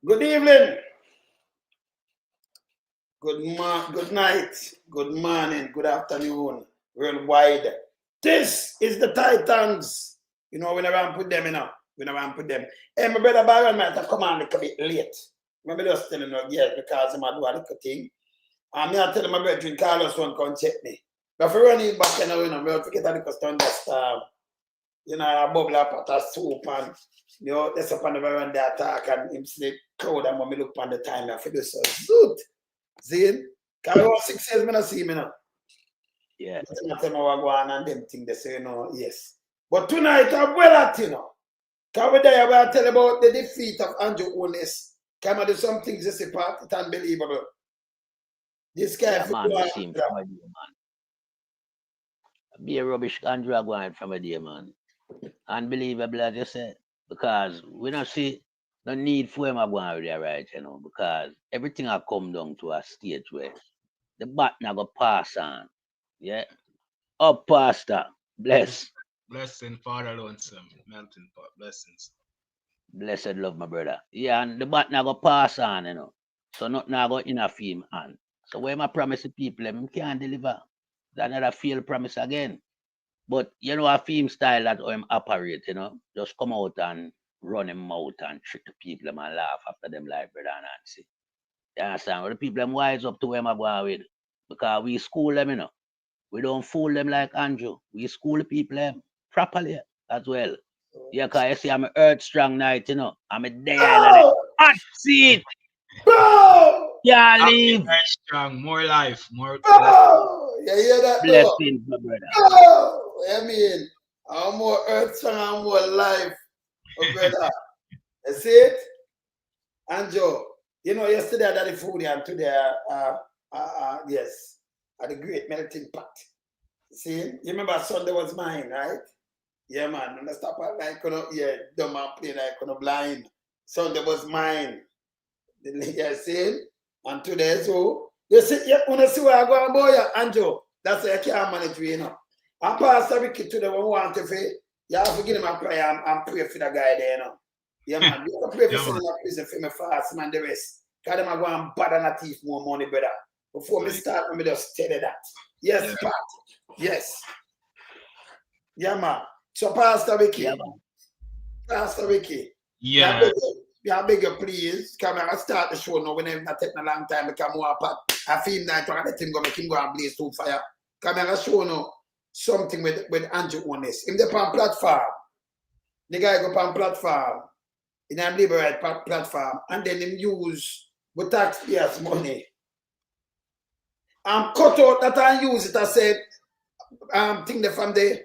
Good evening, good night, good morning, good afternoon, worldwide. This is the Titans. You know, we never put them, we never put them. Hey, my brother Byron might have come on a little bit late. Maybe just telling you, yes, because I'm do a little thing. And me I tell my brother Carlos won't come check me. But if we run it back, we have to get a little thunderstorm. A bubble up pot of soup and that's up on the run the attack and him sleep crowd and when me look on the time I feel so zoot. See? Because I was 6 years, I don't see me now. Yeah. I tell me what go on and them thing they say, yes. But tonight I'm well at, Because we there I tell about the defeat of Andrew Holness. Come and do some things this is part, it's unbelievable. This guy man, be a rubbish Andrew going from a day, man. Unbelievable, as you said. Because we don't see no need for him going there, right, because everything will come down to a stage where the baton go pass on. Yeah. Up, Pastor. Bless. Blessing, Father Lonesome, melting pot, blessings. Blessed love, my brother. Yeah, and the baton go pass on, So nothing go interfere him on. So when I promise the people, him can't deliver. That's another failed promise again. But a film style that him operate, just come out and run him out and trick the people and laugh after them like brother Nancy. You understand? Well, the people them wise up to where I'm going with. Because we school them, We don't fool them like Andrew. We school the people them properly as well. Yeah, because you see, I'm an earth strong night, I'm a day island. Hot seat. Bro! Yeah, leave. Very strong, more life, more. Bro! You hear that? Blessings, my brother. Bro! I mean, I'm more earth strong, I'm more life, my brother. You see it? Andrew, yesterday I had the food and today, yes, at the great melting pot. See, you remember Sunday was mine, right? Yeah, man. And I stop at like, dumb man play like, blind. Sunday was mine. Yeah, see? And today, so, you see, you want to see where I go, boy, Andrew? That's why I can't manage, And Pastor Ricky today, when we want to say, you have to give him a prayer and pray for the guy there, Yeah, man. You have to pray for someone in prison for me fast, man, the rest. Because them are going to bother and thief more money, brother. Before me start, let me just tell you that. Yes, Pat. Yes. Yeah, man. So, Pastor Ricky. Yeah, man. Pastor Ricky. Yeah. I beg you, please. Come and start the show now. We never take a long time. Become more Pat. I feel that I let him go, make him go and blaze through fire. Come and show now something with Andrew Holness. Him the on platform. The guy go on platform. In a liberate platform. And then him use the taxpayers' money. And cut out that and use it. I said, thing from the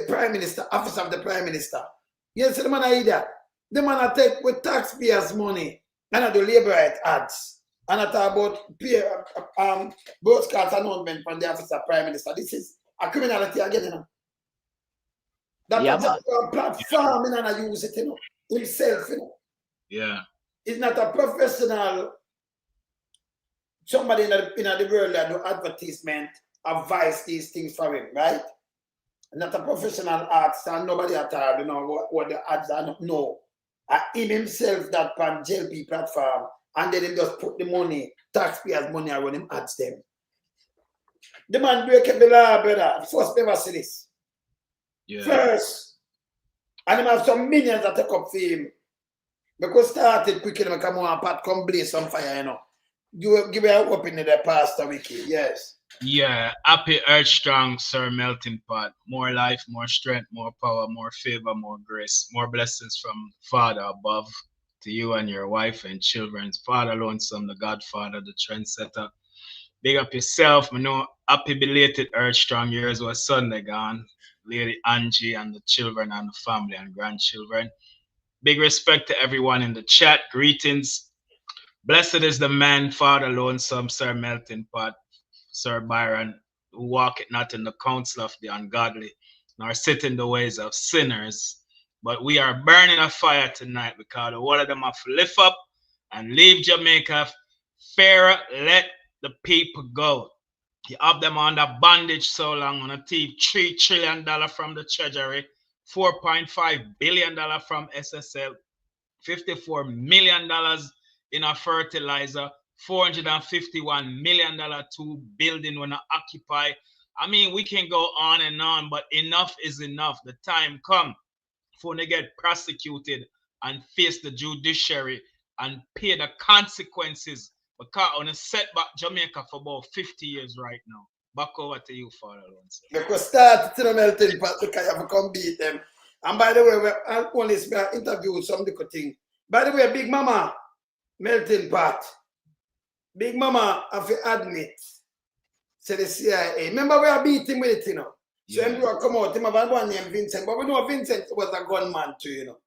Prime Minister, Office of the Prime Minister. Yes, the man I that. The man I take with taxpayers' money and I do labor right ads. And I talk about broadcast announcement from the Office of Prime Minister. This is a criminality again, That is a platform and I use it, himself, Yeah. It's not a professional somebody in the world that do advertisement advise these things for him, right? Not a professional artist and nobody at all, what the ads are. No. Him himself that on JLP platform and then he just put the money, taxpayers' money around him ads them. The man break the law, brother. First never see this. Yeah. First. And he have some millions that take up for him. Because started quickly, come on, Pat, come blaze some fire, Give me a opening the Pastor Wiki, yes. Yeah, happy earth strong, Sir Melting Pot. More life, more strength, more power, more favor, more grace, more blessings from Father above to you and your wife and children. Father Lonesome, the Godfather, the trendsetter. Big up yourself. I know happy belated earth strong years was Sunday gone. Lady Angie and the children and the family and grandchildren. Big respect to everyone in the chat. Greetings. Blessed is the man, Father Lonesome, Sir Melting Pot, Sir Byron, who walketh not in the counsel of the ungodly, nor sit in the ways of sinners. But we are burning a fire tonight because all of them have to lift up and leave Jamaica. Pharaoh, let the people go. You have them under bondage so long on a thief $3 trillion from the treasury, $4.5 billion from SSL, $54 million in a fertilizer, $451 million to building when I occupy. I mean, we can go on and on, but enough is enough. The time come for they get prosecuted and face the judiciary and pay the consequences. Because on a setback Jamaica for about 50 years right now. Back over to you, Father Alonso. Because start to the melting pot because you have to come beat them. And by the way, I'll only interview some little thing. By the way, Big Mama, melting pot. Big Mama have to admit to the CIA. Remember we are beating with it, you know. So him come out, him have one named Vincent, but we know Vincent was a gunman too, you know.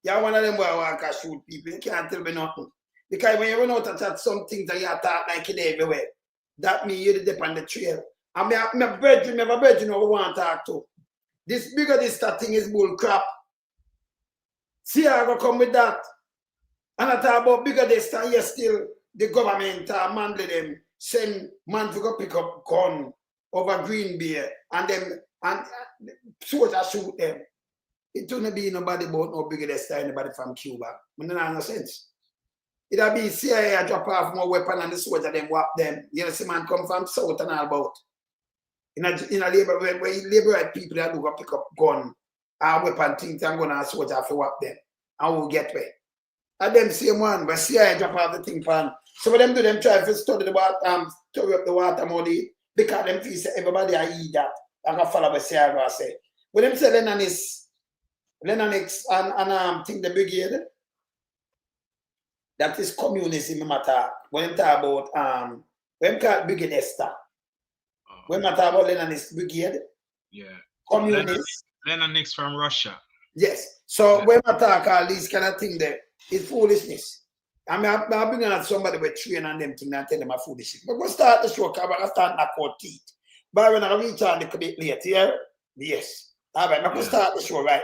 Yeah, one of them boy want to shoot people. You can't tell me nothing. Because when you run out of chat some things that you talk like it everywhere, that means you're the dip on the trail. And my brethren, we want to talk to. This bigger this thing is bull crap. See how I go come with that. And I talk about bigger this time, yes, still the government Manley them send man to go pick up gun over Green Bay and them and soldiers shoot them. It wouldn't be nobody about no bigger this time, anybody from Cuba. But no sense. It'll be CIA drop off more weapon and the soldier them whap them. You know, see man come from south and all about. In a labor where liberate people that do go pick up gun and weapon things and gun and soldier to whap them. And we'll get way. And them same one, but CIA drop off the thing pan. So what them do, them try to study the water, story up the water money, because them feel say everybody I eat that. I'm gonna follow what CIA say. When them say Lennox and think the brigade, that is communism matter. When them talk about when call Brigade Esther. When we talk about Lennox brigade, yeah, communist. Lennox from Russia. Yes. So when we talk all these kind of things there, it's foolishness. I mean, I'm bringing out somebody with train and them things and tell them a foolishness. But go start the show, because I'm going to start knock out teeth. But when I reach on the bit late, yeah? Yes. All right, I'm going to start the show, right?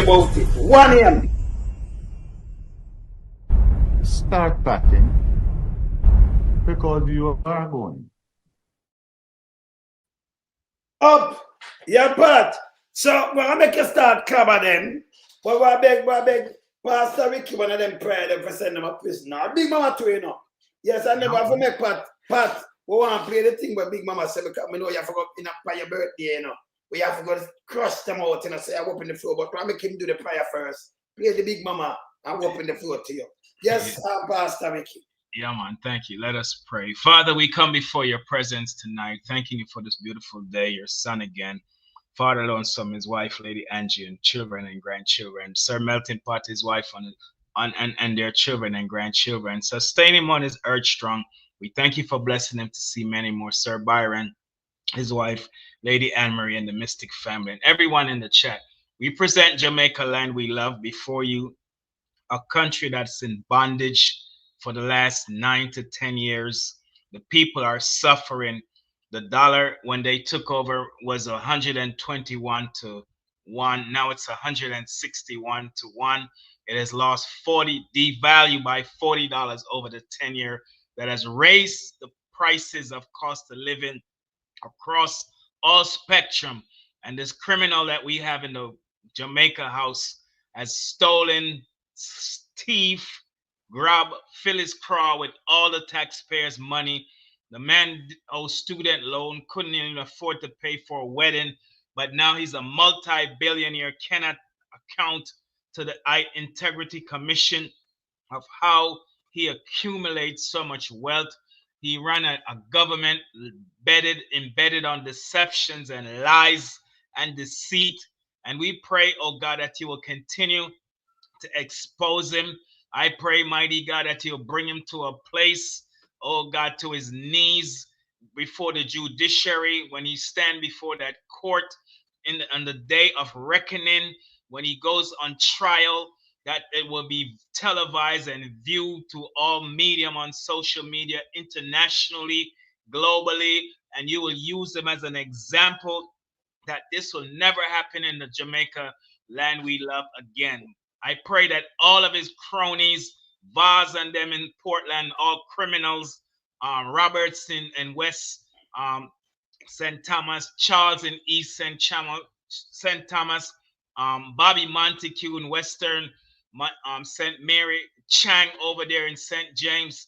About it. 1 a.m. Start packing because you are going. Up, yeah, Pat. So we're gonna make you start clubbing them. But we beg Pastor Ricky, one of them prayer them for send them a prisoner. Big Mama too, you know. Yes, I never have to make Pat. We want to play the thing but Big Mama said because we know you have to go in for your birthday, you know. We have to go crush them out, you know, say I open the floor, but I make him do the prayer first. Play the Big Mama and open the floor to you. Yes, Pastor Ricky. Yeah, man. Thank you. Let us pray. Father, we come before your presence tonight, thanking you for this beautiful day, your son again. Father Lonesome, his wife, Lady Angie, and children and grandchildren. Sir Melting Pot, his wife, and their children and grandchildren. Sustain him on his earth strong. We thank you for blessing him to see many more. Sir Byron, his wife, Lady Anne-Marie, and the Mystic family, and everyone in the chat. We present Jamaica land we love before you, a country that's in bondage for the last 9 to 10 years. The people are suffering. The dollar, when they took over, was 121 to 1. Now it's 161 to 1. It has lost devalued by $40 over the 10-year. That has raised the prices of cost of living across all spectrum. And this criminal that we have in the Jamaica house has stolen, thief, grab, fill his craw with all the taxpayers' money. The man owed student loan, couldn't even afford to pay for a wedding, but now he's a multi-billionaire, cannot account to the Integrity Commission of how he accumulates so much wealth. He ran a government embedded on deceptions and lies and deceit. And we pray, oh God, that you will continue to expose him. I pray, mighty God, that you'll bring him to a place, oh God, to his knees before the judiciary when he stand before that court on the day of reckoning, when he goes on trial, that it will be televised and viewed to all medium on social media internationally, globally, and you will use them as an example that this will never happen in the Jamaica land we love again. I pray that all of his cronies, Vaz and them in Portland, all criminals, Roberts in West St. Thomas, Charles in East St. Thomas, Bobby Montague in Western St. Mary, Chang over there in St. James.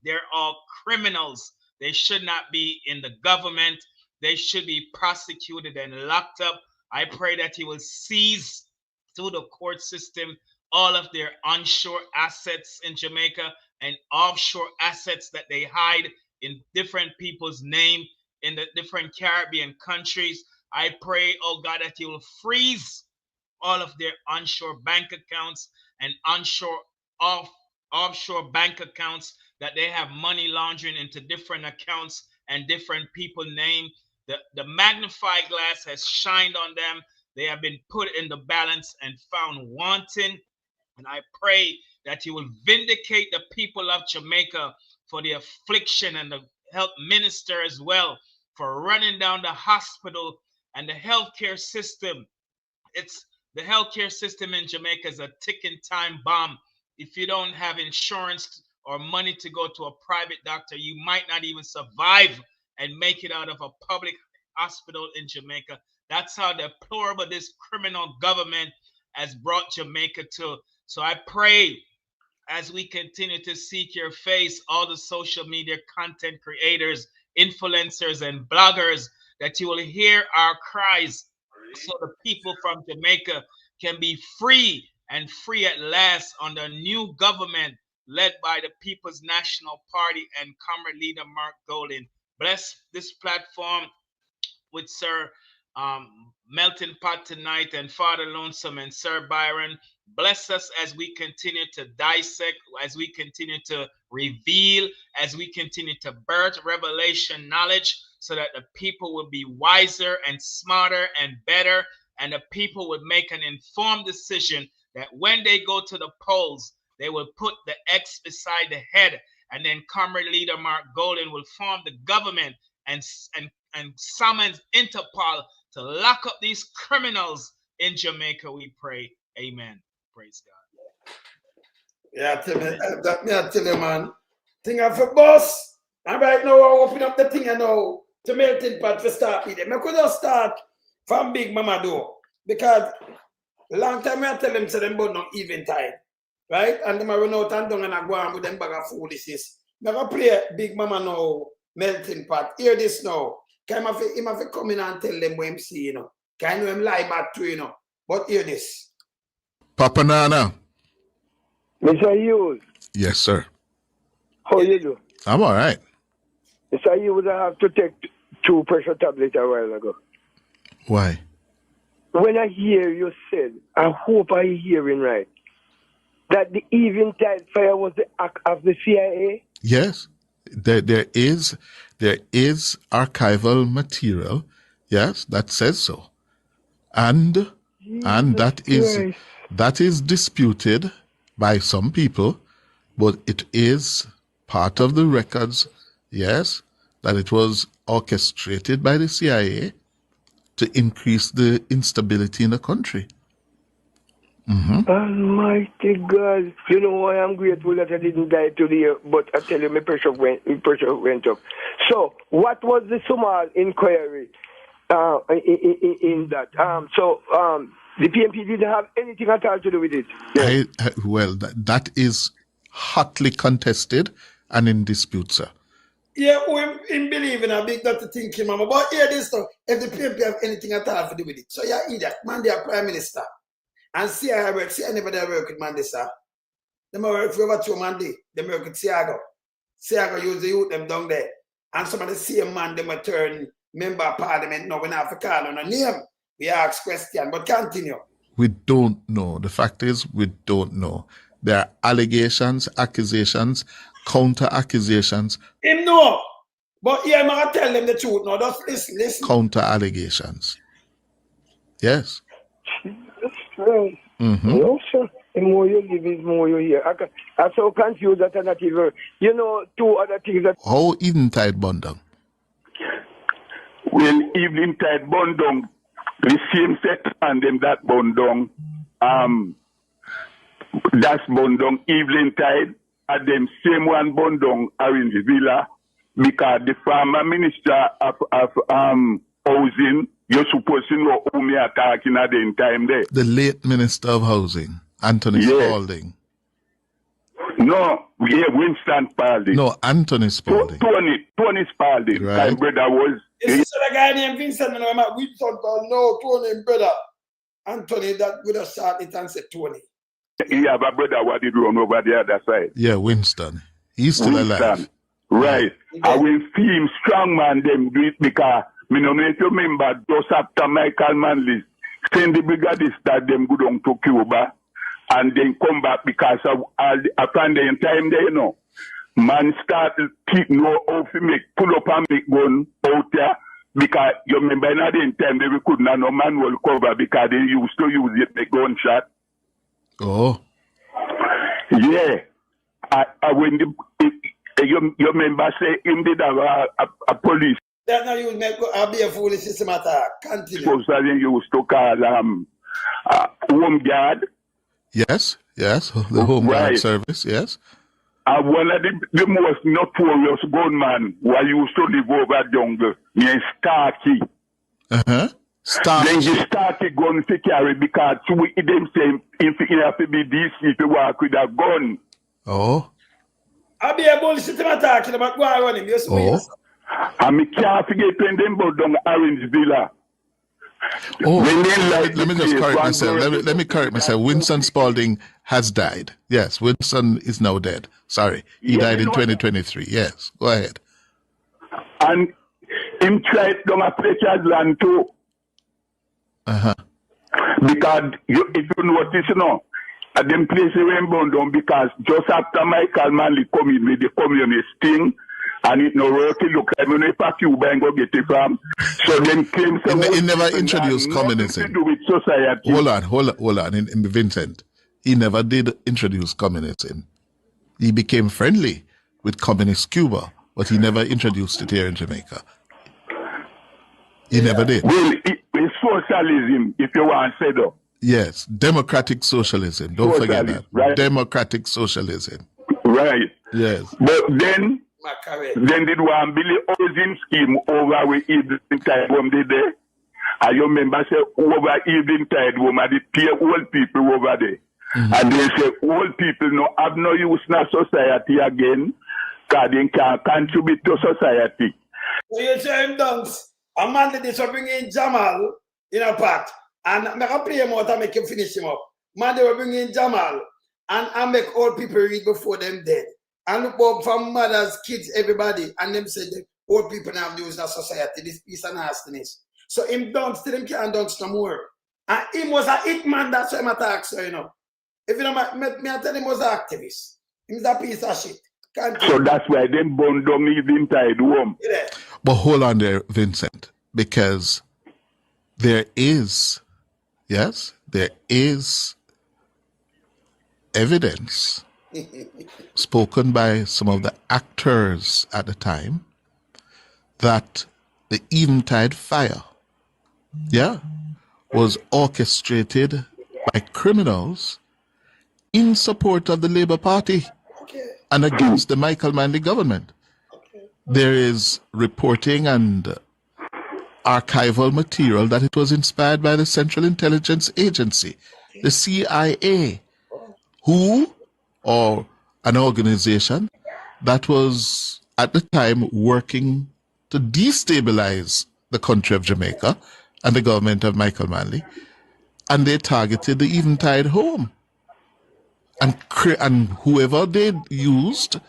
They're all criminals. They should not be in the government. They should be prosecuted and locked up. I pray that he will seize through the court system all of their onshore assets in Jamaica and offshore assets that they hide in different people's name in the different Caribbean countries. I pray, oh God, that you will freeze all of their onshore bank accounts and offshore bank accounts, that they have money laundering into different accounts and different people name. The magnifying glass has shined on them. They have been put in the balance and found wanting. And I pray that you will vindicate the people of Jamaica for the affliction, and the health minister as well for running down the hospital and the healthcare system. The healthcare system in Jamaica is a ticking time bomb. If you don't have insurance or money to go to a private doctor, you might not even survive and make it out of a public hospital in Jamaica. That's how deplorable this criminal government has brought Jamaica to. So I pray, as we continue to seek your face, all the social media content creators, influencers, and bloggers, that you will hear our cries so the people from Jamaica can be free and free at last under a new government led by the People's National Party and Comrade Leader Mark Golden. Bless this platform with Sir Melting Pot tonight, and Father Lonesome and Sir Byron. Bless us as we continue to dissect, as we continue to reveal, as we continue to birth revelation knowledge, so that the people will be wiser and smarter and better, and the people would make an informed decision that when they go to the polls, they will put the X beside the head, and then Comrade Leader Mark Golden will form the government and summons Interpol to lock up these criminals in Jamaica, we pray. Amen. Praise God. Yeah, tell you, man. Thing of a boss. And right now, I open up the thing now to Melting Pot to start with them. I could just start from Big Mama though. Because a long time I tell them, so them both not even time. Right? And them I run out and down and I go on with them bag of foolishness. I'm going to play Big Mama now, Melting Pot. Hear this now. Him have to come in and tell them what him see, you know. Can you him lie back to, you know. But hear this. Papa Nana. Mr. Hughes. Yes, sir. How you do? I'm all right. Mr. Hughes, I have to take 2 pressure tablets a while ago. Why? When I hear you said, I hope I'm hearing right, that the Eventide fire was the act of the CIA? Yes. There is archival material, yes, that says so. And that is disputed by some people, but it is part of the records, yes, that it was orchestrated by the CIA to increase the instability in the country. Mm-hmm. Almighty God. You know why I'm grateful that I didn't die today, but I tell you, my pressure went up. So, what was the Sumal inquiry in that. The PMP didn't have anything at all to do with it. Yes. Well, that is hotly contested and in dispute, sir. Yeah, we believe in a big not to think him, mama. But here this stuff, if the PMP have anything at all to do with it. So yeah, idiot, man, they are prime minister. And CIA work, CIA never they work with Manley, sir. They work for over 2 Manley. They work with CIA. CIA use the youth them down there. And some of the same man, they might turn member of parliament. No, we not have to call on a name. We ask question, but continue. We don't know. The fact is, we don't know. There are allegations, accusations, counter-accusations. Him know. But yeah, I'm going to tell them the truth. No, just listen. Counter-allegations. Yes. Right. No, sir. The more you live, the more you hear. I'm so confused that I'm not even... You know, 2 other things that... How Eventide burned down? Well, Eventide burned down. The same set and them that burned down. That's burned down Eventide. And them same one burned down Orange Villa. Because the former minister of housing, you're supposed to know who me attacking at the time there. The late Minister of Housing, Anthony Spalding. No, yeah, Winston Spalding. No, Anthony Spalding. Tony Spalding. Right. My brother was... Is this a guy named Vincent? And I'm at Winston called, no, Tony, brother. Anthony, that would have shot it and said Tony. He have a brother what did run over the other side. Yeah, Winston. He's still alive. Right. I will feel strong man them do it because me no make you remember just after Michael Manley send the brigadist that them go down to Cuba and then come back because of all the upon the time there, you know. Man started to know how to make pull up and make gun out there because you remember in that time they couldn't have no manual cover because they used to use it make gunshot. Oh. Yeah. When you remember say him did have a police. That now you make be a foolish system attack. Continue. So you used to call home guard. Yes, the home guard service, yes. One of the most notorious gunmen who used to live over jungle named Starkey. Starkey. Then he started gun to carry because we them say if you have to be DC if you work with a gun. Oh. I be a bullshit attacking about go on him. Yes, and me can't forget when them go down Orange Villa. Oh, let me just correct myself. Let me correct myself. Winston Spalding has died. Yes, Winston is now dead. Sorry. He died in 2023. Yes, go ahead. And him tried down a Fletcher's land too. Because if you notice, you know, at them places went burned down because just after Michael Manley come in with the communist thing, and it no work, it look like when they pack Cuba and go get it from. So then came some... He never introduced communism. To do with society. Hold on. In Vincent, he never did introduce communism. He became friendly with communist Cuba, but he never introduced it here in Jamaica. He never did. Well, it's socialism, if you want to say though. Yes, democratic socialism. Don't forget that. Right? Democratic socialism. Right. Yes. But then did one Billy housing scheme over with Eventide home did there. I remember say over Eventide home I did pay old people over there. And they say old people no have no use in society again because they can contribute to society. So you say him dance. A man did this bring in Jamal in a pot. And I can play him out and make him finish him up. Man, they were bringing Jamal and I make old people read before them dead. And look up from mothers, kids, everybody. And them said the old people now use in society, this piece of nastiness. So him don't still him can't dance no more. And him was a hit man, that's why I'm attack, so you know. If you know me I tell him was an activist. He's a piece of shit. So that's why them burned down Eventide home. Yeah. But hold on there, Vincent, because there is evidence spoken by some of the actors at the time that the Eventide fire, was orchestrated by criminals in support of the Labour Party and against the Michael Manley government. There is reporting and archival material that it was inspired by the Central Intelligence Agency, the CIA, who, or an organization that was at the time working to destabilize the country of Jamaica and the government of Michael Manley, and they targeted the Eventide home and whoever they used,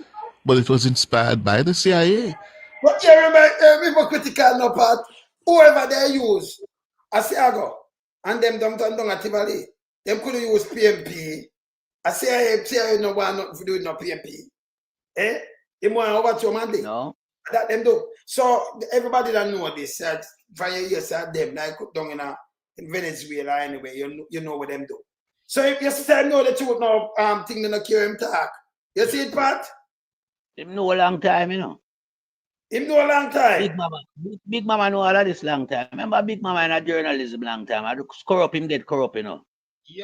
but it was inspired by the CIA. But you remember, people critical no part. Whoever they use, Asiago, and them don't at Tivoli, them could use PMP. CIA no one not do no PMP. Eh? Them want over to Manley. No. That them do. So everybody that know this, for years them like down in Venezuela anyway. You know what them do. So if you say know the truth now, thing no care him talk. You see it, Pat? Him know a long time, you know. Him know a long time. Big Mama know all of this long time. Remember Big Mama in a journalism long time. I corrupt him get corrupt, you know.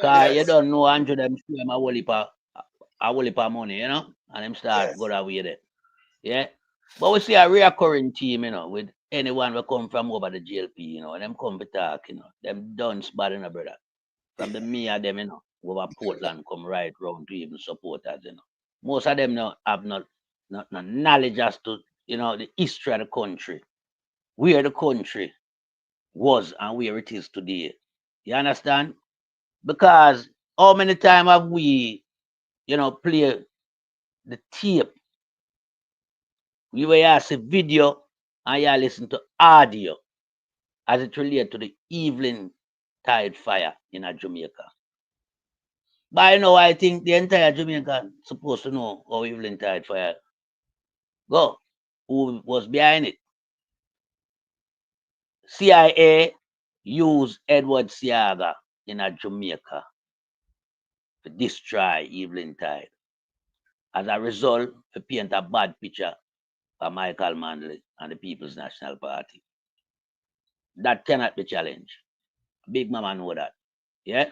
Cause you don't know 100 them show him a whole heap of money, you know, and him start go that way there. Yeah. But we see a reoccurring team, you know, with anyone who come from over the GLP, you know, them come to talk, you know, them done bad, you know, brother. From the me and them, you know, over Portland come right round to even support us, you know. Most of them now have not knowledge as to, you know, the history of the country, where the country was and where it is today. You understand? Because how many times have we, you know, play the tape? We were asked a video and you listen to audio as it relates to the evening tide fire in Jamaica. By now, I think the entire Jamaica supposed to know how evening tide fire go, who was behind it. CIA used Edward Siaga in Jamaica to destroy evening tide. As a result, to paint a bad picture of Michael Manley and the People's National Party. That cannot be challenged. Big Mama know that. Yeah?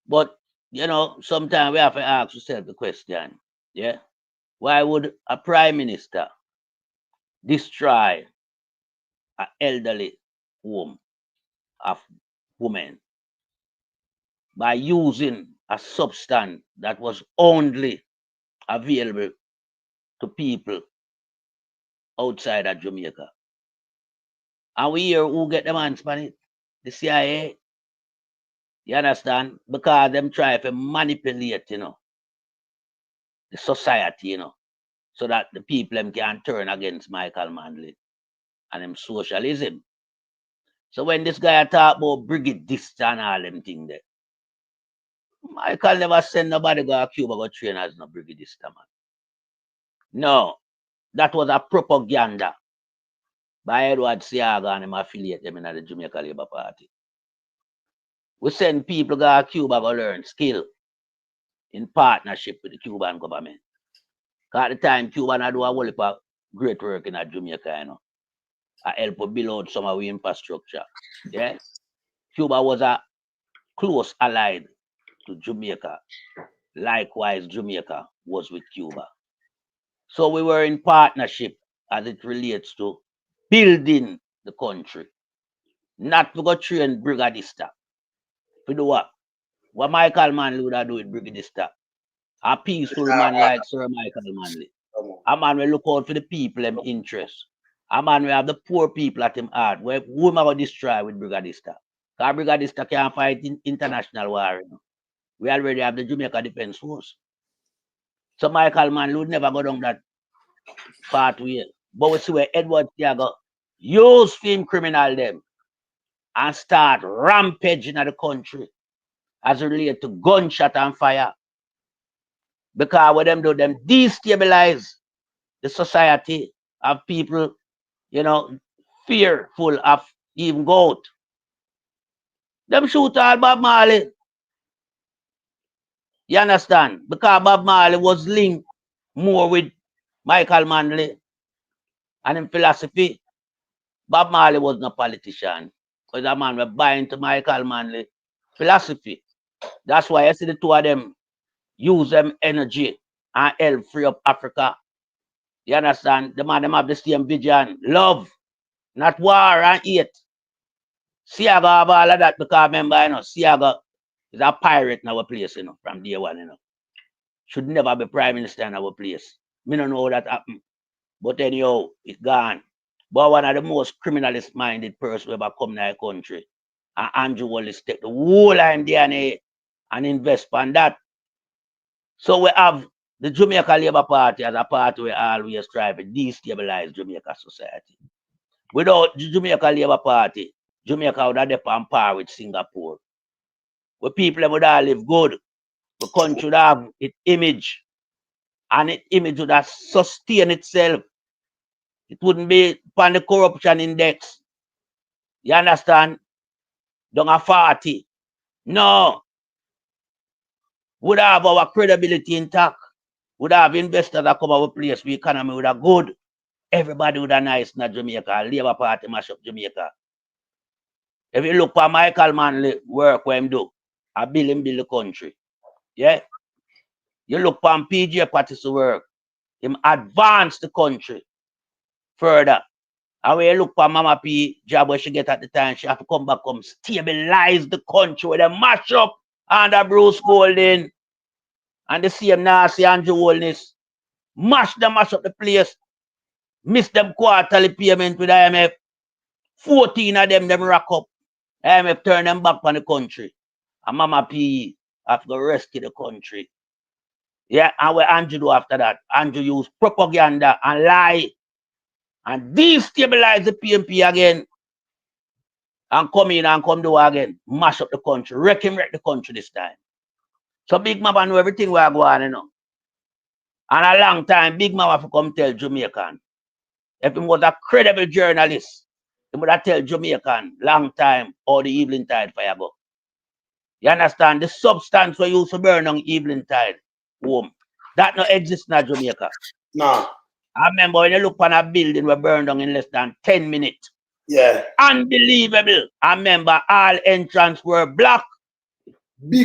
But, you know, sometimes we have to ask ourselves the question, yeah? Why would a prime minister destroy an elderly home of women by using a substance that was only available to people outside of Jamaica? And we hear who get the hands on it? The CIA. You understand? Because them try to manipulate, you know, the society, you know, so that the people them can turn against Michael Manley and them socialism. So when this guy talk about brigadists and all them thing there, Michael never send nobody go to Cuba go train as no brigadista, man. No, that was a propaganda by Edward Siaga and him affiliate them in the Jamaica Labour Party. We send people go to Cuba go learn skill in partnership with the Cuban government. Because at the time, Cuba had do a whole heap of great work in Jamaica, you know. I help build out some of our infrastructure. Yeah. Cuba was a close allied to Jamaica. Likewise, Jamaica was with Cuba. So we were in partnership as it relates to building the country. Not to go train brigadista. To do what? What Michael Manley would have do with brigadista? A peaceful man like Sir Michael Manley. A man will look out for the people and interest. A man will have the poor people at him heart. Who am I going to destroy with brigadista? Because brigadista can't fight in international war. You know? We already have the Jamaica Defense Force. So Michael Manley would never go down that pathway. But we see where Edward Thiago use film criminal them and start rampaging at the country as related to gunshot and fire. Because what them do, them destabilize the society of people, you know, fearful of even Gov'T. Them shoot all Bob Marley. You understand? Because Bob Marley was linked more with Michael Manley and in philosophy. Bob Marley was no politician. Because a man was buying to Michael Manley philosophy. That's why I see the two of them use them energy and help free up Africa. You understand? The man them have the same vision. Love, not war and hate. Siaga have all of that because remember, you know, Siaga is a pirate in our place, you know, from day one, you know. Should never be prime minister in our place. Me don't know how that happened. But anyhow, it's gone. But one of the most criminalist minded person ever come to our country. And Andrew Holness take the whole line DNA and invest on that. So we have the Jamaica Labour Party as a party we always try to destabilize Jamaica society. Without the Jamaica Labour Party, Jamaica would have on par with Singapore. Where people would all live good. The country would have its image. And its image would have sustain itself. It wouldn't be on the corruption index. You understand? Don't have 40. No. Would have our credibility intact. Would have investors that come our place. The economy would have good. Everybody would have nice in Jamaica. Labour Party mash up Jamaica. If you look for Michael Manley work where him do, a build the country. Yeah? You look for PJ Pattis work, him advance the country further. And when you look for Mama P job where she get at the time, she have to come back, come stabilize the country with a mash up under Bruce Golding. And the same nasty Andrew Holness. Mash up the place. Miss them quarterly payment with IMF. 14 of them rack up. IMF turn them back on the country. And Mama P have to rescue the country. Yeah, and what Andrew do after that? Andrew use propaganda and lie and destabilize the PMP again. And come in and come do again. Mash up the country. Wreck the country this time. So Big Mama know everything we are going, you know. And a long time, Big Mama for come tell Jamaican. If he was a credible journalist, he would have tell Jamaican long time how the evening tide fire go. You understand? The substance we used to burn on evening tide home. That no exists in Jamaica. No. I remember when you look on a building we burned down in less than 10 minutes. Yeah. Unbelievable. I remember all entrance were black.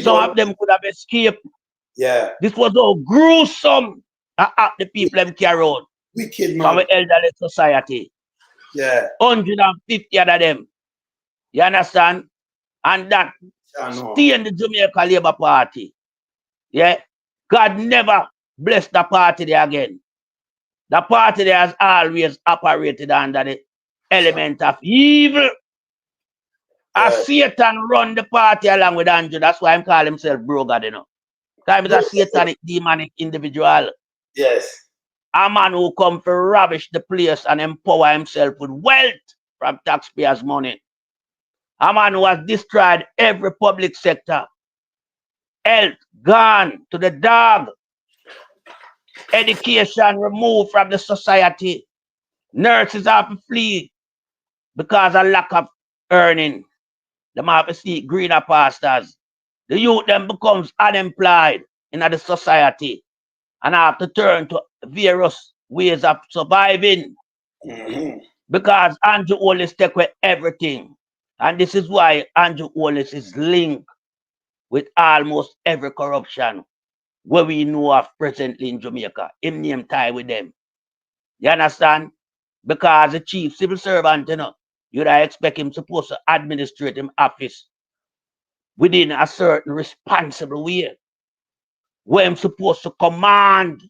Some of them could have escaped. Yeah. This was so gruesome. The people them carry out. Wicked, man. From the elderly society. Yeah. 150 of them. You understand? And that stay in the Jamaica Labour Party. Yeah. God never blessed the party there again. The party there has always operated under the element of evil. Yeah. As Satan run the party along with Andrew. That's why I'm calling himself Bro God, you know. Because he's a satanic, demonic individual. Yes. A man who come to ravish the place and empower himself with wealth from taxpayers' money. A man who has destroyed every public sector. Health gone to the dog. Education removed from the society. Nurses have to flee because of lack of earning. They have to seek greener pastures. The youth then becomes unemployed in the society and have to turn to various ways of surviving. Because Andrew Holness take away everything. And this is why Andrew Holness is linked with almost every corruption where we know of presently in Jamaica. Him name tie with them. You understand? Because the chief civil servant, you know, you'd expect him supposed to administrate him office within a certain responsible way. Where I'm supposed to command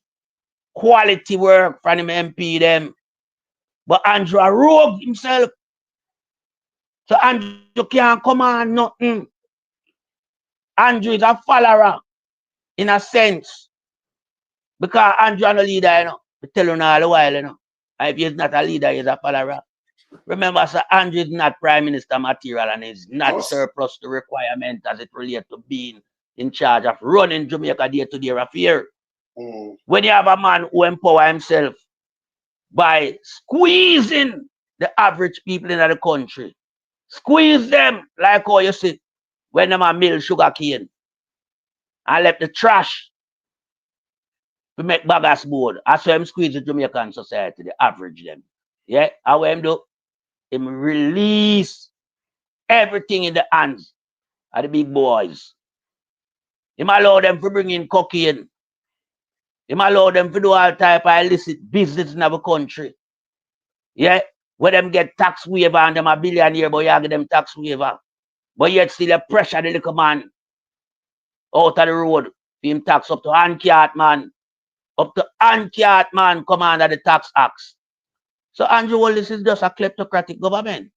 quality work from him MP them. But Andrew a rogue himself. So Andrew can't command nothing. Andrew is a follower in a sense. Because Andrew is a leader, you know. I tell you all the while, you know. If he's not a leader, he's a follower. Remember, Sir Andrew is not Prime Minister material and is not surplus to requirement as it relates to being in charge of running Jamaica day-to-day affair. When you have a man who empower himself by squeezing the average people in the country, squeeze them like how you see when them a mill sugar cane and let the trash to make bagasse board. That's why him squeeze the Jamaican society, the average them. Yeah, how him do? Him release everything in the hands of the big boys. Him allow them to bring in cocaine. Him allow them to do all type of illicit business in our country. Yeah, where them get tax waiver and them a billionaire, but you give them tax waiver. But yet still a pressure the little man out of the road. Him tax up to Ankiat, man. Up to Ankiat, man, come under the tax acts. So Andrew Holness is just a kleptocratic government.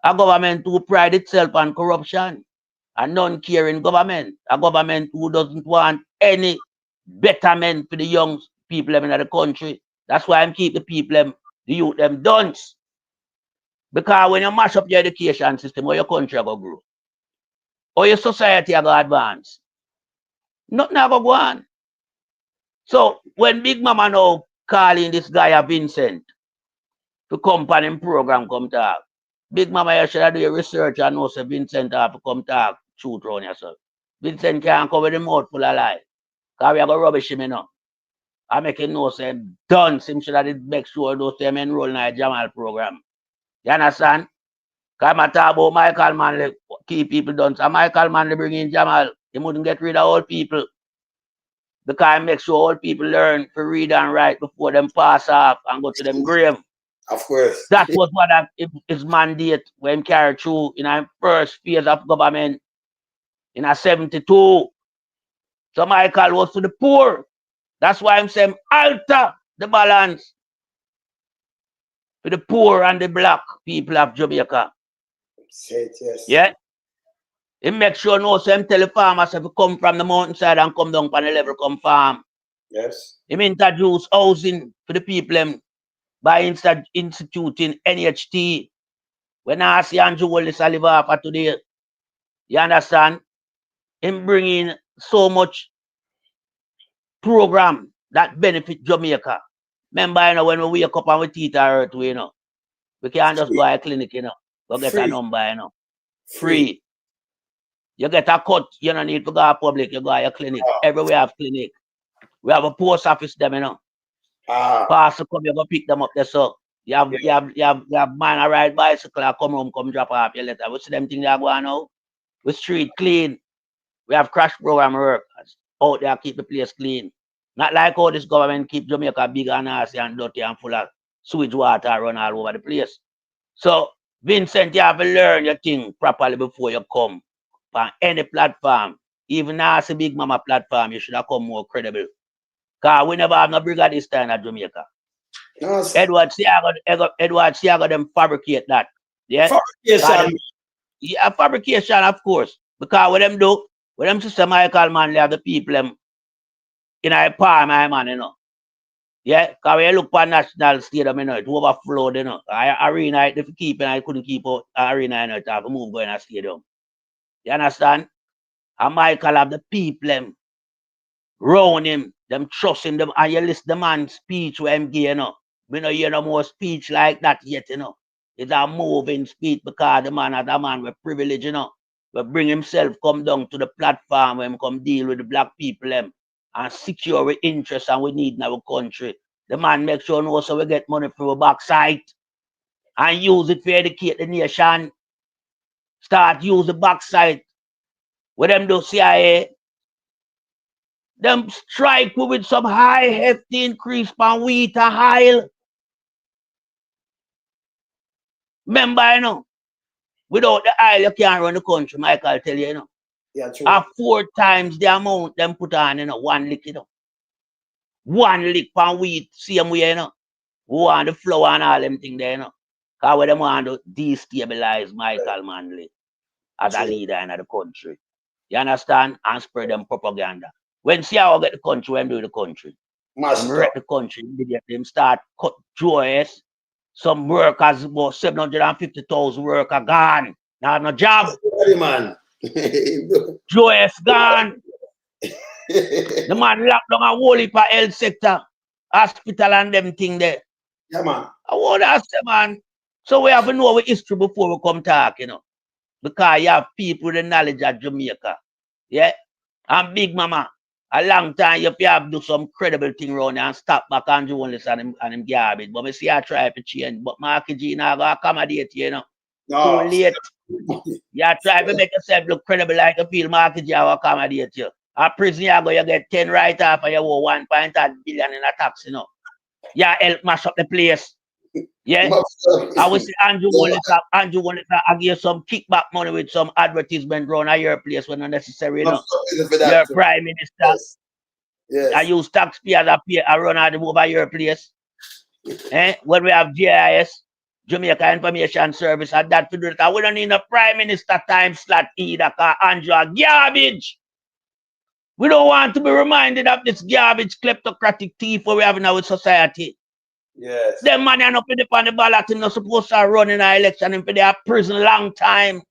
A government who pride itself on corruption. A non-caring government. A government who doesn't want any betterment for the young people in the country. That's why I'm keep the people, the youth, them dunce. Because when you mash up your education system, or your country go grow, or your society go advance, nothing go on. So when Big Mama now calling this guy a Vincent to come on him program come talk, Big Mama you should do your research and know say Vincent have to come talk truth around yourself. Vincent can't come with the mouth full of lies. Because we are going to rubbish him, you know. I make him know say done. Him should have make sure those them enroll in a Jamal program. You understand? Because I talk about Michael Manley keep people done. So Michael Manley bring in Jamal. He wouldn't get rid of old people. Because I make sure old people learn to read and write before them pass off and go to them grave. Of course. That was what his mandate when carried through in our first phase of government in a 72. So Michael was to the poor. That's why I'm saying alter the balance for the poor and the black people of Jamaica. Yes. Yeah. He make sure no same tell the farmers if you come from the mountainside and come down on the level come farm. Yes. He introduce housing for the people by instituting NHT. When I see Andrew Holness live after today, you understand? Him bringing so much program that benefit Jamaica. Remember, you know, when we wake up and we teeth are hurt, you know, we can't just go to a clinic, you know, go get a number, you know. Free. You get a cut, you don't need to go to public, you go to a clinic. Everywhere have clinic. We have a post office them, you know. Pastor come, you go pick them up there, so you have man a ride bicycle and come home, come drop off your letter. We see them things that are going now. We street clean. We have crash program workers out there keep the place clean. Not like how this government keep Jamaica big and nasty and dirty and full of sewage water run all over the place. So, Vincent, you have to learn your thing properly before you come on any platform. Even as a Big Mama platform, you should have come more credible. Because we never have no brigade this time at Jamaica. No, Edward Siaga them fabricate that. Yeah? Fabrication. Yeah, fabrication, of course. Because what them do, what them sister Michael Manley have the people in a palm, my man, you know. Yeah, because when you look for national stadium, you know, it overflowed, you know. Arena, if you keep it, I couldn't keep out arena, you know, to have a move going to stadium. You understand? And Michael have the people round him, them trusting them, and you listen the man's speech with him, you know. We don't hear no more speech like that yet, you know. It's a moving speech because the man is a man with privilege, you know. But bring himself come down to the platform when come deal with the black people and secure our interests and we need in our country. The man make sure no so we get money from our backside and use it to educate the nation. Start use the backside. With them do CIA, them strike with some high hefty increase on wheat and oil. Remember, you know, without the oil, you can't run the country, Michael tell you, you know. Yeah, true. 4 times the amount them put on, you know, 1 lick, you know. 1 lick on wheat, same way, you know. Who want the flour and all them things there, you know. Because when them want to destabilize Michael Manley as a leader in the country. You understand? And spread them propaganda. When CIA get the country, when do the country? Them wreck the country, them start cut joyous. Some workers, about 750,000 workers gone. Now no job. Man. Joyous gone. The man locked down a whole heap of health sector, hospital and them thing there. Yeah, man. I want to say, man. So we have to know our history before we come talk, you know. Because you have people with the knowledge of Jamaica. Yeah? And Big Mama, a long time you have to do some credible thing around there and stop back and do only and him garbage. But I see I try to change. But Marky G now go accommodate you, you know. No. Too late. You try to make yourself look credible like you feel Marky G will accommodate you. A prison you go, you get 10 right off and you owe 1.8 billion in a tax, you know. You help mash up the place. Yeah. I would say Andrew wanted to give some kickback money with some advertisement run at your place when unnecessary, you know. Your prime minister. Yes. Yes. I use taxpayers I run out over your place. When we have GIS, Jamaica Information Service, and that to do that, we don't need a prime minister time slot either, because Andrew are garbage. We don't want to be reminded of this garbage kleptocratic thief we have in our society. Yes. Them man are not put on the ballot, they're not supposed to run in an election and they are prison long time.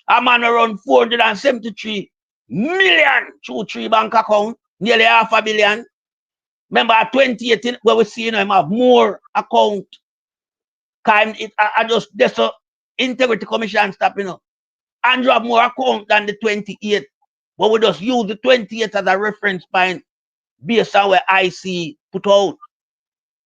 A man around 473 million through 3 bank account, nearly $500 million. Remember, 2018, where we see him have more account. I just, there's a integrity commission stop, you know. Andrew have more account than the 28. But we just use the 28 as a reference point based on where IC put out.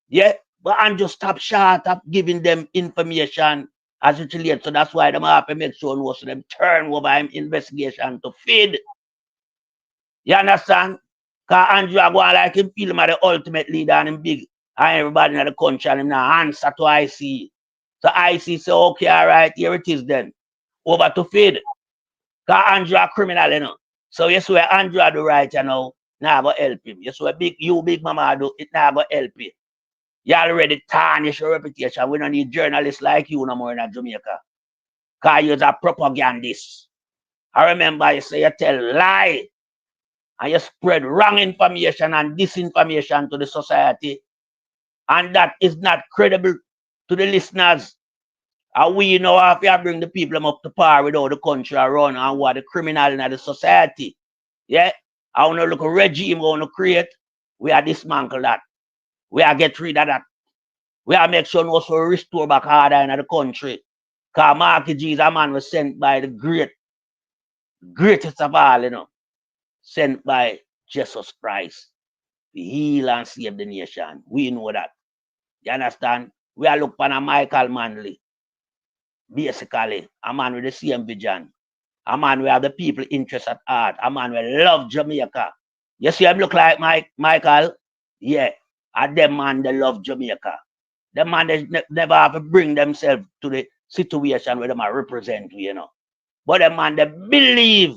Yeah, but Andrew stop short of giving them information as it relates. So that's why them have to make sure most of them turn over him investigation to feed. You understand? Because Andrew are going like him feel him as the ultimate leader and him big. And everybody in the country and him now answer to IC. So IC say, okay, all right, here it is then. Over to feed. Because Andrew a criminal, you know. So yes, where Andrew do right, you know, now go help him. Yes, where big mama do, it now go help you. You already tarnish your reputation. We don't need journalists like you no more in Jamaica. Because you're a propagandist. I remember you say you tell lie. And you spread wrong information and disinformation to the society. And that is not credible to the listeners. And we know how to bring the people up to par with how the country run and what the criminal in the society. Yeah? I want to look at regime we want to create. We are dismantle that. We are get rid of that. We are make sure we also restore back order in the country. Because Marky G is a man was sent by the greatest of all, you know. Sent by Jesus Christ to heal and save the nation. We know that. You understand? We are looking at Michael Manley. Basically, a man with the same vision. A man who have the people interest at heart. A man who love Jamaica. You see him look like Michael? Yeah. And them man, they love Jamaica. Them man, they never have to bring themselves to the situation where they might represent, you know. But them man, they believe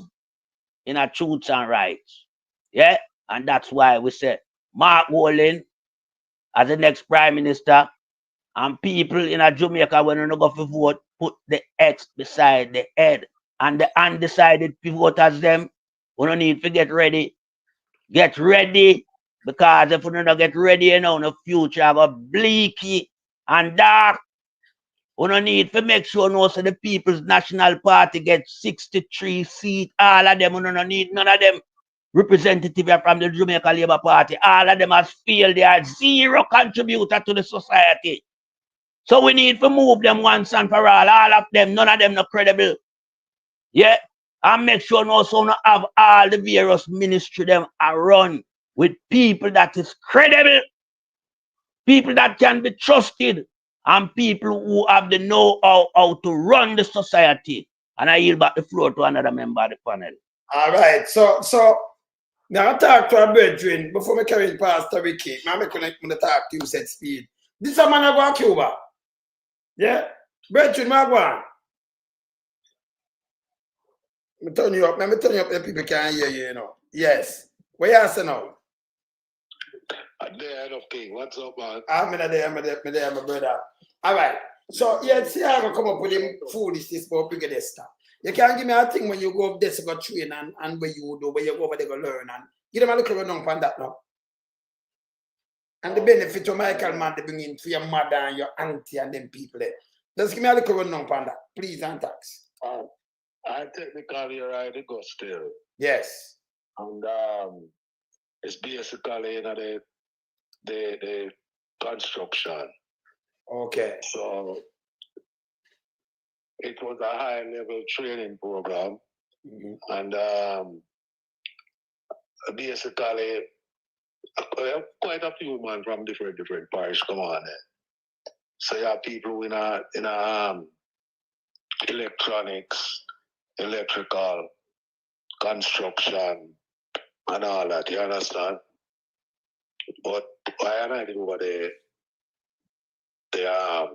in a truth and rights. Yeah? And that's why we say Mark Walling as the next prime minister and people in a Jamaica when you go for vote, put the X beside the head. And the undecided voters them, we don't need to get ready. Get ready. Because if we don't get ready, you know, the future go bleaky and dark. We don't need to make sure no so the People's National Party get 63 seats. All of them, we don't need none of them representative from the Jamaica Labour Party. All of them has failed. They are zero contributor to the society. So we need to move them once and for all of them, none of them not credible. Yeah. And make sure no so not have all the various ministry them are run with people that is credible, people that can be trusted, and people who have the know-how how to run the society. And I yield back the floor to another member of the panel. All right. So now I talk to our brethren before I carry past Ricky. I'm going to talk to you set speed. This is a man go to Cuba. Yeah? Brethren, I go on. Let me turn you up. Let me turn you up that people can hear you, you know. Yes. Where you say now? There, okay. What's up, man? I'm there, my brother. All right. So, yeah, see how I come up with him foolishness about bigger this stuff. You can't give me a thing when you go up there to go train and where you do, where you go over there go learn and give them a little run on that now. And the benefit of Michael man they bring in for your mother and your auntie and them people there. Just give me a little run on that, please and tax. I technically you're right to go still. Yes. And it's basically you know the construction. Okay. So it was a high level training program. And basically quite a few men from different parishes come on there. So you have people in electronics, electrical, construction, and all that, you understand? But I did over there, the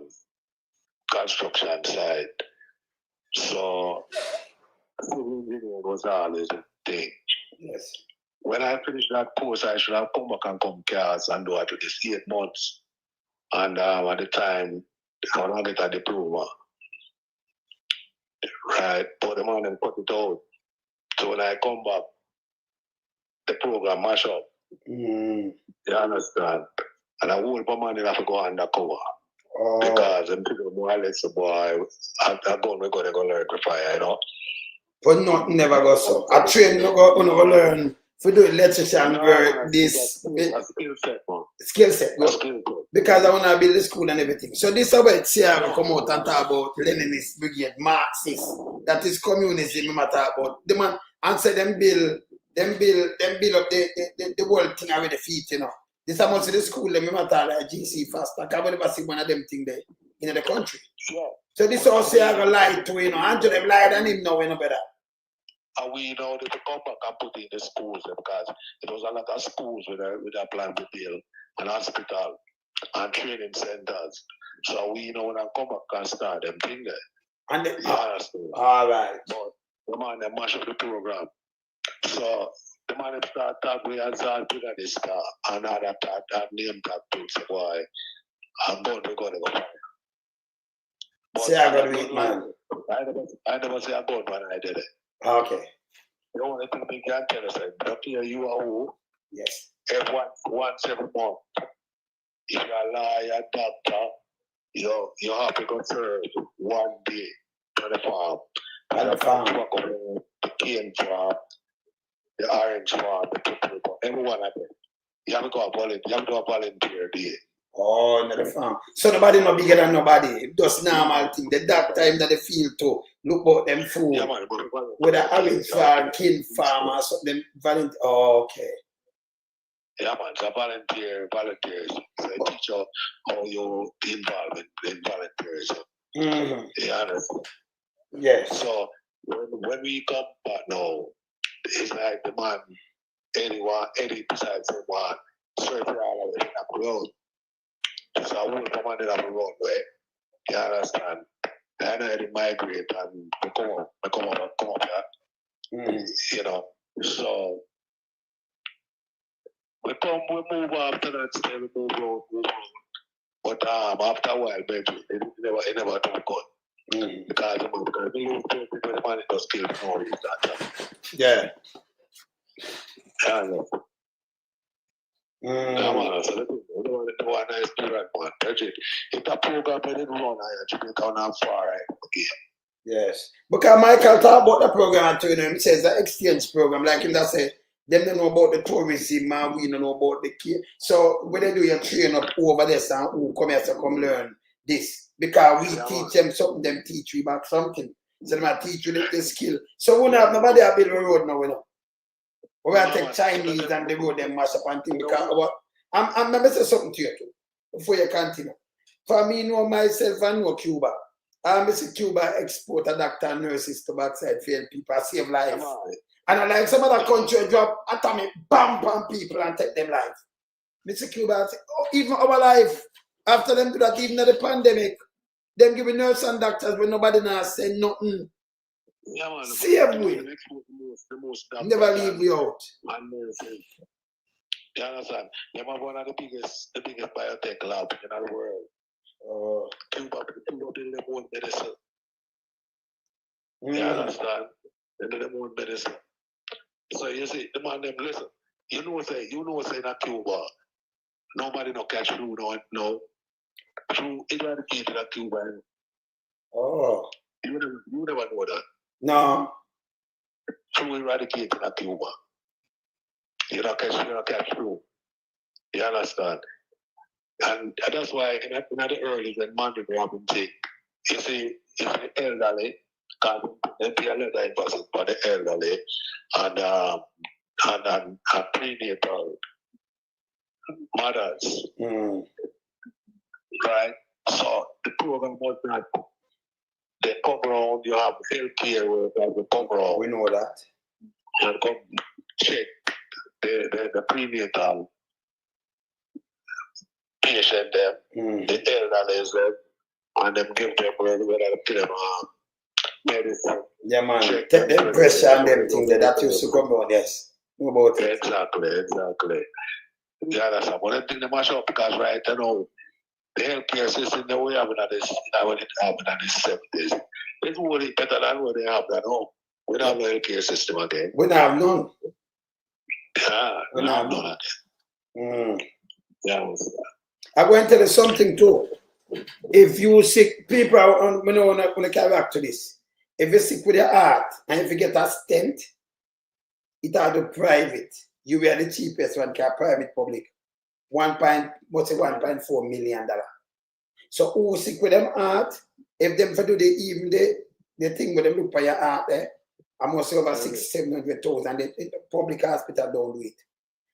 construction side. So civil engineering was always a thing. Yes. When I finished that course, I should have come back and come cast and do it to this 8 months. And at the time, I want to get a diploma. Right, but the man put it out. So when I come back, the program mash up. You understand? And I whole man have to go undercover. Because I'm more or less a boy, I'm going to go learn the fire, you know. But not never go so. I train you go learn for do electrician work, this skill set, man. Skill set. Because I want to build the school and everything. So this is about CIA come out and talk about Leninist brigade, Marxist. That is communism I talk about. The man answer them build up the whole thing with the feet, you know. This is most of the school them matter like GC fast. I can't never see one of them thing there in the country. Yeah. So this also I go lie to, you know, Andrew them lie than him now, you know better. And we know that to come back and put in the schools because it was a lot of schools with a plan to build, and hospital and training centers. So we know when I come back and start them thing there. And all right. But the man they mash up the program. So the man start talking with Azal to this car and other that name tag too. So why I'm going to go fire. Say I got to wait, man. I never say I got when I did it. Okay. The only thing we can tell us is that here you are who? Yes. Once every month. If you're a lawyer, doctor, you have to go serve 1 day to the farm. And the farm, the cane farm, the orange farm, the potato, everyone at it. You have to go a volunteer day. Oh, no, the farm. So nobody no bigger than nobody. Just normal thing. The dark time that they feel to look about them food. Yeah, man, with the orange farm, kin farm, or something. Volunteer. Oh, okay. Yeah, man, so volunteers. So I teach you how you involve in volunteers. You understand? Yes. So when we come back now, it's like the man, 80 besides him, one, search all of it in the road. So I won't come on in the road, right? You understand? I know they migrate and come up here. You know, so we move after that step, we move on. But after a while, baby, it never do good. Because we lose people, the man does kill for that. Yeah. So the one nice student, man. If that program didn't run, I should come on far right again. Yes. Because Michael talk about the program too, you know, he says the exchange program, like him that say, them don't know about the tourism, man, we don't know about the key. So when they do your train up over there, and who come here to come learn this. Because we teach them something, them teach you back something. So they might teach you the skill. So we don't have nobody that build a road now, you know. We have to take Chinese and the road them mash up and things. Because I'm going to say something to you too, before you continue. For me, know myself and know Cuba. I'm a Cuba export a doctor and nurses to backside fail people, save lives. And I like some other country drop atomic bomb people and take them life. Mr. Cuba say, oh, even our life, after them do that, even in the pandemic, them giving nurses and doctors when nobody now say nothing. Yeah, man, save we. Never leave we out. And you understand? Them are one of the biggest biotech labs in the world. Cuba build their own medicine. You understand? They do their own medicine. So you see, the man them listen. You know say in Cuba, nobody no catch flu no. Flu eradicated in Cuba. Oh. You never know that. No. Flu eradicated in Cuba. You don't catch flu. You understand? And that's why in the early when Manley and take, you see, if the elderly, because they pay a lot of emphasis for the elderly and prenatal mothers. Right? So the program was not, they come around, you have healthcare workers, they come around. We know that. And come check the prenatal patient them, the elderly them, and them give them whether to give them medicine. Yeah, man. Take the pressure and them things that used to come on, yes. What about it? Exactly. Yeah, that's what I think they mash up because right now, the healthcare system that we have in this, when it happened in the 70s, it's really better than what they have now. We don't have no healthcare system again. We don't have none. Yeah, We don't have none. Yeah. I'm going to tell you something too. If you sick, people, when I come back to this, if you're sick with your heart and if you get a stent, it are the private. You were the cheapest one, private public. $1.4 million. So who sick with them heart, if them for do the thing with them look for your heart there, I must say over 600,000-700,000. The public hospital don't do it.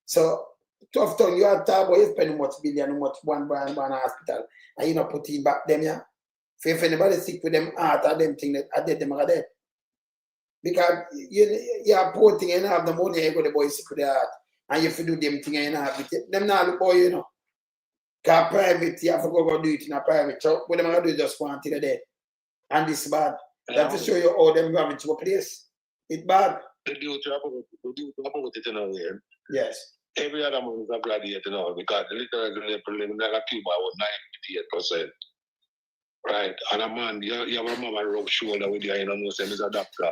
So tough time, you have to talk about you spend much billion, much one hospital, and you not put in back them, yeah. If anybody sick with them heart or them thing that are dead, them are dead. Because you are poor thing and have the money, you go the boy sick with the heart. And you have to do them thing and have it. Them not look boy, you know. Because private, you have to go do it in a private. So what them are do just want to dead. And this bad. That to show you how them have it to a place. It's bad. They do trouble with it in a way. Yes. Every other man is a graduate now because the literary preliminary Cuba was 98%. Right. And a man, you have a mama rub shoulder with you, you know, say he's a doctor.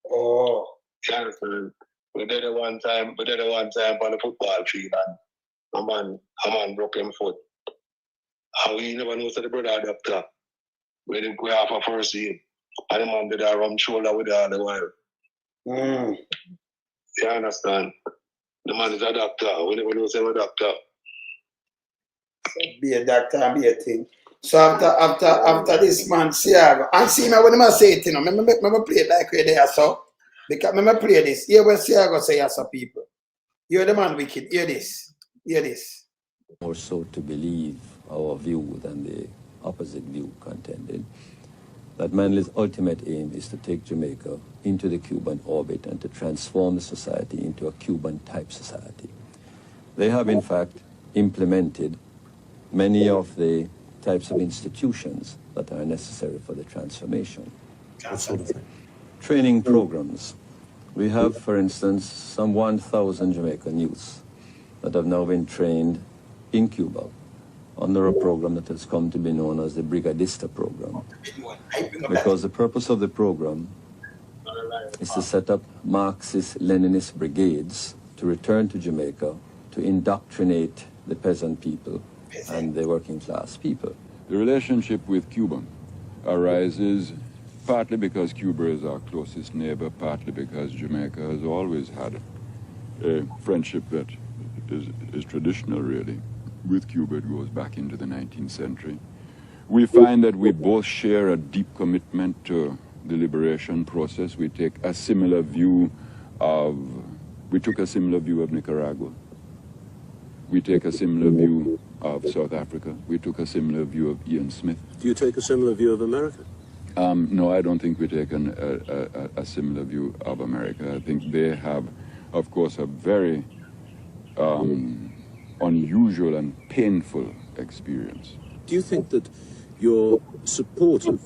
Oh. You understand? We did it one time on the football field and a man broke his foot. And we never know the brother doctor. We didn't go off a first aid. And the man did a rub shoulder with the other while. You understand? The man is a doctor. We never know he's a doctor. Be a doctor and be a thing. So after this man, see and see me when I say it, you know, remember play it like we're there, so. Because remember play this. Here when Siago say as a people. You're the man wicked. Hear this. Hear this. More so to believe our view than the opposite view contended. That Manley's ultimate aim is to take Jamaica into the Cuban orbit and to transform the society into a Cuban-type society. They have, in fact, implemented many of the types of institutions that are necessary for the transformation. What sort of thing? Training programs. We have, for instance, some 1,000 Jamaican youths that have now been trained in Cuba under a program that has come to be known as the Brigadista program. Because the purpose of the program is to set up Marxist-Leninist brigades to return to Jamaica to indoctrinate the peasant people and the working class people. The relationship with Cuba arises partly because Cuba is our closest neighbor, partly because Jamaica has always had a friendship that is traditional, really. With Cuba, it goes back into the 19th century. We find that we both share a deep commitment to the liberation process. We take a similar view of Nicaragua. We take a similar view of South Africa. We took a similar view of Ian Smith. Do you take a similar view of America? No, I don't think we take a similar view of America. I think they have, of course, a very unusual and painful experience. Do you think that your support of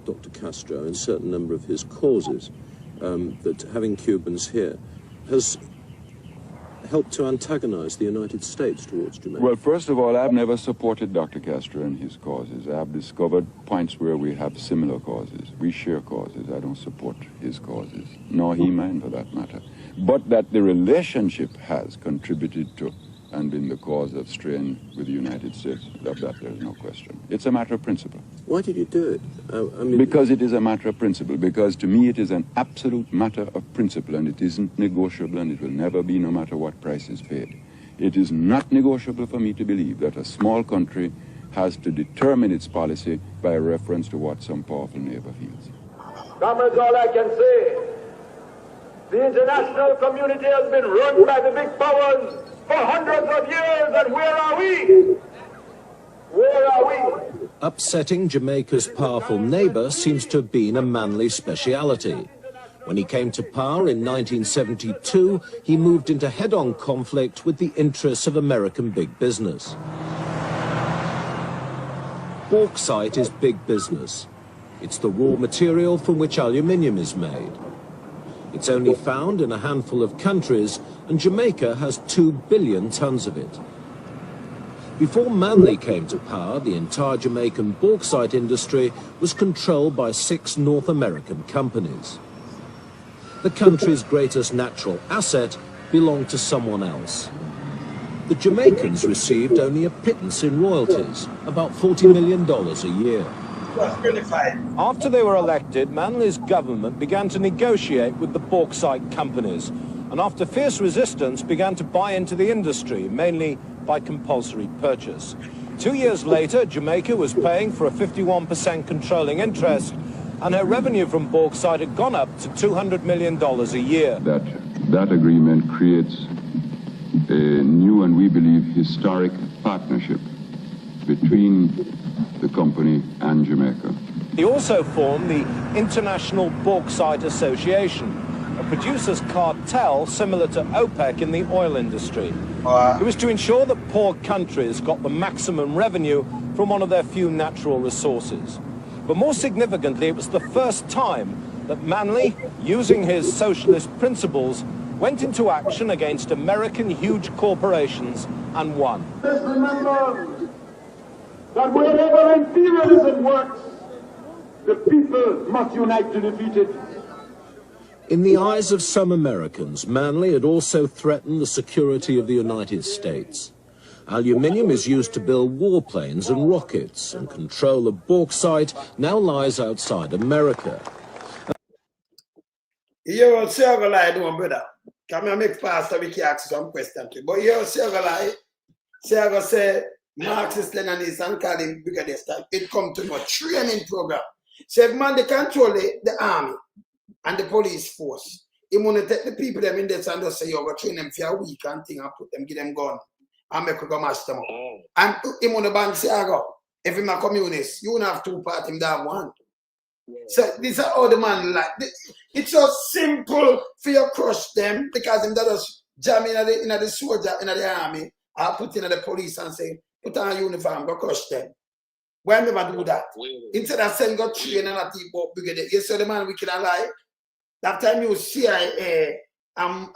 Dr. Castro and a certain number of his causes, that having Cubans here, has helped to antagonize the United States towards Jamaica? Well, first of all, I've never supported Dr. Castro and his causes. I've discovered points where we have similar causes. We share causes. I don't support his causes, nor he mine for that matter. But that the relationship has contributed to and been the cause of strain with the United States, of that there's no question. It's a matter of principle. Why did you do it? I mean, because it is a matter of principle. Because to me it is an absolute matter of principle, and it isn't negotiable, and it will never be, no matter what price is paid. It is not negotiable for me to believe that a small country has to determine its policy by reference to what some powerful neighbor feels. Comrades, all I can say, the international community has been run by the big powers for hundreds of years, and where are we? Where are we? Upsetting Jamaica's powerful neighbour seems to have been a Manley speciality. When he came to power in 1972, he moved into head-on conflict with the interests of American big business. bauxite is big business. It's the raw material from which aluminium is made. It's only found in a handful of countries, and Jamaica has 2 billion tons of it. Before Manley came to power, the entire Jamaican bauxite industry was controlled by 6 North American companies. The country's greatest natural asset belonged to someone else. The Jamaicans received only a pittance in royalties, about $40 million a year. After they were elected, Manley's government began to negotiate with the bauxite companies, and after fierce resistance began to buy into the industry, mainly by compulsory purchase. 2 years later, Jamaica was paying for a 51% controlling interest, and her revenue from bauxite had gone up to $200 million a year. That agreement creates a new and we believe historic partnership between the company and Jamaica. He also formed the International Bauxite Association, a producers' cartel similar to OPEC in the oil industry. It was to ensure that poor countries got the maximum revenue from one of their few natural resources. But more significantly, it was the first time that Manley, using his socialist principles, went into action against American huge corporations and won. Let's remember that wherever imperialism works, the people must unite to defeat it. In the eyes of some Americans, Manley had also threatened the security of the United States. Aluminium is used to build warplanes and rockets, and control of bauxite now lies outside America. You will say a lie, no, brother. Come and make pastor, we can ask some questions. But you will say a lie. Say, Marxist, Leninist, and call him Brigadista. It come to no training program. Say, man, they control the army and the police force. He want to take the people them in this and just say, you go train them for a week and thing and put them, give them gun and make go match them up. And he want to bank say, if him a communist, you don't have 2 parties, him that one. So these are all the man like. It's so simple for you crush them because him that just jam in the soldier, in the army, or put in the police and say, put on a uniform, go crush them. Why never do that? Instead of saying go train and a team up brigade. You see the man we can lie. That time you CIA and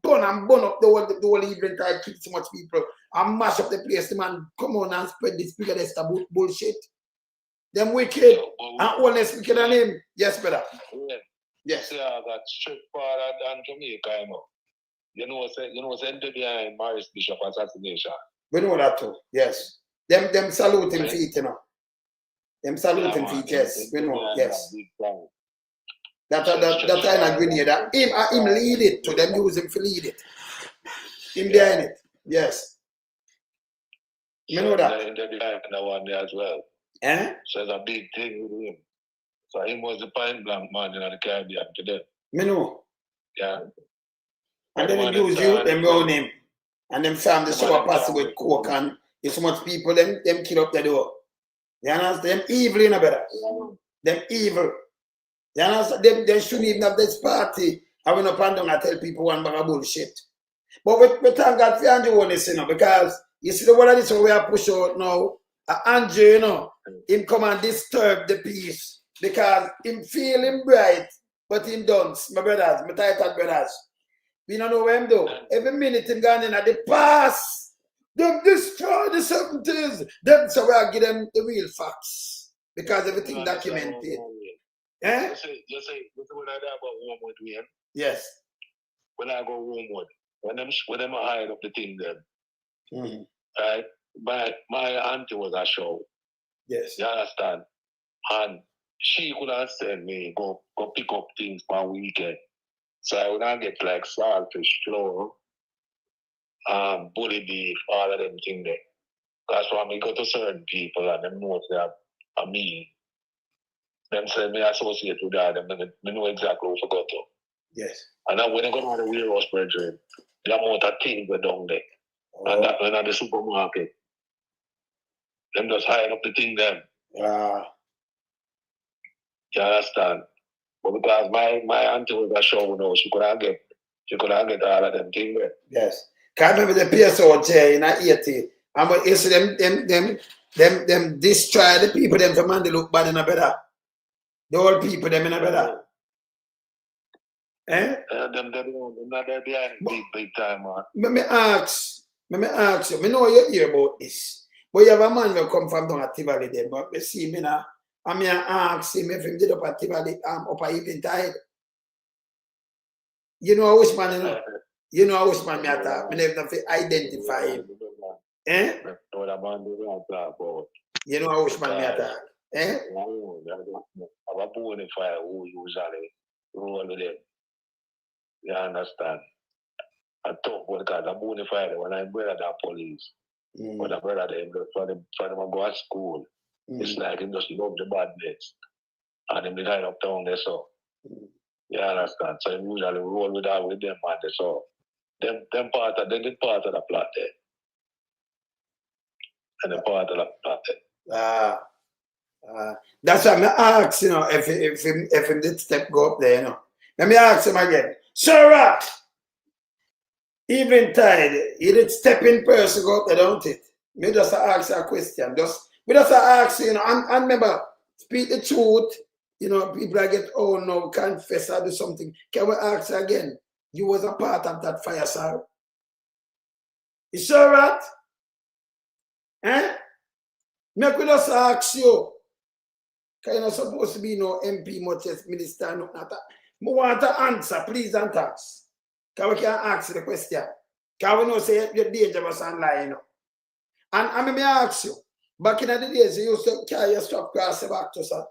burn up the whole event, I kill so much people and mash up the place. The man come on and spread this brigade bullshit. Them wicked and Holness wicked than him. Yes, brother. Yeah. Yes. Yeah, that strip part and Jamaica, you know, ended behind Maurice Bishop assassination. We know that too. Yes. Them saluting feet, you know. Them saluting feet, yes. We know, yes. That I agree with that. Him lead it to them, use him to lead it. Him behind it. Yes. We know that. That one there as well. So it's a big thing with him. So he was the point blank man in the Caribbean today. Me know. Yeah. And then they use you, them round him. And them farm the show pass with coke and if so much people, them kill up the door. You understand? Them evil, you know, brother. Them evil. You understand? They shouldn't even have this party. I went up and down and tell people one bag of bullshit. But we thank God for Andrew Holness, you know, because you see the one of this we are push out now. Andrew, you know, him come and disturb the peace because him feeling bright, but him don't. My brothers, my title brothers. We don't know what him do. Every minute him gone in at the past. Them destroy the 70s. Them so we are give them the real facts. Because everything documented. Eh? You say when I go Homewood, Wayne? Yes. When I go Homewood, when them hide up the thing then. Right? My auntie was a show. Yes. You understand? And she could have sent me go pick up things for a weekend. So I would not get like saltfish, flour, bully beef, all of them things there. That's why I go to certain people and them know they have a meal. Them say me associate with that, them know exactly who to go to. Yes. And then when I go to the warehouse brethren, the amount of things were down there. And that when at the supermarket, them just hide up the thing them. You understand? But because my auntie was a show now, she could have get all of them things there. Yes. Can't remember the PSO chair in 80. And you see them them destroy the people them for man they look bad in a better. The old people them in a better. Eh? Them not there behind big time, man. Let me ask you, I know you hear about this. But you have a man who come from down at Tivoli then, but you see me now. I mean I ask him if he did up at Tivoli up at Eventide. You know which man, you know? You know which man me attack. I never have to identify him. Eh? You know which man me attack. Eh? I'm a bonafide who usually roll with them. You understand? I talk with because I'm bonafide when I'm brother that police. When I'm brother them for them go to school. It's like him just love the badness. And him kind of down there so. You understand? So he usually roll with that with them man they so. Them part of the plot there. And the part of the plot there. That's why I ask, you know, if him did step go up there, you know. Let me ask him again. Sir, Eventide, he did step in person go up there, don't it? Me just ask a question. We just ask, you know, and remember, speak the truth. You know, people I get, oh no, confess or do something. Can we ask again? You was a part of that fire, sir. You sure that? Eh? Make we just ask you. Because you're not supposed to be no MP, much as minister, no matter. We want to answer, please don't ask. Because we can't ask the question. Because we know say you're dangerous and lying. You know? And I may ask you, back in the days, you used to carry your stuff across the back to sir.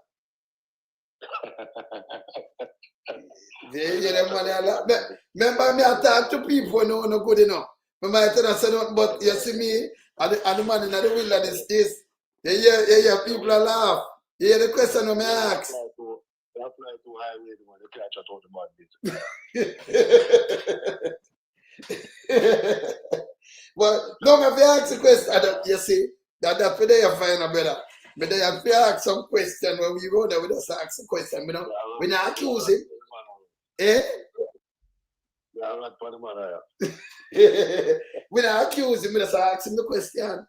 Remember me, I talk to people no good enough. Remember I tell them say nothing, but you see me and the man in the wilderness this. You hear people are laugh. You hear the question of me ask. But no, if you ask a question, you see, that's where you find a brother. But then if you ask some question when we go there, we just ask a question. We not accuse him. Eh? We not accuse him, we just ask him the question.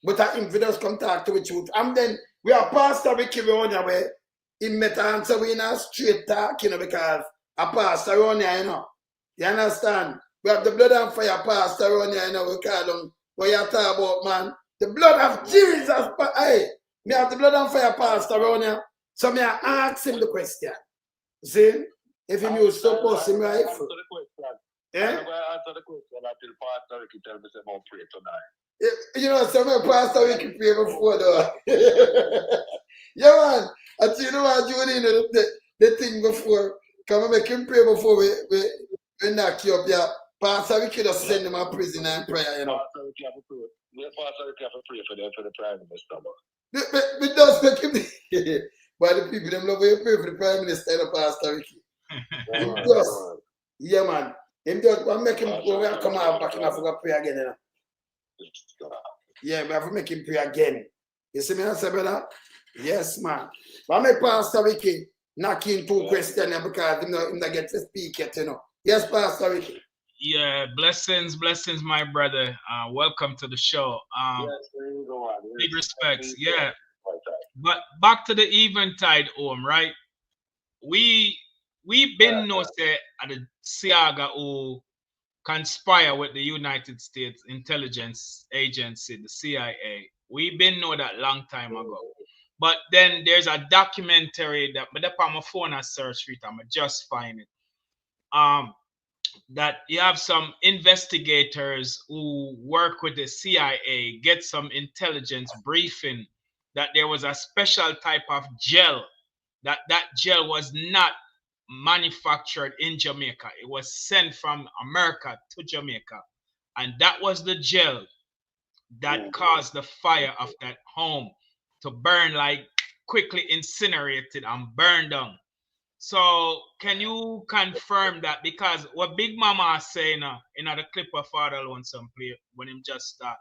But I think we just come talk to the truth. And then we are pastor we keep on your way. He met answer we not straight talk, you know, because a pastor on here, you know. You understand? We have the blood and fire pastor on here, you know, we call them what you talk about, man. The blood of Jesus. Hey, me have the blood and fire pastor on here. So me I ask him the question. See? If he used to post him rifle. Yeah? I'm going to answer the question until Pastor Ricky tell me about pray tonight. You know, some pastor we can pray before though. Yeah, man. And you know what, Julie, you know, the thing before. Come and make him pray before we knock you up. Yeah. Pastor we could just send him a prison and prayer, you know. Pastor Ricky have to pray. Yeah, Pastor Ricky have to pray for them for the Prime Minister. We just make him. But the people them love when you pray for the Prime Minister and the Pastor Ricky. Him just, yeah, man. Him just make him when we come out back and I forgot pray again, you know. Yeah, we have to make him pray again. You see me answer, brother? Yes, man. But I make Pastor Ricky knock in two questions because him not get to speak yet, you know. Yes, Pastor Ricky. Yeah, blessings, my brother. Welcome to the show. Yes, big respects. Yeah. But back to the Eventide home, right? We been know say at the Siaga who conspire with the United States Intelligence Agency, the CIA. We been know that long time ago. But then there's a documentary that on my phone I search for it, I'm just find it. That you have some investigators who work with the CIA get some intelligence briefing that there was a special type of gel, that gel was not manufactured in Jamaica. It was sent from America to Jamaica. And that was the gel that caused the fire of that home to burn, like quickly incinerated and burned down. So can you confirm that? Because what Big Mama is saying in the clip of Father Lonesome play when him just start,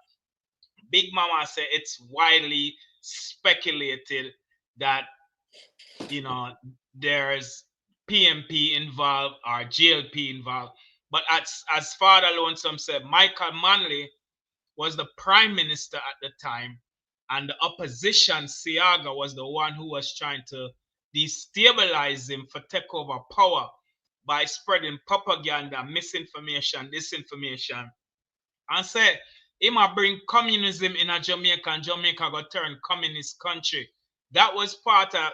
Big Mama say it's widely speculated that, you know, there's PMP involved or GLP involved. But as Father Lonesome said, Michael Manley was the prime minister at the time, and the opposition, Siaga, was the one who was trying to destabilize him for take over power by spreading propaganda, misinformation, disinformation, and say he might bring communism in a Jamaica and Jamaica go turn communist country. That was part of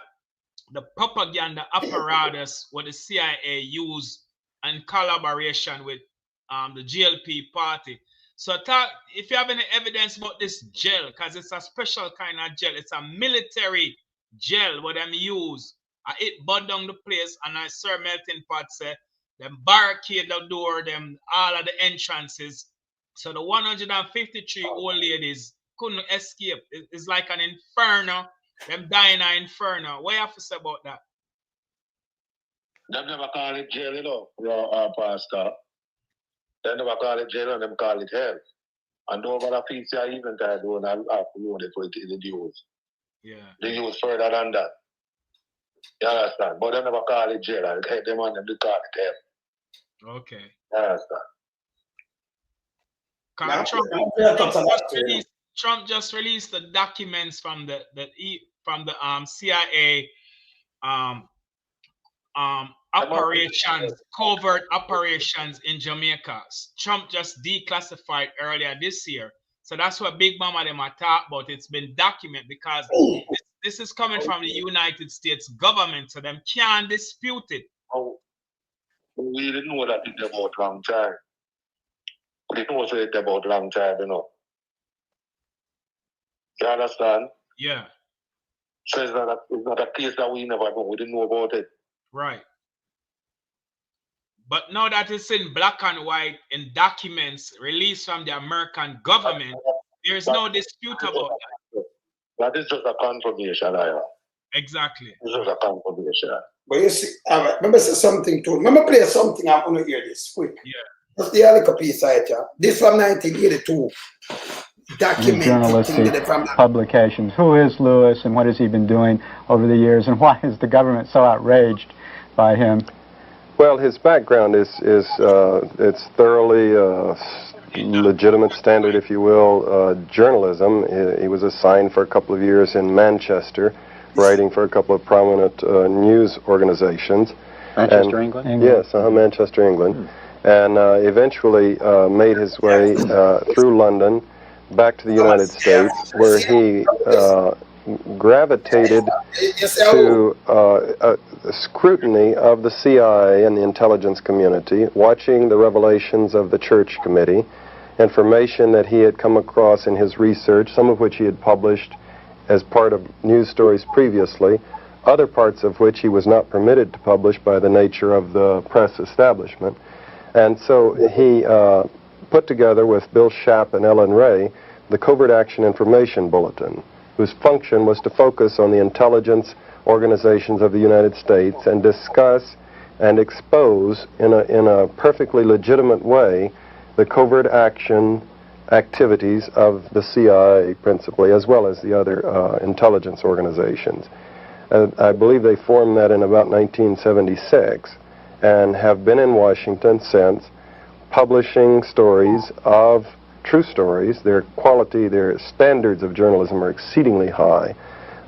the propaganda apparatus what the CIA used in collaboration with the GLP party. So if you have any evidence about this gel, because it's a special kind of gel, it's a military gel what them use. It burn down the place, and I Sir Melting Pot say them barricade the door, them all of the entrances. So the 153 old ladies couldn't escape. It's like an inferno. Them dying in an inferno. What you have to say about that? Them never call it jail, you know, Pastor. They never call it jail, and them call it hell. And over the PCI even I don't have to load it for it in the news. Yeah. They use further than that. You understand? But they never call it jail, and them and them they call it hell. Okay. You understand? Trump just released the documents from the CIA operations, covert operations in Jamaica. Trump just declassified earlier this year. So that's what Big Mama them are talking about. It's been documented because this is coming from the United States government, so them can't dispute it. Oh, we didn't know that it's about long time. We didn't know it's about long time, you know. You understand? Yeah. So it's not a case that we never know. We didn't know about it. Right. But now that it's in black and white in documents released from the American government, there's no dispute about that. That is just a confirmation, Exactly. It's just a confirmation. But you see, remember say something too. Remember play something, I want to hear this quick. Yeah. That's the other piece I tell. This from 1982. Journalistic publications. Who is Lewis, and what has he been doing over the years, and why is the government so outraged by him? Well, his background is it's thoroughly legitimate, standard, if you will, journalism. He was assigned for a couple of years in Manchester, writing for a couple of prominent news organizations. Manchester, England? Yes, Manchester, England. And eventually made his way through London back to the United States, where he gravitated to scrutiny of the CIA and the intelligence community, watching the revelations of the Church Committee, information that he had come across in his research, some of which he had published as part of news stories previously, other parts of which he was not permitted to publish by the nature of the press establishment. And so he put together with Bill Schaap and Ellen Ray the Covert Action Information Bulletin, whose function was to focus on the intelligence organizations of the United States and discuss and expose in a perfectly legitimate way the covert action activities of the CIA principally, as well as the other intelligence organizations. I believe they formed that in about 1976 and have been in Washington since, publishing stories of true stories. Their quality, their standards of journalism are exceedingly high.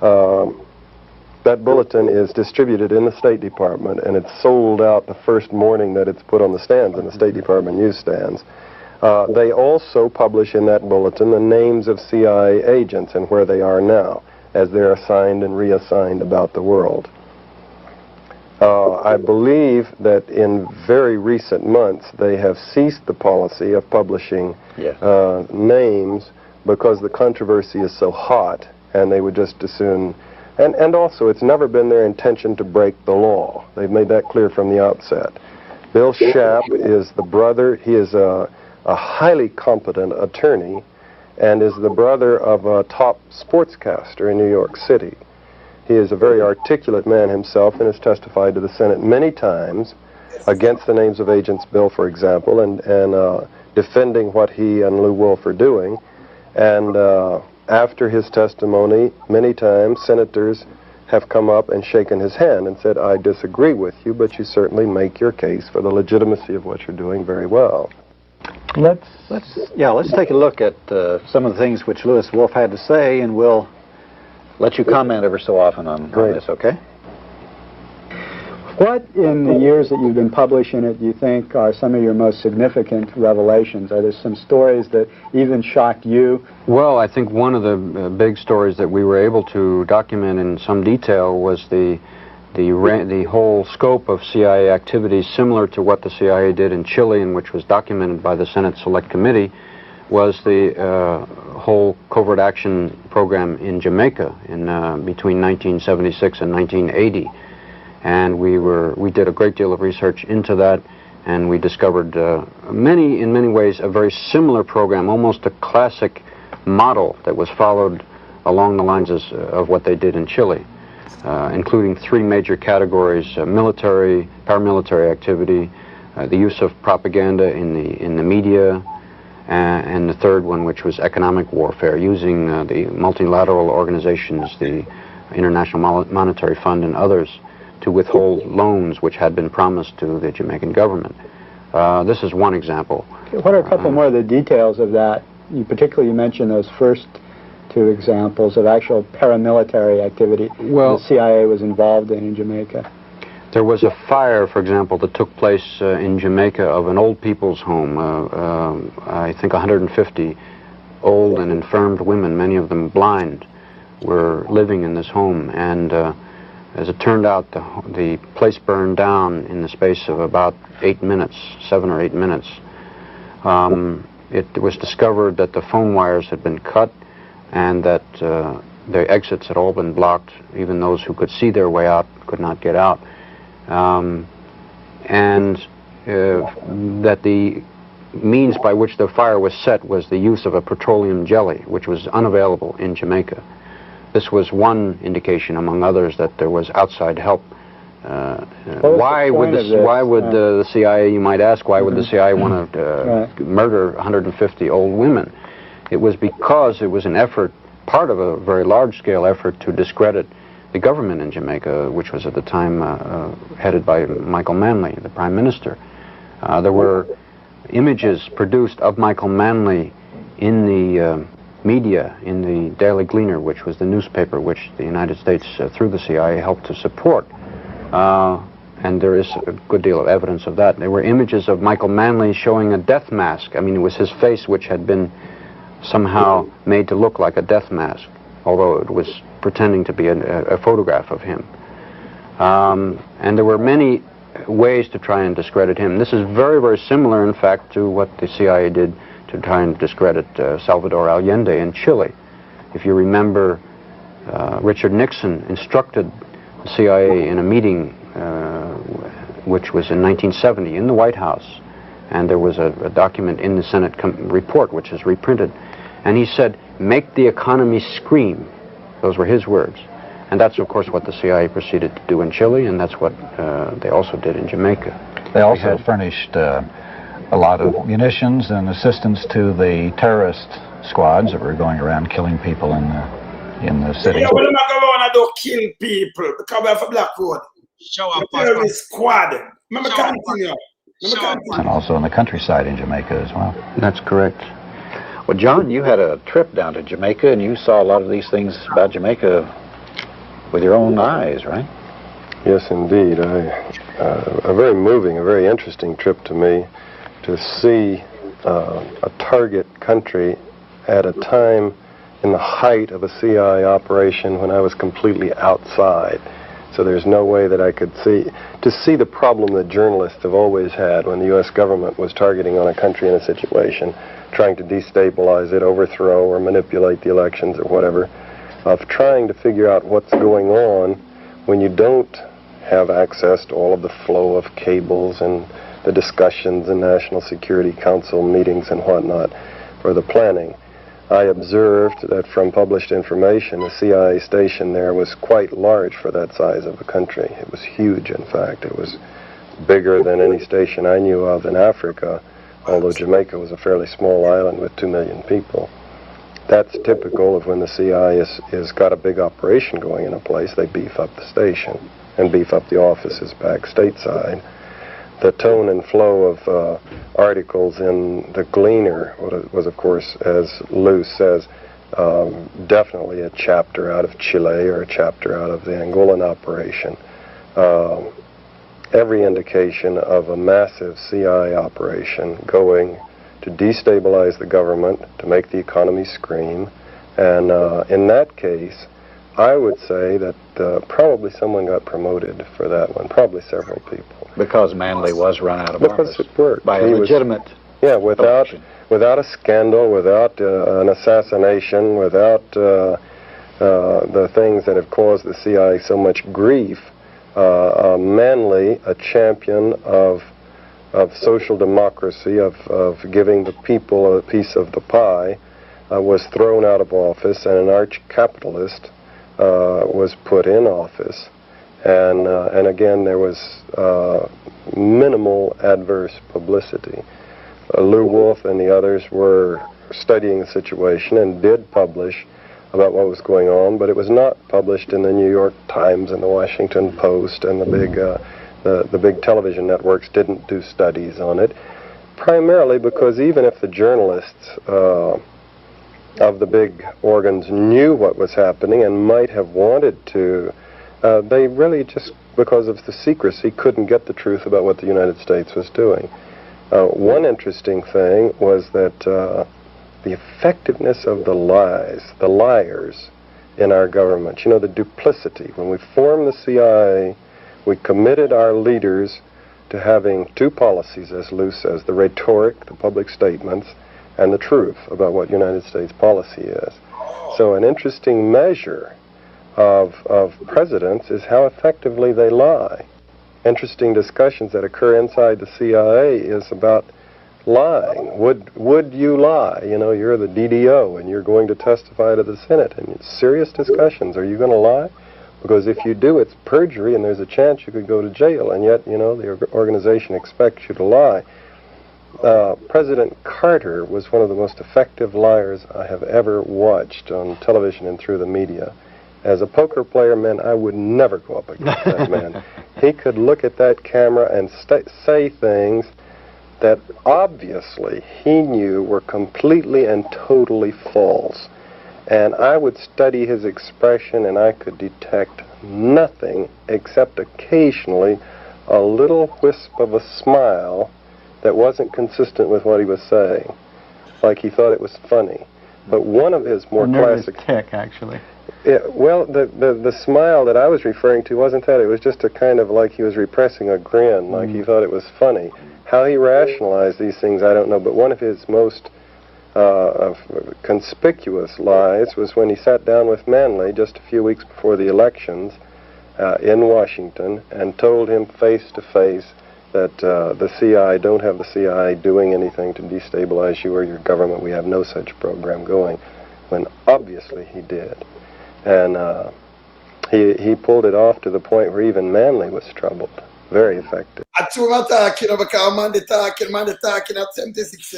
That bulletin is distributed in the State Department, and it's sold out the first morning that it's put on the stands in the State Department newsstands. They also publish in that bulletin the names of CIA agents and where they are now, as they're assigned and reassigned about the world. I believe that in very recent months they have ceased the policy of publishing names because the controversy is so hot, and they would just as soon... And also, it's never been their intention to break the law. They've made that clear from the outset. Bill Schaap is the brother. He is a highly competent attorney and is the brother of a top sportscaster in New York City. He is a very articulate man himself and has testified to the Senate many times against the names of Agents Bill, for example, and defending what he and Lou Wolf are doing. And after his testimony, many times senators have come up and shaken his hand and said, I disagree with you, but you certainly make your case for the legitimacy of what you're doing very well. Let's take a look at some of the things which Louis Wolff had to say, and we'll let you comment ever so often on this, okay? What, in the years that you've been publishing it, do you think are some of your most significant revelations? Are there some stories that even shocked you? Well, I think one of the big stories that we were able to document in some detail was the whole scope of CIA activities, similar to what the CIA did in Chile, and which was documented by the Senate Select Committee, was the whole covert action program in Jamaica in between 1976 and 1980. And we did a great deal of research into that, and we discovered in many ways a very similar program, almost a classic model that was followed along the lines of what they did in Chile, including three major categories: military, paramilitary activity, the use of propaganda in the media, and the third one, which was economic warfare, using the multilateral organizations, the International Monetary Fund and others, to withhold loans which had been promised to the Jamaican government. This is one example. What are a couple more of the details of that? You mentioned those first two examples of actual paramilitary activity the CIA was involved in Jamaica. There was a fire, for example, that took place in Jamaica of an old people's home. I think 150 old and infirmed women, many of them blind, were living in this home, and as it turned out, the place burned down in the space of about 8 minutes, 7 or 8 minutes. It was discovered that the phone wires had been cut and that the exits had all been blocked. Even those who could see their way out could not get out. That the means by which the fire was set was the use of a petroleum jelly, which was unavailable in Jamaica. This was one indication, among others, that there was outside help. Why would the CIA, you might ask, why would the CIA want to murder 150 old women? It was because it was an effort, part of a very large-scale effort to discredit the government in Jamaica, which was at the time headed by Michael Manley, the Prime Minister. There were images produced of Michael Manley in the media, in the Daily Gleaner, which was the newspaper which the United States, through the CIA, helped to support. And there is a good deal of evidence of that. There were images of Michael Manley showing a death mask. I mean, it was his face which had been somehow made to look like a death mask, although it was pretending to be a photograph of him. And there were many ways to try and discredit him. This is very, very similar, in fact, to what the CIA did to try and discredit Salvador Allende in Chile. If you remember, Richard Nixon instructed the CIA in a meeting which was in 1970 in the White House, and there was a document in the Senate report which is reprinted, and he said, "Make the economy scream." Those were his words. And that's, of course, what the CIA proceeded to do in Chile, and that's what they also did in Jamaica. They also furnished a lot of munitions and assistance to the terrorist squads that were going around killing people in the city. Yeah, well, I'm not going to do kill people because we have a black road. The terrorist squad. Remember, continue. And also in the countryside in Jamaica as well. That's correct. Well, John, you had a trip down to Jamaica, and you saw a lot of these things about Jamaica with your own eyes, right? Yes, indeed. A very moving, a very interesting trip to me, to see a target country at a time in the height of a CIA operation when I was completely outside. So there's no way that I could see the problem that journalists have always had when the U.S. government was targeting on a country in a situation, trying to destabilize it, overthrow or manipulate the elections or whatever, of trying to figure out what's going on when you don't have access to all of the flow of cables and the discussions in National Security Council meetings and whatnot for the planning. I observed that from published information, the CIA station there was quite large for that size of a country. It was huge, in fact. It was bigger than any station I knew of in Africa, although Jamaica was a fairly small island with 2 million people. That's typical of when the CIA has got a big operation going in a place, they beef up the station and beef up the offices back stateside. the tone and flow of articles in the Gleaner was, of course, as Lou says, definitely a chapter out of Chile or a chapter out of the Angolan operation. Every indication of a massive CIA operation going to destabilize the government, to make the economy scream. And in that case, I would say that probably someone got promoted for that one, probably several people. Because Manley was run out of office. Because it worked. By a legitimate without a scandal, without an assassination, without the things that have caused the CIA so much grief, Manley, a champion of social democracy, of giving the people a piece of the pie, was thrown out of office, and an arch-capitalist was put in office. And again, there was minimal adverse publicity. Lou Wolfe and the others were studying the situation and did publish about what was going on, but it was not published in the New York Times and the Washington Post, and the big television networks didn't do studies on it, primarily because even if the journalists of the big organs knew what was happening and might have wanted to, they really just, because of the secrecy, couldn't get the truth about what the United States was doing. One interesting thing was that the effectiveness of the liars in our government, the duplicity. When we formed the CIA, we committed our leaders to having two policies, as Lou says, the rhetoric, the public statements, and the truth about what United States policy is. So an interesting measure of presidents is how effectively they lie. Interesting discussions that occur inside the CIA is about lying. Would you lie? You're the DDO and you're going to testify to the Senate, and it's serious discussions. Are you going to lie? Because if you do, it's perjury, and there's a chance you could go to jail, and yet, the organization expects you to lie. President Carter was one of the most effective liars I have ever watched on television and through the media. As a poker player, man, I would never go up against that man. He could look at that camera and say things that obviously he knew were completely and totally false. And I would study his expression, and I could detect nothing except occasionally a little wisp of a smile that wasn't consistent with what he was saying, like he thought it was funny. But one of his more classic tick, actually. Yeah, well, the smile that I was referring to wasn't that. It was just a kind of like he was repressing a grin, like he thought it was funny. How he rationalized these things, I don't know. But one of his most conspicuous lies was when he sat down with Manley just a few weeks before the elections in Washington and told him face to face that the CIA, don't have the CIA doing anything to destabilize you or your government. We have no such program going, when obviously he did. And he pulled it off to the point where even Manley was troubled. Very effective. At two talking, because man they talking at 76,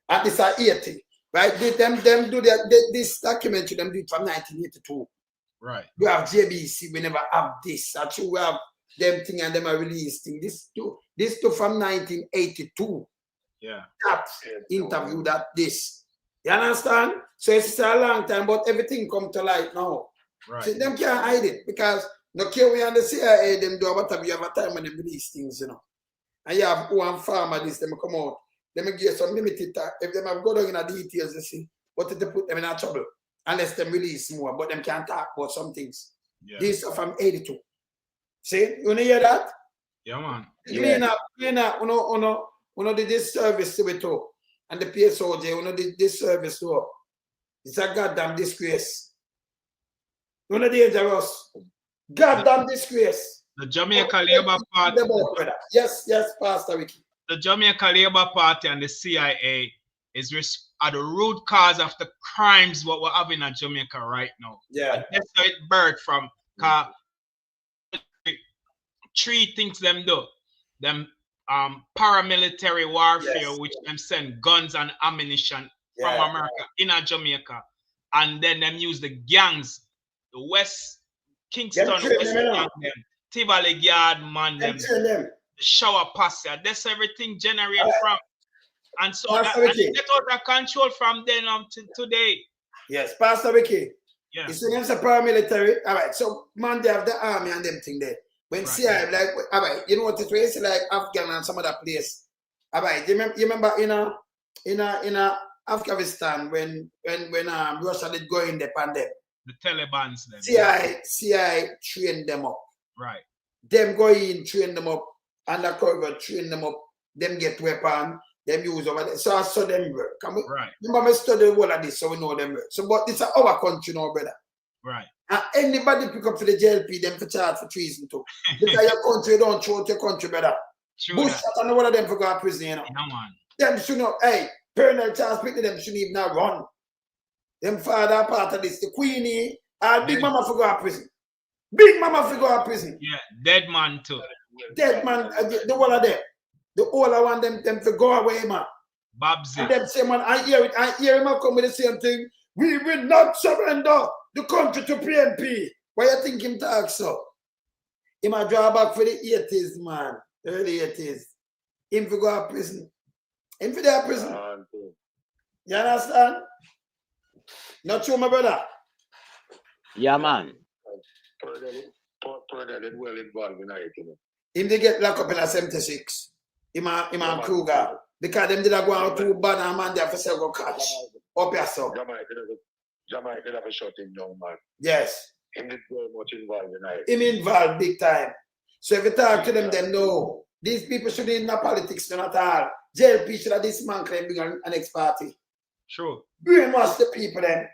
At this at 80. Right? Them do this documentary, them do it from 1982. Right. We have JBC, we never have this. Actually, we have them thing and them are released thing. This two from 1982. Yeah. That interview that this. You understand? So it's a long time, but everything come to light now. Right. So them can't hide it because no care we on the CIA, them do whatever you have a time when they release things, And you have one farmer this, them come out. Them give some limited time. If them have go down in the details, you see, but they put them in a trouble unless them release more, but them can't talk about some things. Yeah. This is from 82. See, you hear that? Yeah, man. Uno did this service to it too. And the PSOJ, uno did this service too. It's a goddamn disgrace. Uno dangerous. Goddamn disgrace. The Jamaica Labour Party. Yes, Pastor Ricky. The Jamaica Labour Party and the CIA are the root cause of the crimes what we're having in Jamaica right now. Yeah. And that's how it birthed from. Three things them do. Them paramilitary warfare, which them send guns and ammunition from America in Jamaica. And then them use the gangs, the West Kingston, West Gang, them, Tivoli Yard man, them shower posse. That's everything generated from. And so that, and it get out of control from then to today. Yes, Pastor Ricky. Yeah. You see them say paramilitary. All right, so man, they have the army and them thing there. When CIA, like, all right, you know what it is like Afghan and some other place. All right, you remember in Afghanistan when Russia did go in the pandemic. The Taliban's then. CIA trained them up. Right. Them go in, train them up, undercover, train them up, them get weapon, them use over there. So I saw them work. Right. Remember, I studied all of this, so we know them work. So, but this is our country now, brother. Right. And anybody pick up for the JLP, them for charge for treason too. Because your country don't throw out your country, brother. Bush and all of them for go to prison, you know. Yeah, man. Them should not, hey, Colonel Charles Pickney, them shouldn't even not run. Them father part of this. The Queenie, Big Mama for go to prison. Big Mama for go to prison. Yeah, dead man too. Dead man, the whole of them. The whole I want them to go away, man. Babsy. And them say, man, I hear him come with the same thing. We will not surrender the country to PNP. Why you think him talk so? He might draw back for the 80s, man. Early 80s. Him for go to prison. Him for their prison. You understand? Not true, my brother. Yeah, man. Well involved in it, you know. Him they get locked up in a 76. Him and Kruger. Because them did go out to bad and man there for sell go catch. Up here, so. Jamaica did have a shot him down, man. Yes. Him did very much involved in it. Him involved big time. So if you talk to them, they know. These people shouldn't in politics, not at all. JLP should have dismantled and bring an next party. Sure. Brainwash the people then.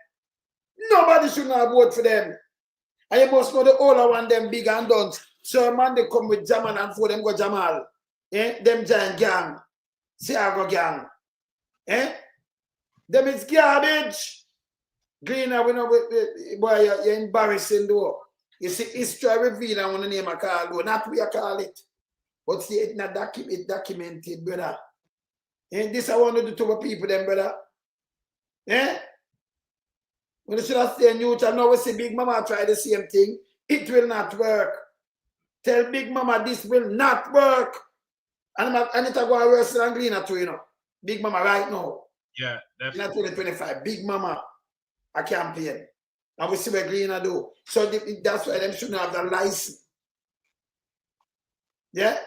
Nobody should not vote for them. And you must know the older one, them big and done. So man, they come with Jamal and for them go Jamal. Eh? Them giant gang. Siago gang. Eh? Them is garbage. Greener, we know, boy, you're embarrassing though. You see, history reveal and want to name a call though. Not we call it. But see, it's not documented, brother. And this I want to do to the people, them, brother. Eh? When you should have stayed neutral, now we see Big Mama try the same thing. It will not work. Tell Big Mama this will not work. And it's going to worse than Gleaner too, you know. Big Mama right now. Yeah, definitely. In 2025, Big Mama a campaign. And we see what Gleaner do. So that's why them shouldn't have the license. Yeah?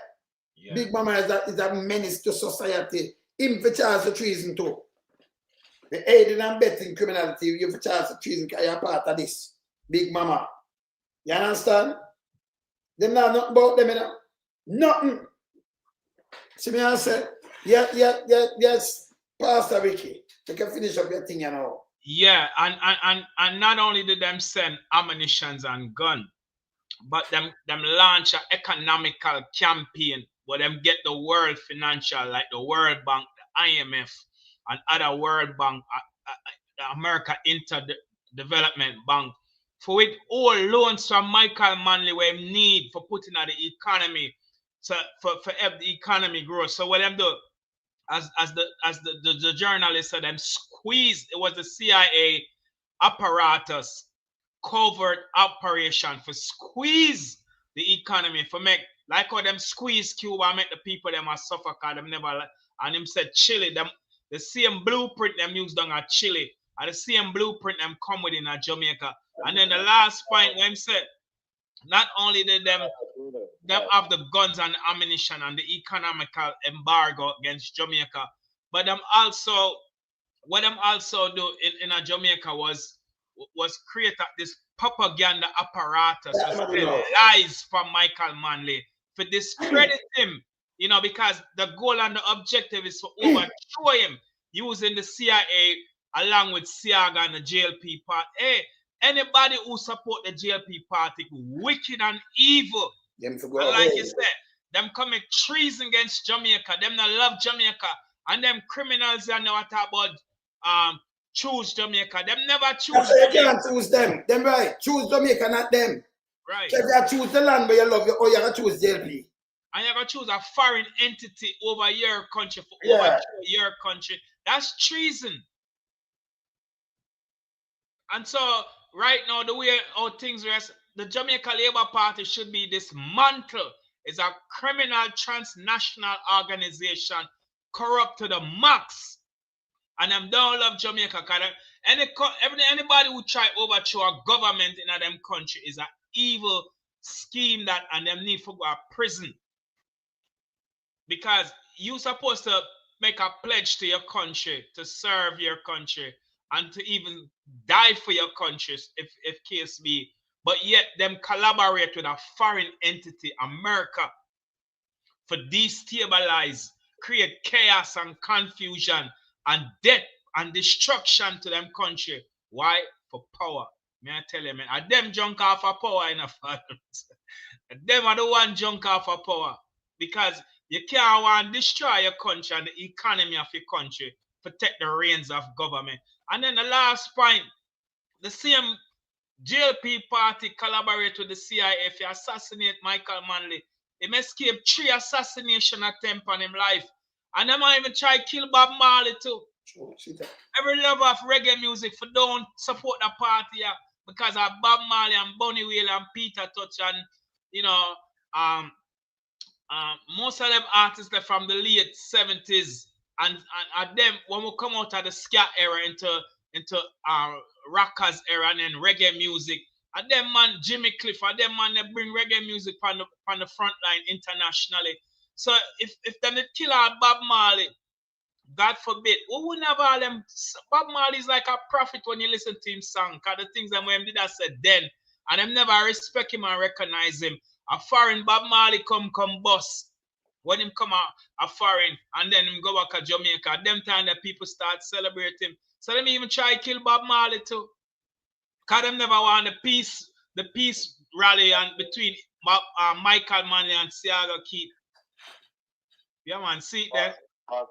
Big Mama is a menace to society. Him for charge of treason too. The aiding and abetting criminality, you for charge of treason because you're part of this. Big Mama. You understand? Them not nothing about them, you know. Nothing. See me answer? Yes, Pastor Ricky. You can finish up your thing, you know. Yeah, and not only did them send ammunitions and gun, but them launch an economical campaign where them get the world financial, like the World Bank, the IMF, and other World Bank, the America Development Bank, for with all loans from Michael Manley where him need for putting out the economy, so for help the economy grow. So what them do, as the journalist said, them squeeze. It was the CIA apparatus, covert operation for squeeze the economy, for make like how them squeeze Cuba, make the people them a suffer cause them never, and him said Chile, them the same blueprint them used down at Chile, and the same blueprint them come with in Jamaica. And then the last point when him said, not only did them have the guns and ammunition and the economical embargo against Jamaica, but them also, what them also do in Jamaica was create this propaganda apparatus to spread lies from Michael Manley for discredit him, you know, because the goal and the objective is to overthrow him using the CIA along with Siaga and the JLP part. Hey, anybody who support the JLP party, wicked and evil. And like you said, them commit treason against Jamaica. Them not love Jamaica. And them criminals are now talk about choose Jamaica. Them never choose Jamaica. You can't choose them. Them right. Choose Jamaica, not them. Right. So if you choose the land where you love, or you gotta choose JLP. And you gotta choose a foreign entity over your country for over your country. That's treason. And so right now, the way how things are, the Jamaica Labour Party should be dismantled. is a criminal transnational organization, corrupt to the max. And them don't love Jamaica. Anybody who try overthrow a government in them country is an evil scheme that and them need to go to prison. Because you're supposed to make a pledge to your country, to serve your country, and to even die for your country, if case be. But yet them collaborate with a foreign entity, America, for destabilize, create chaos and confusion and death and destruction to them country. Why? For power. May I tell you, man, and them junk off of power in a them are the one junk off of power. Because you can't want to destroy your country and the economy of your country, protect the reins of government. And then the last point, the same JLP party collaborate with the CIA to assassinate Michael Manley. He escaped 3 assassination attempts on his life. And they might even try to kill Bob Marley too. Every lover of reggae music for don't support the party because of Bob Marley and Bonnie Whale and Peter Touch and most of them artists are from the late 70s and them when we come out of the ska era into rockers era and then reggae music. And them man Jimmy Cliff and them man they bring reggae music on the front line internationally. So if them kill out Bob Marley, God forbid, we wouldn't have all them. Bob Marley is like a prophet when you listen to him song, because the things that when him did I said then, and them never respect him and recognize him. A foreign Bob Marley come bust. When him come out a foreign and then him go back to Jamaica, them time that people start celebrating. So them even try to kill Bob Marley too. Because them never want the peace rally and between Michael Manley and Siaga Keith. Yeah man, see it there.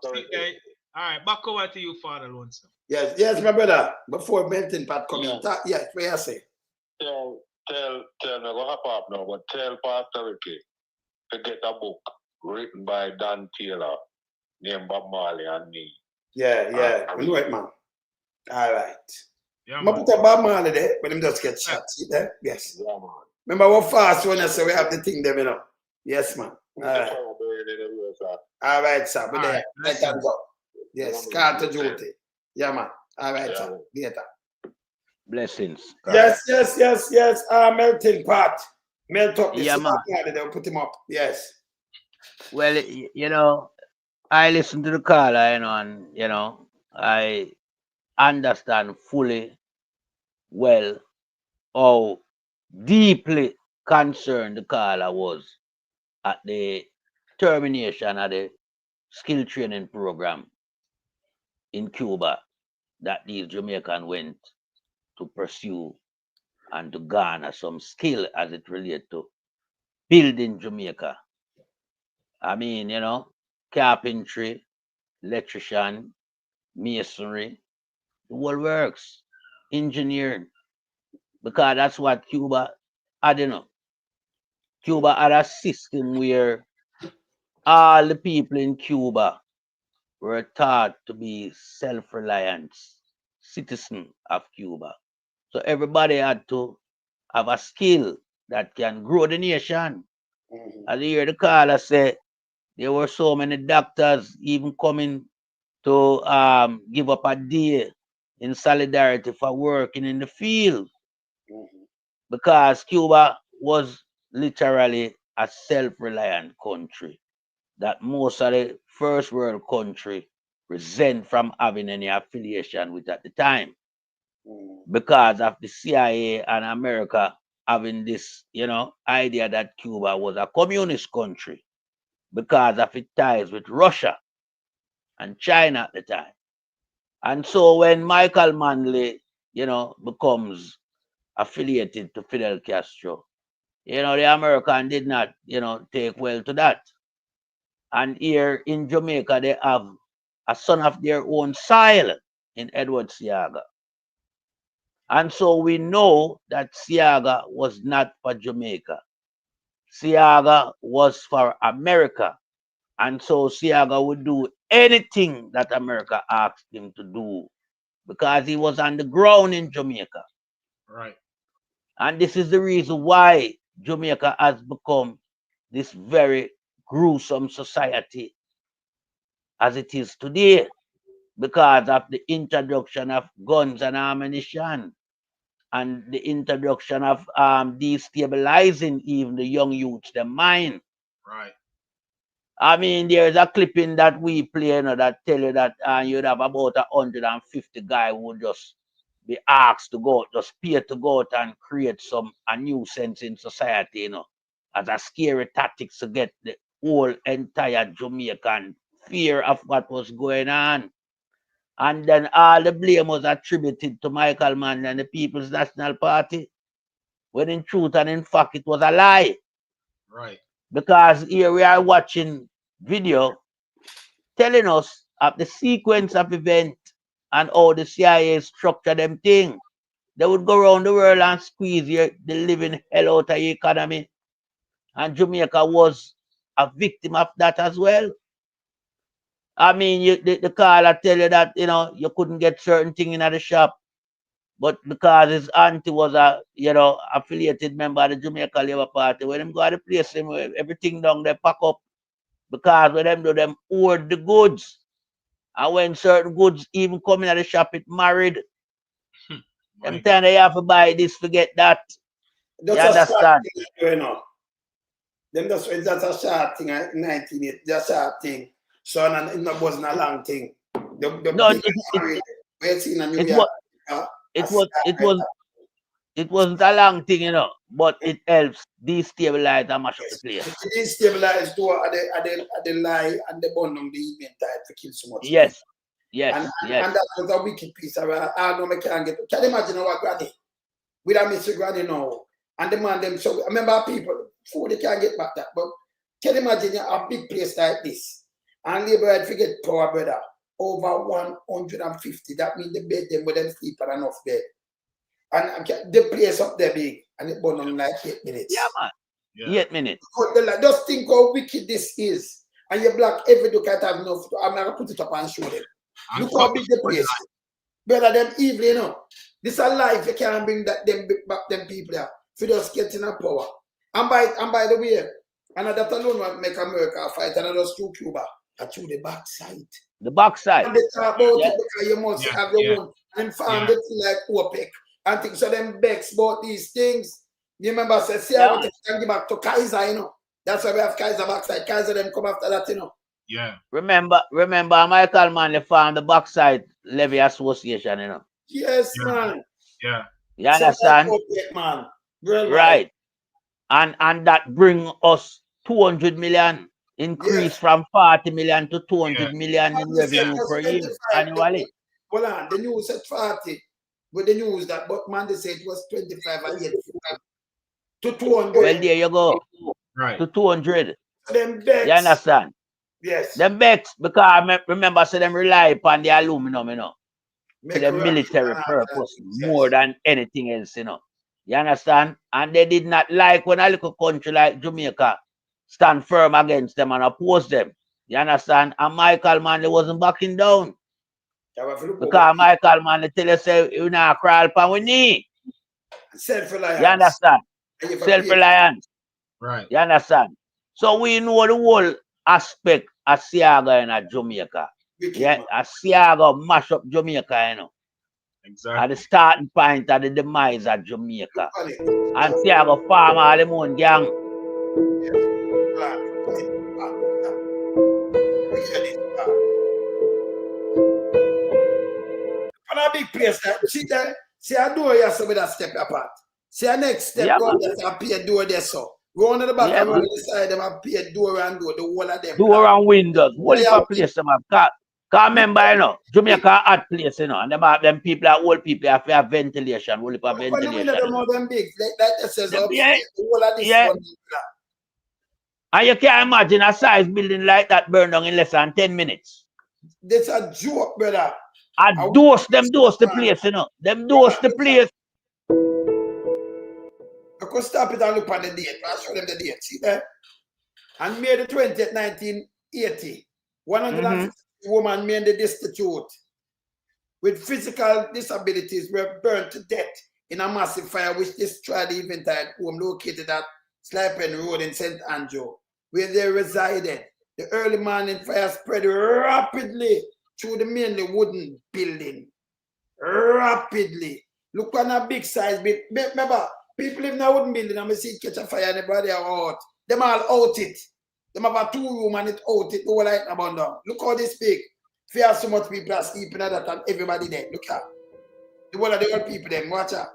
See it there. All right, back over to you, Father Lonesome. Yes, my brother. Before Melting Pot come in, yes, what you say? Tell me what happened now, but tell Pastor Ricky to get a book written by Dan Taylor named Bob Marley and me. Yeah, we know it, man. All right. Yeah, man. Put a Bob Marley there, but him just get shot. See there? Yes. Yeah, man. Remember what fast when I say we have the thing there, you know? Yes, man. All right. All right, sir. But there, let them go. Yes, Carter Duty. Yeah, man. All right, sir. Later. Blessings. Yes. Melting Pot. Melt up this. Yeah, man. They'll put him up. Yes. Well, you know, I listen to the caller, you know, and, you know, I understand fully well how deeply concerned the caller was at the termination of the skill training program in Cuba that these Jamaicans went to pursue and to garner some skill as it relates to building Jamaica. I mean, you know, carpentry, electrician, masonry, the whole works, engineering, because that's what Cuba had, you know. Cuba had a system where all the people in Cuba were taught to be self-reliant citizens of Cuba. So everybody had to have a skill that can grow the nation. As you hear the caller say, there were so many doctors even coming to give up a day in solidarity for working in the field, because Cuba was literally a self-reliant country that most of the first world country resent from having any affiliation with at the time, because of the CIA and America having this, you know, idea that Cuba was a communist country because of its ties with Russia and China at the time. And so when Michael Manley, you know, becomes affiliated to Fidel Castro, you know, the American did not, you know, take well to that. And here in Jamaica, they have a son of their own soil in Edward Seaga. And so we know that Seaga was not for Jamaica. Seaga was for America. And so Seaga would do anything that America asked him to do because he was on the ground in Jamaica. Right. And this is the reason why Jamaica has become this very gruesome society as it is today because of the introduction of guns and ammunition and the introduction of destabilizing even the young youths, their mind. Right. I mean, there's a clipping that we play, you know, that tell you that you'd have about 150 guys who would just be asked to go, just pay to go out and create a nuisance in society, you know, as a scary tactics to get the whole entire Jamaican fear of what was going on. And then all the blame was attributed to Michael Manley and the People's National Party, when in truth and in fact it was a lie. Right. Because here we are watching video telling us of the sequence of events and how the CIA structure them thing. They would go around the world and squeeze the living hell out of the economy. And Jamaica was a victim of that as well. I mean, the caller tell you that, you know, you couldn't get certain thing in the shop, but because his auntie was a, you know, affiliated member of the Jamaica Labour Party, when them go to the place, everything down there pack up, because when them do, them hoard the goods. And when certain goods even come in the shop, it married. Them time they have to buy this, forget that. That's you understand? You know. That's a short thing, 1980, that's a short thing. So it wasn't a long thing. It wasn't a long thing, you know, but it helps destabilize and mash up the place. It destabilized the lie and the bond on the evening time to kill so much. Yes, yes, and yes. And that was a wicked piece of I know I can't get. Can you imagine our granny? We don't miss your granny now. And the man them so remember people before they can't get back that. But can you imagine a big place like this? And Labour had forget power, brother. Over 150. That means the bed them with them sleep on enough bed. And the place up there big and it burn on like 8 minutes. Yeah, man. Yeah. 8 minutes. Just think how wicked this is. And you black every look at have enough. I'm not gonna put it up and show them. Look how big the place is. Brother, them evil, you know. This a life you can't bring that them back them people there. For just getting a power. And by the way, and that alone will make America fight another through Cuba. And through the backside. The backside. And they talk about it because you must have your own and farm it like OPEC. And things so them begs about these things. You remember say, see how we can give back to Kaiser, you know. That's why we have Kaiser backside. Kaiser them come after that, you know. Yeah. Remember Michael Manley farmed the backside levy association, you know. Yes, man. Yeah. You understand? OPEC, man. Right. And that bring us 200 million. Increase from 40 million to 200 million in revenue per year annually. Hold on, the news said 40. With the news that, but man, they said it was 25 and yet to 200. Well, there you go. Right. To 200. Them Bex. You understand? Yes. Them Bex, because I remember, so them rely upon the aluminum, you know, for the military purpose more than anything else, you know. You understand? And they did not like when a little country like Jamaica stand firm against them and oppose them. You understand? And Michael Manley wasn't backing down. Because Michael Manley tell you, say, you know, crawl upon with knee. Self-reliance. You understand? Self-reliance. Right. You understand? So we know the whole aspect of Siaga in Jamaica. Yeah, Siaga mash up Jamaica, you know. Exactly. At the starting point of the demise of Jamaica. And Siaga farm all them own gang. On a big place, see I do you with that step apart. See our next step go there and pay a door there so. Go on the back and on the side them and pay a door and door, the whole of them. Door and windows. Whole of place them have. Because remember, you know, Jamaica hot place, you know, and them people are old people have to have ventilation, whole of ventilation. Them big, like that says upstairs, the whole of this one. And you can't imagine a size building like that burn down in less than 10 minutes. That's a joke, brother. And dose the place, you know. Them dose the place. I could stop it and look on the date. I'll show them the date. See that? And May the 20th, 1980, 150 women made the destitute with physical disabilities were burned to death in a massive fire which destroyed the Eventide home located at Slaping Road in St. Andrew, where they resided. The early morning fire spread rapidly through the mainly wooden building. Rapidly. Look on a big size. Remember, people live in a wooden building and we see catch a fire and everybody are out. Them all out it. Them have a 2-room and it out it. No light abandon. Look how this big. Fear so much people are sleeping at that and everybody there. Look at the one of the old people then. Watch out.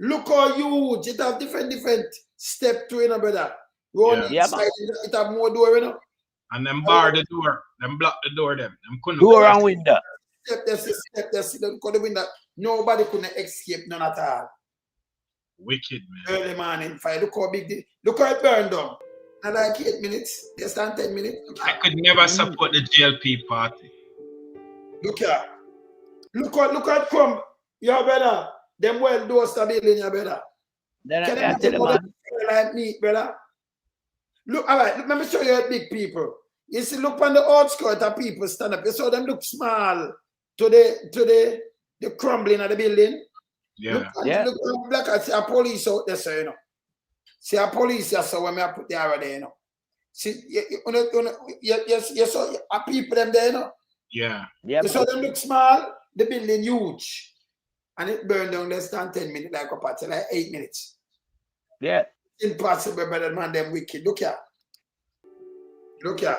Look how huge. It have different step to it, brother. Inside, it have more door, you know. And them bar the door. Them block the door, them couldn't door and window. Step there, see them cut the window. Nobody couldn't escape none at all. Wicked, man. Early morning fire. Look how big look how it burned down. Not like 8 minutes. Less than 10 minutes. I could never support the GLP party. Look here. Look at crumb. Your brother. Them well doors are building, your brother. Then Can I tell you, man. Like me, brother. Look, all right, let me show you big people. You see, look on the outskirts of people stand up. You saw them look small to the crumbling of the building. Yeah. Look black. I see a police out there, so you know. See a police here, so when I put the arrow there, you know. See, you saw a people them there, you know. Yeah. You saw them look small, the building huge. And it burned down less than 10 minutes, like a party, like 8 minutes. Yeah. Impossible, brother, man, them wicked. Look here. Look here.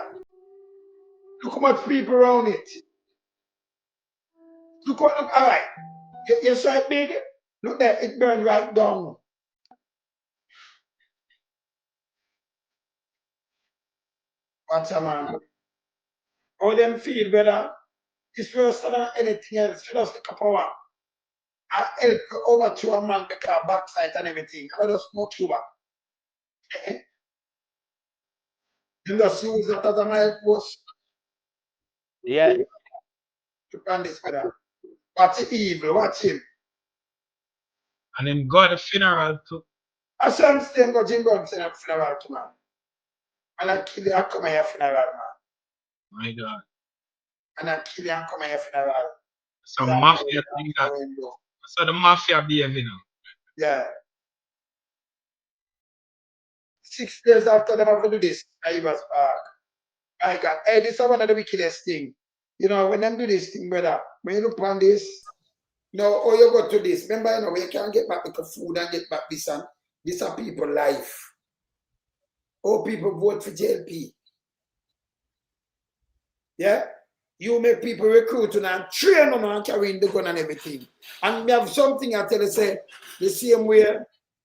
Look how much people around it. Look, all right. You saw it big? Look there, it burned right down. What's a man? How them feel, brother? It's worse than anything else. Just like a power. I help over to a man because backside and everything. I just smoke Cuba. You just use it as a mild post. Yeah. Look on this, brother. What's evil? What's him? And then go to the funeral too. I saw him staying go Jim Brown saying a funeral too, man. And I kill you and come here funeral, man. My God. And I kill you and come here funeral. So mafia thing that. So the mafia behave, you know. Yeah. 6 days after them have to do this, I was my God. Hey, this is one of the wickedest thing. You know, when them do this thing, brother, when you look on this, you know, or you go to this, remember, you know, you can't get back the food and get back this and this are people life. All people vote for JLP. Yeah? You make people recruit and train them and carrying the gun and everything. And we have something I tell you, say, the same way,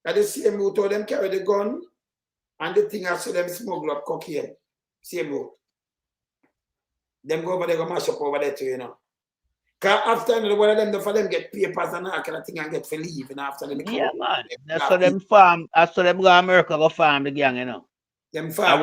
that the same route how them carry the gun, and the thing I saw them smuggle up cocaine. Same route. Them go over there, go mash up over there too, you know. Because after one of them, for them get papers and all kind of thing and get for leave, and after them. Yeah, man. That's how them farm, that's how them go to America go farm the gang, you know. Them farm.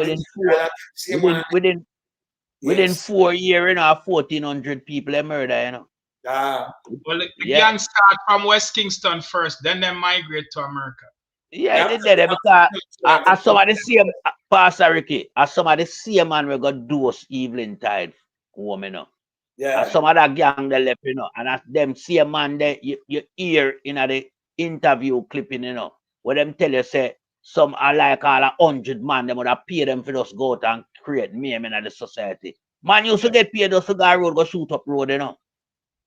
Within 4 years, you know, 1,400 people they murder, you know. Well, the gang start from West Kingston first, then they migrate to America. Yeah, they did it because as some of the same Pastor Ricky, as some of the same man we got those evening tide home, you know. Yeah. As some of that gang they left, you know, and as them same man there, you hear in the interview clipping, you know, where them tell you say some are like all 100 man, they would have paid them for just go out and create meme in the society. Man used to get paid just to go road, go shoot up road, you know.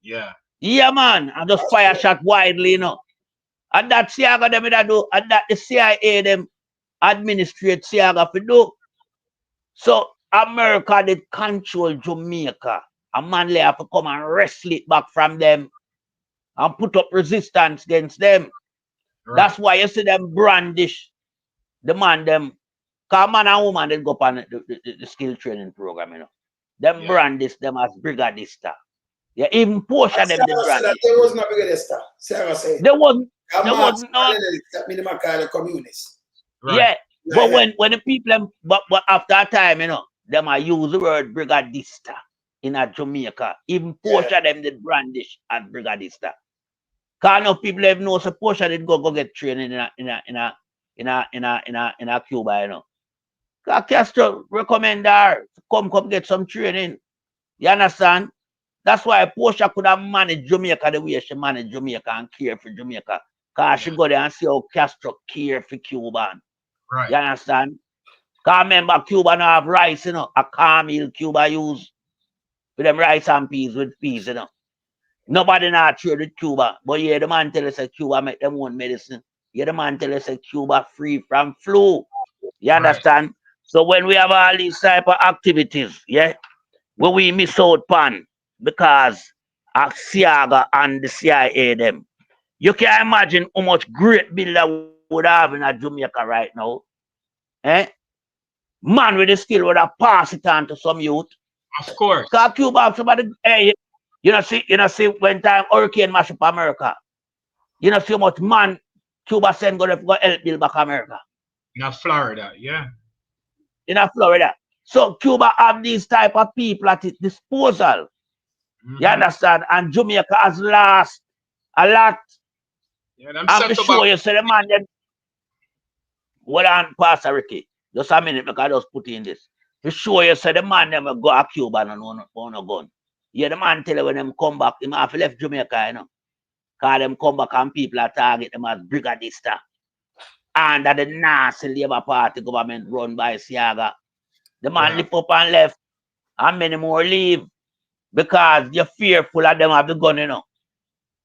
Yeah. Yeah, man, and just fire shot widely, you know. And that Siaga them that do, and that the CIA them administrate Siaga for do. So America did control Jamaica. And Manley have to come and wrestle it back from them and put up resistance against them. Right. That's why you see them brandish the man them. Because man and woman they go up on the skill training program, you know. Them brandish them as brigadista. Yeah, even Portia them did brandish. There was no brigadista. Sarah said. There wasn't no. That mean them call the communists. Right. Yeah. But when the people but after a time, you know, them I use the word brigadista in a Jamaica. Even Portia them did brandish as brigadista. Cause enough people have know so Portia did go get training in a Cuba, you know. Cause Castro recommend her to come get some training. You understand? That's why Portia could have managed Jamaica the way she managed Jamaica and care for Jamaica. Because she go there and see how Castro care for Cuban. Right. You understand? Because remember, Cuba don't have rice, you know. A cornmeal Cuba use with them rice and peas with peas, you know. Nobody not trade with Cuba. But yeah, the man tell us that Cuba make them own medicine. Yeah, the man tell us that Cuba free from flu. You understand? So when we have all these type of activities, yeah, where we miss out pan because of Siaga and the CIA them. You can imagine how much great bill that would have in Jamaica right now. Eh? Man with the skill would have passed it on to some youth. Of course. Because Cuba have somebody, hey, you know, see when time hurricane mash up America. You know, see how much man Cuba send go help build back America. In Florida, yeah. In Florida. So Cuba have these type of people at its disposal. You understand? And Jamaica has lost a lot. Yeah, I'm sure you say the man them. Hold on, Pastor Ricky. Just a minute, because I just put in this. To show you say the man them go to Cuba and own a gun. Yeah, the man tell you when them come back, him have left Jamaica, you know. Because them come back and people are target them as brigadista. Under the nasty Labour Party government run by Siaga. The man lift up and left. And many more leave. Because you're fearful of them have the gun, you know.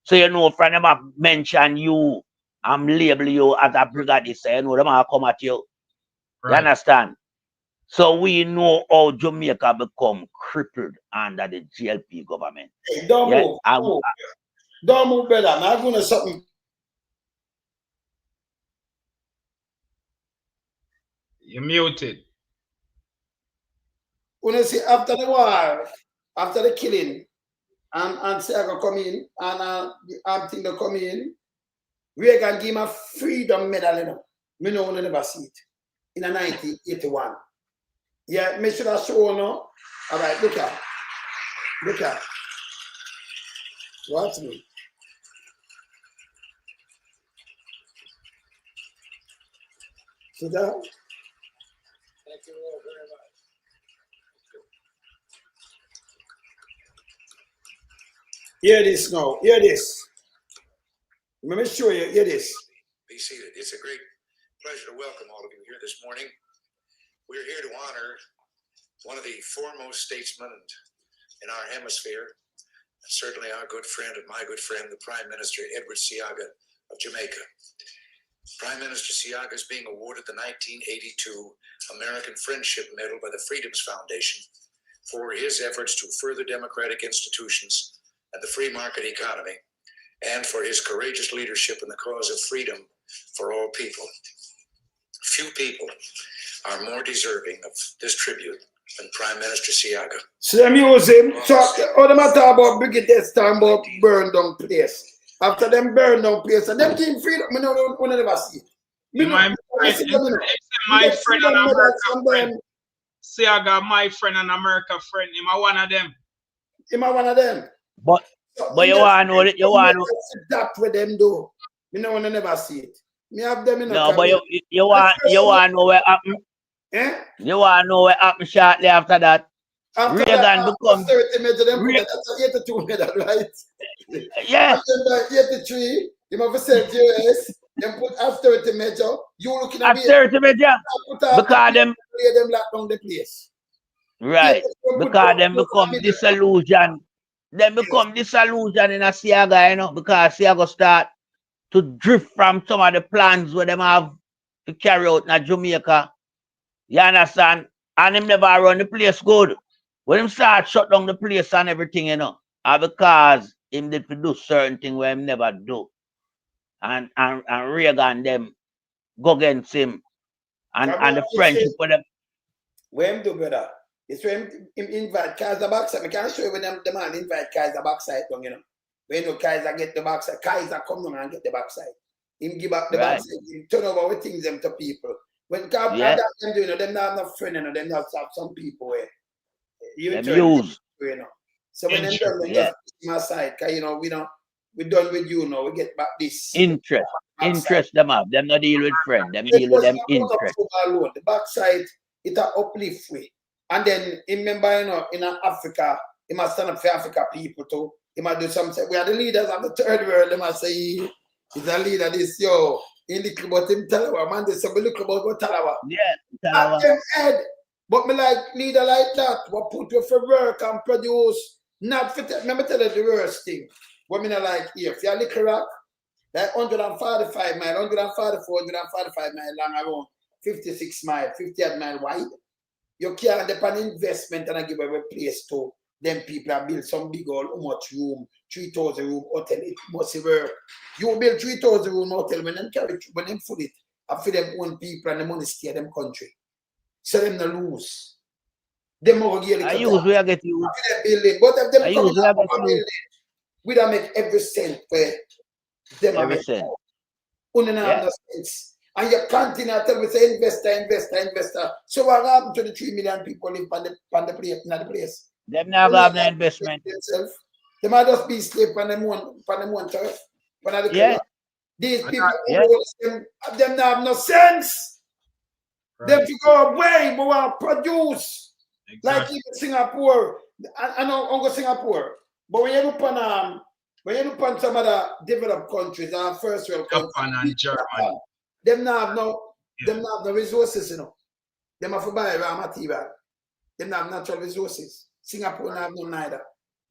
So you know, from them have mentioned you and label you as a brigadista, you know, them have come at you. You understand? So we know how Jamaica become crippled under the GLP government. Hey, don't move. Don't move, brother. I'm going to something. You're muted. When you see after the war, after the killing, and Siaga come in, and I think they come in, Reagan give him a freedom medal, you know. Me know I never see it. In 1981. Yeah, me should have shown, no? All right, look at. Watch me. See that? Thank you all very much. Hear this now. Hear this. Let me show you. Hear this. Be seated. It's a great pleasure to welcome all of you here this morning. We're here to honor one of the foremost statesmen in our hemisphere, and certainly our good friend and my good friend, the Prime Minister Edward Siaga of Jamaica. Prime Minister Siaga is being awarded the 1982 American Friendship Medal by the Freedoms Foundation for his efforts to further democratic institutions and the free market economy, and for his courageous leadership in the cause of freedom for all people. Few people are more deserving of this tribute than Prime Minister Siaga. So them use him. So all them talk about Brigadier talking about burn down place. After them burn down place, and them team freedom, I never see it. My friend and America friend. Siaga, my friend and America friend. Him a one of them. But you want to know it, you want to that with them do. I never see it. Me have them in no, but you want to know what happened? You want to know what happened shortly after that? After Reagan that, become... That's 82 medal, right? Yeah. After 83, you have said US, then put after 30 major, you looking at after 30 major? Because them lock down the place. Right. Because them become disillusion. Then become disillusion in a Siaga, you know, because Siaga start to drift from some of the plans where them have to carry out in Jamaica. You understand? And him never run the place good. When him start shut down the place and everything, you know, because him did to do certain things where him never do. And Reagan them go against him. And the friendship with them. Where him do, brother? It's when him invite Kaiser backside. I can't show you when the man invite Kaiser backside down, you know. When you Kaiser get the backside, Kaiser come down and get the backside. Him give up the backside, him turn over with things them to people. When God them do, you know, them not have no friend, you know, them not have some people where you use. You know. So when them done, them just push my side, because you know, we done with you now, we get back this. Interest them up. Them not deal with friend, them deal with them interest. The backside, it a uplift way. And then remember, you know, in Africa, he must stand up for Africa people too. He might do something. We are the leaders of the third world. They must say, He's a leader this, yo. In the about him Talawa, man, they say, look about Talawa. Yeah, At them head. But me like leader like that, what put you for work and produce. Not for, let me tell you the worst thing. What me not like here, if you're little rock, like 145 mile, 144, 145 mile long around, 56 mile, 58 mile wide. You can't depend on investment and I give away place to them people and build some big old, how much room, 3,000 room hotel, it must work. You build 3,000 room hotel when them carry, when them food it, and for them own people and the money stay in them country. So them no lose. Them more get I use where I get you. Building. But if them come up a building, we don't make every cent for them. Every cent. Only have no sense. And you continue to tell me say investor. So what happened to the 3 million people live on the place, not the place? Them now have no investment. They might just be slave on the moon turf. These people them now have no sense. Right. Them to go away, but want to produce. Exactly. Like even Singapore. I know I'm going Singapore. But when you look on some other developed countries, our first world countries, Japan and Germany. Them now have no resources, you know. Them have to buy raw material. Them now have natural resources. Singapore now have no neither.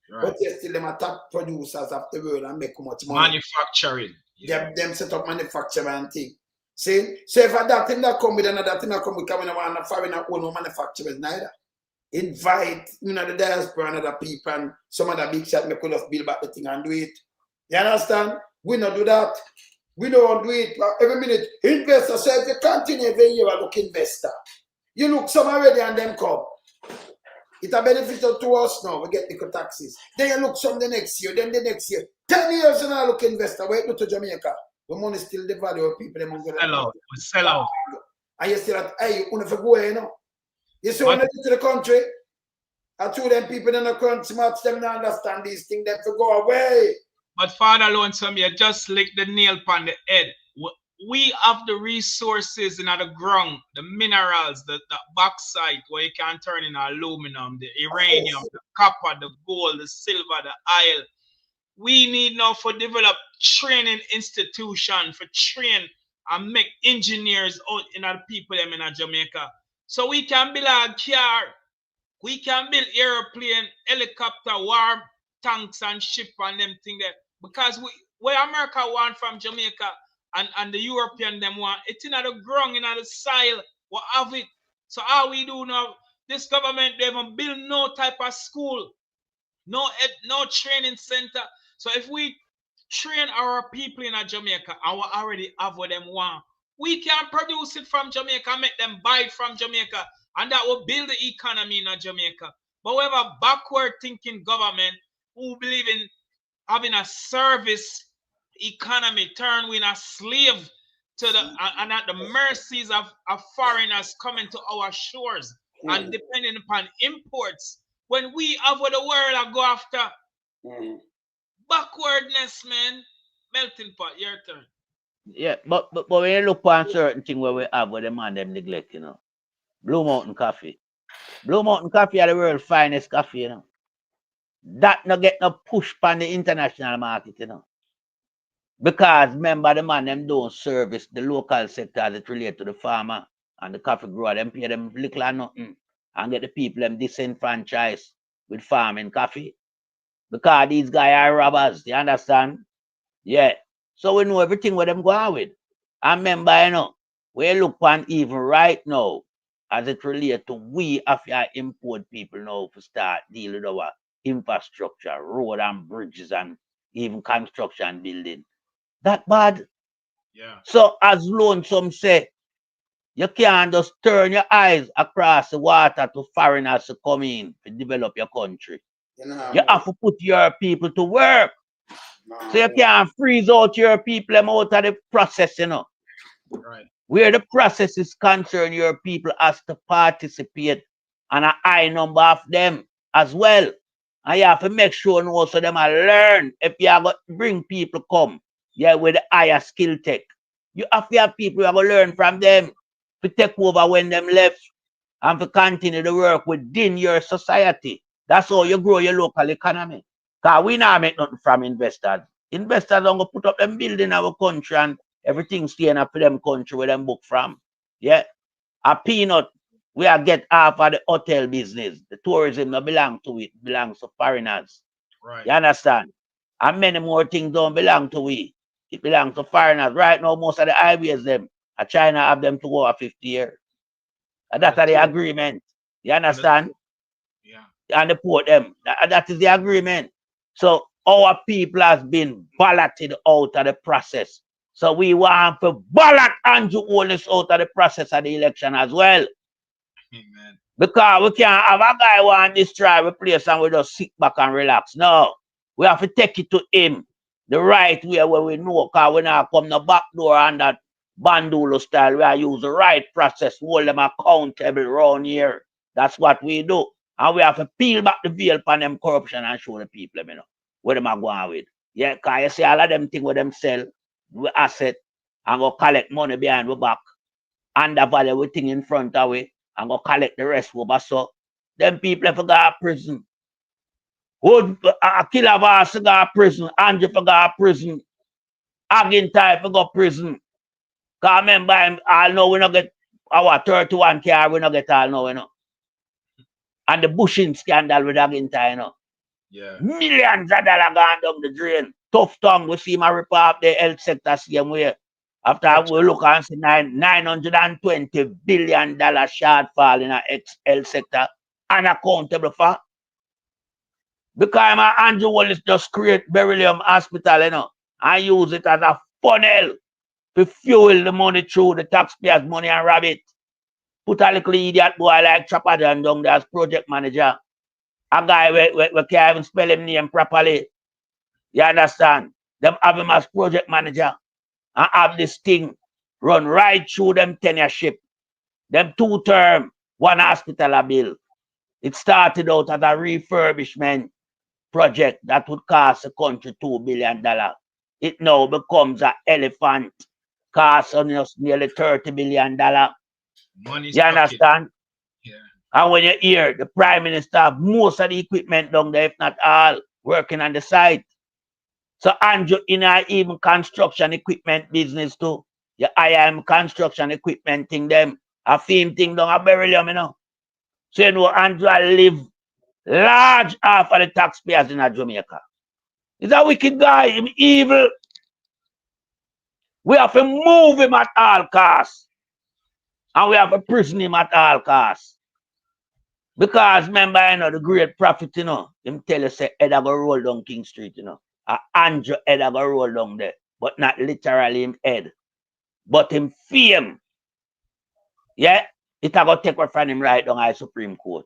Right. But they still them are top producers of the world and make much money. Manufacturing. Them set up manufacturing and thing. See? So if that thing that come with another thing that come with coming around and foreign own manufacturers neither. Invite, you know, the diaspora and other people and some other big shot make us build back the thing and do it. You understand? We don't do that. We don't do it every minute. Investor, so if you continue every year, look investor. You look some already and them come. It's a beneficial to us now. We get the taxes. Then you look some the next year, then the next year. 10 years and I look investor. Wait to Jamaica. The money still the value of people. Sell out. And you still at, hey, you want to go, you know. You see, when they get to the country, I told them people in the country, much them not understand these things, them to go away. But Father Alone, some you just lick the nail on the head. We have the resources in the ground, the minerals, the bauxite where you can turn in aluminum, the uranium, the copper, the gold, the silver, the iron. We need now for develop training institution for train and make engineers out in the people them in Jamaica. So we can build a car, we can build airplane, helicopter, war tanks and ship and them thing there. Because what America want from Jamaica and the European them want, it's in the ground, in the soil, what have it. So how we do now, this government, they haven't built no type of school, no training center. So if we train our people in Jamaica, and we already have what them want, we can produce it from Jamaica, make them buy it from Jamaica, and that will build the economy in Jamaica. But we have a backward thinking government who believe in having a service economy, turn we in a slave to the and at the mercies of foreigners coming to our shores and depending upon imports. When we have what the world I go after backwardness, man. Melting pot, your turn. Yeah, but when you look on certain things where we have where the man them neglect, you know. Blue Mountain Coffee. Blue Mountain Coffee are the world's finest coffee, you know. That no get no push on the international market, you know. Because remember the man them don't service the local sector as it relate to the farmer and the coffee grower, them pay them little or nothing and get the people them disenfranchised with farming coffee. Because these guys are robbers, you understand? Yeah. So we know everything where them go on with. And remember, you know, we look on even right now as it relates to we have to import people now to start dealing with our infrastructure, road and bridges and even construction building. That bad. Yeah. So as Lonesome say, you can't just turn your eyes across the water to foreigners to come in to develop your country. You have to put your people to work. So you can't freeze out your people out of the process, you know. Right. Where the process is concerned, your people has to participate and a high number of them as well. And you have to make sure also them learn if you are going to bring people come. Yeah, with the higher skill tech. You have to have people who are going to learn from them to take over when them left and to continue to work within your society. That's how you grow your local economy. Because we not make nothing from investors. Investors don't go put up them building in our country and everything staying up for them country where them book from. Yeah. A peanut, we are get half of the hotel business. The tourism don't belong to it, belongs to foreigners. Right. You understand? And many more things don't belong to we. It belongs to foreigners. Right now, most of the highways them, China have them to go for 50 years. And that's the agreement. You understand? Yeah. And they put them. That is the agreement. So our people has been balloted out of the process. So we want to ballot Andrew Holness out of the process of the election as well. Amen. Because we can't have a guy want to destroy the place and we just sit back and relax. No. We have to take it to him the right way where we know, because we not come the back door and that Bandulo style. We are use the right process, hold them accountable around here. That's what we do. And we have to peel back the veil upon them corruption and show the people, you know, where them are going with. Yeah, because you see all of them things with them sell, we asset, and go collect money behind we back, and the value we thing in front of we, and go collect the rest over. So them people for go to prison. Would a killer boss go to prison, Andrew for go to prison, Agintay for go to prison. Because remember, I know we not get our 31 car, we not get all now, you know. And the bushing scandal with Agintay, you know. Yeah. Millions of dollars gone down the drain. Tough tongue, we see my report the health sector same way. After we look and see $920 billion shortfall in the health sector, unaccountable for. Because my Andrew Holness just create Beryllium Hospital, you know, and use it as a funnel to fuel the money through the taxpayers' money and rob it. Put a little idiot boy like Chapadan down there as project manager. A guy we can't even spell his name properly. You understand? Them have him as project manager and have this thing run right through them tenureship. Them 2 term, 1 hospital a bill. It started out as a refurbishment project that would cost the country $2 billion. It now becomes an elephant, costing us nearly $30 billion. Money's you understand? Yeah. And when you hear the Prime Minister have most of the equipment down there, if not all, working on the site. So Andrew in a even construction equipment business too. The IM construction equipment thing them. A film thing down a Beryllium, you know. So you know Andrew live large half of the taxpayers in Jamaica. He's a wicked guy, he's evil. We have to move him at all costs. And we have to prison him at all costs. Because remember, you know, the great prophet, you know, him tell us say head go roll down King Street, you know. Andrew head go roll down there. But not literally him head. But him fame. Yeah? It go take what from him right down at Supreme Court.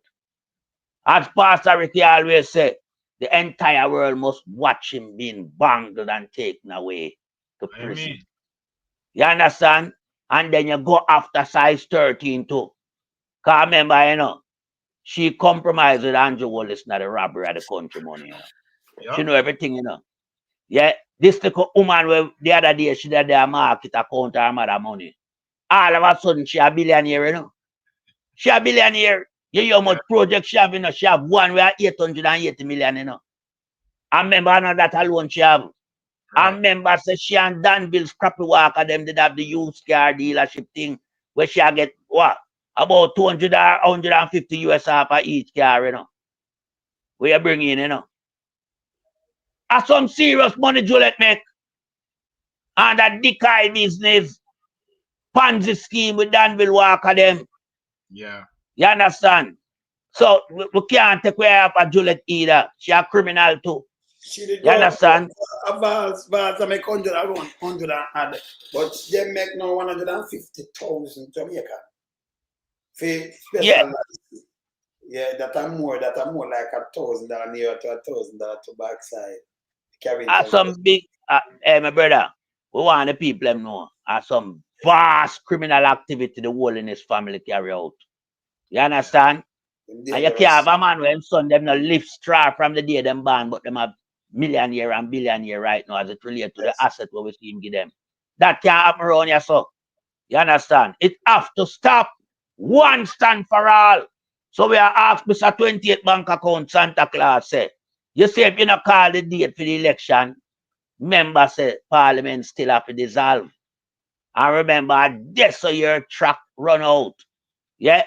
As Pastor Ricky always say, the entire world must watch him being banged and taken away to prison. Amen. You understand? And then you go after size 13 too. Because remember, you know, she compromised with Andrew Holness in the robbery of the country money, you know. Yep. She know everything, you know. Yeah, this little woman where the other day she did their market account her mother money. All of a sudden she a billionaire, you know. She a billionaire. You hear how much project she have, you know. She have one where 880 million, you know. I remember not that alone she have. I remember say she and Danville Scrappy Walker them did have the used car dealership thing where she get what? About 200 or 150 US for each car, you know. Where you bring in, you know. That's some serious money Juliet make. And that decoy business, Ponzi scheme with Danville Walker them. Yeah. You understand? So we can't take away of Juliet either. She a criminal too. She did You understand? Advance, I make 100 around 100 and add. But they make now 150,000 Jamaican. For special yeah, that are more like $1,000 near to $1,000 to backside. Some big my brother, we want the people them know some vast criminal activity the whole in his family carry out. You understand? And you can't have a man when son them no lift straw from the day them born, but them have millionaire and billionaire right now as it relates to the asset what we see him give them. That can't happen around here, so. You understand? It have to stop once and for all. So we are asked Mr. 28 bank account Santa Claus say. You say if you not call the date for the election, Member said Parliament still have to dissolve. And remember, this so your track run out. Yeah?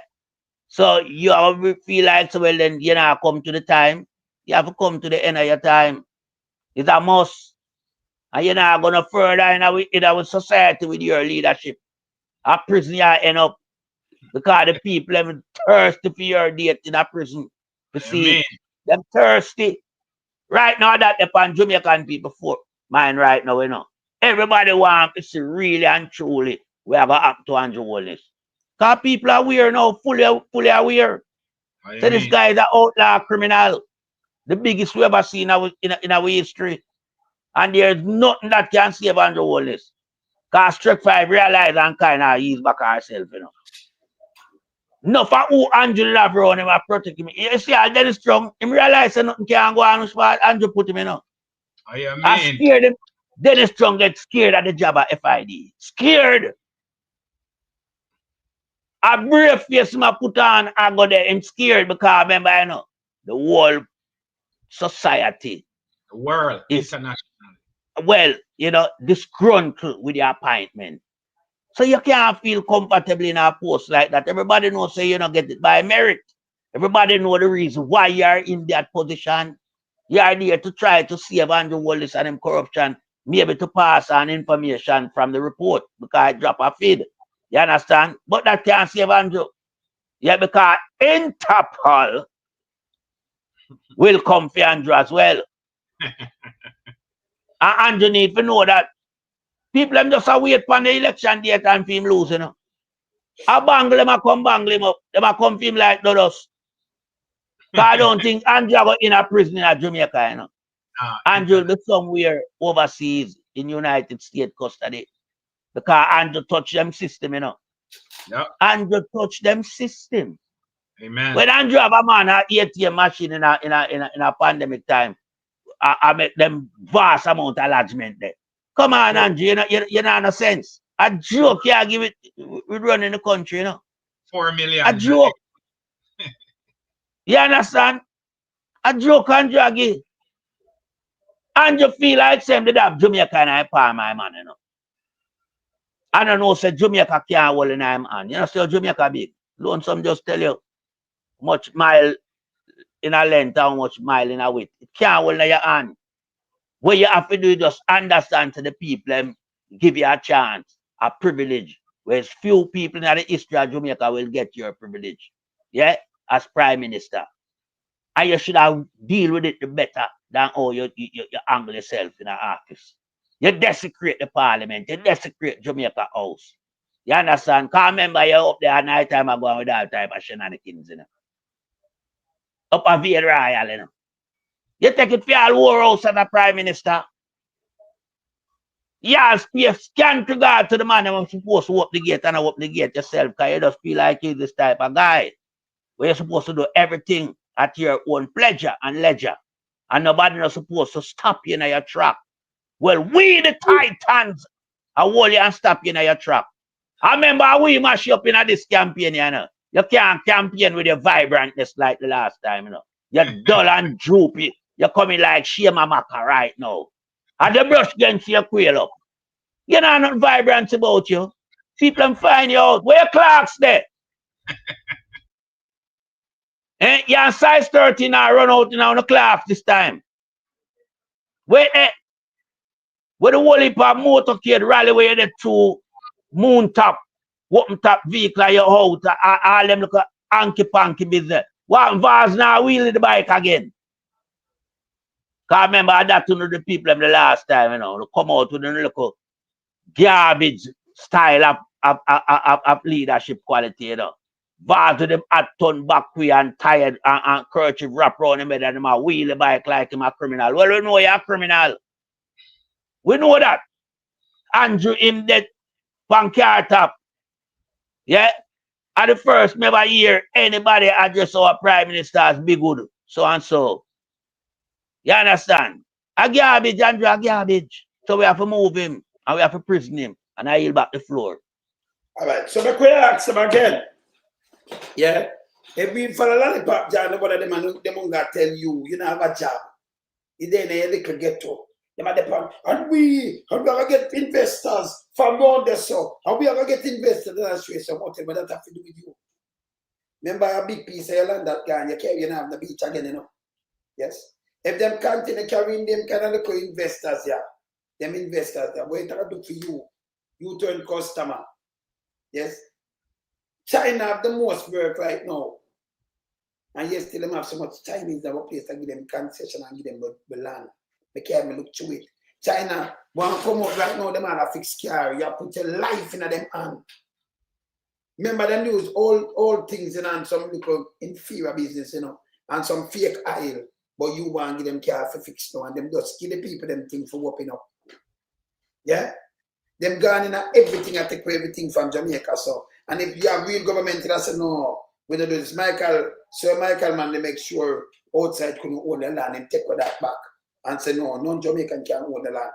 So you have to feel like, so well, then you know, come to the time. You have to come to the end of your time. It's a must. And you're not going to further in our society with your leadership. A prison you end up because the people them thirsty for your date in a prison. To see them thirsty. Right now that upon Jamaican people for mine right now, you know. Everybody want to see really and truly we are going to happen to Andrew Holness. Because people are aware now, fully aware. So this guy is an outlaw criminal. The biggest we ever seen in our history. And there's nothing that can save Andrew Holness. Because Strike 5 realize and kind of ease back ourselves, you know. No for who Andrew have around him and protect him. You see, Dennis Strong, him realize that nothing can go on spot Andrew put him in. I scared him. Dennis Strong get scared at the job of FID. Scared. A brave face him put on and go there and scared because remember, you know, the whole society. The world, is international. Well, you know, disgruntled with the appointment. So you can't feel comfortable in a post like that. Everybody knows so you don't get it by merit. Everybody know the reason why you are in that position. You are there to try to save Andrew Holness and him corruption, maybe to pass on information from the report because I drop a feed. You understand? But that can't save Andrew. Yeah, because Interpol will come for Andrew as well. And Andrew need to know that people them just wait for the election date and for him lose, you know. A bangle them a come bangle him up. Them a come for him like us. I don't think Andrew got in a prison in Jamaica, you know. Andrew will be somewhere overseas in United States custody. Because Andrew touch them system, you know. Yep. Andrew touch them system. Amen. When Andrew have a man an ATM machine in a pandemic time, I make them vast amount of lodgement there. Come on, Andrew, you know no sense. A joke, yeah, give it we run in the country, you know. 4 million. A joke. You understand? A joke and draggy. Andrew feel like same did have Jamaica and I palm my man, you know. I don't know, say Jamaica can't hold in him hand. You know, still Jamaica big. Lonesome just tell you much mile in a length, how much mile in a width. It can't hold in your hand. What you have to do is just understand to the people and give you a chance, a privilege. Whereas few people in the history of Jamaica will get your privilege. Yeah? As Prime Minister. And you should have deal with it better than how you angle yourself in an office. You desecrate the Parliament. You desecrate Jamaica House. You understand? Can't remember you up there at night time and going with all type of shenanigans, you know. Up a Vale Royal, you know. You take it for all war house as a Prime Minister. You scan to God to the man who's supposed to open the gate and open the gate yourself because you just feel like you're this type of guy where you're supposed to do everything at your own pleasure and leisure. And nobody is supposed to stop you in your track. Well, we the Titans are hold you and stop you in your track. I remember we mash up in this campaign, you know. You can't campaign with your vibrantness like the last time, you know. You're dull and droopy. You're coming like Shema Maka right now. And the brush against your quail up. You know not vibrant about you. People can find you out. Where your clocks there? You're size 13 now run out now on the clock this time. Where the whole heap of motorcade rally where the two moon top, open top vehicle your out, all them look hanky-panky business. What vase now wheeling the bike again? Cause remember that to the people the last time, you know, they come out with a little garbage style of leadership quality, you know. Vase with them hot ton back way and tired and kerchief wrap around him head and him a wheel the bike like him a criminal. Well, we know you're a criminal. We know that. Andrew him dead from car top. Yeah? At the first never hear anybody address our Prime Minister as big good, so and so. You understand? A garbage, Andrew, a garbage. So we have to move him and we have to prison him. And I yield back the floor. All right, so we ask him again. Yeah? If we for a lollipop, John, nobody them gonna tell you, you don't have a job. You then a little ghetto. And we are going to get investors from around the south. And we are going to get investors in Australia. So what that have to do with you? Remember a big piece of your land that guy, you carry on the beach again, you know. Yes. If them continue carrying them kind of look investors, yeah. Them investors, yeah. What it do for you? You turn customer. Yes. China have the most work right now. And yes, still them have so much Chinese that place to give them concession and give them the land. They can't look through it. China want to come up right now, them all a fixed car. You put your life in them hand. Remember them use all things in and some little inferior business, you know, and some fake oil. But you want to give them car for fix now and them just give the people them things for whooping up. Yeah? Them gone in everything, I take away everything from Jamaica. So, and if you have real government that say no, we don't do this, Sir Michael man, they make sure outside couldn't own the land and take that back. And say no, non-Jamaican can own the land.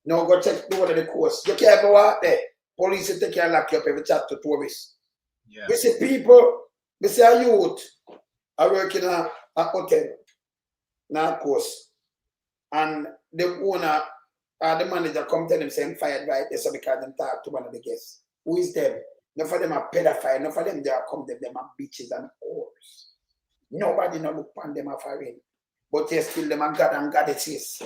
Now go check the one of the coast. You can't go out there. Police will take you and lock you up every chat to tourists. Yeah. We see people, we see a youth are working at a hotel, now course. And the owner the manager come tell them saying fired right there so because them talk to one of the guests. Who is them? None of them are pedophile, none of them they are come them are bitches and whores. Nobody no look upon them are foreign. But yes, still them are God and goddesses.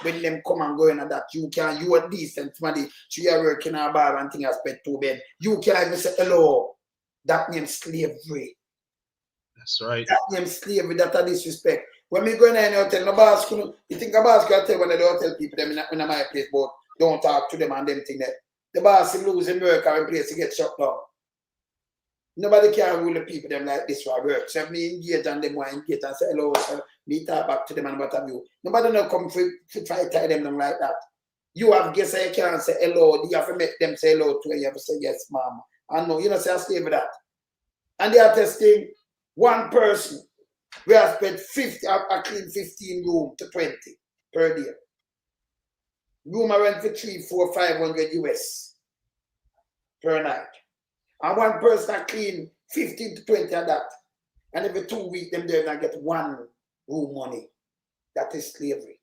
When them come and go in and that you are decent money, so you are working a bar and things pet to bed. You can't even say hello. That name's slavery. That's right. That name's slavery, that a disrespect. When we go in any hotel, no boss couldn't, you think a boss can tell one of the hotel people them in my place, but don't talk to them and them thing there. The boss is losing work or in place to get shut down. Nobody can rule the people them like this for work. So if me engage and them want to engage and say hello, sir, me talk back to them and what have you. Nobody no come to try to tie them down like that. You have guests that you can't say hello. You have to make them say hello to you. You have to say yes, ma'am. And no, you know, say I stay with that. And they are testing one person. We have spent 50, I clean 15 room to 20 per day. Room I rent for 300, 400, 500 US per night. And one person I clean 15 to 20 of that. And every 2 weeks, them there and get one room money. That is slavery.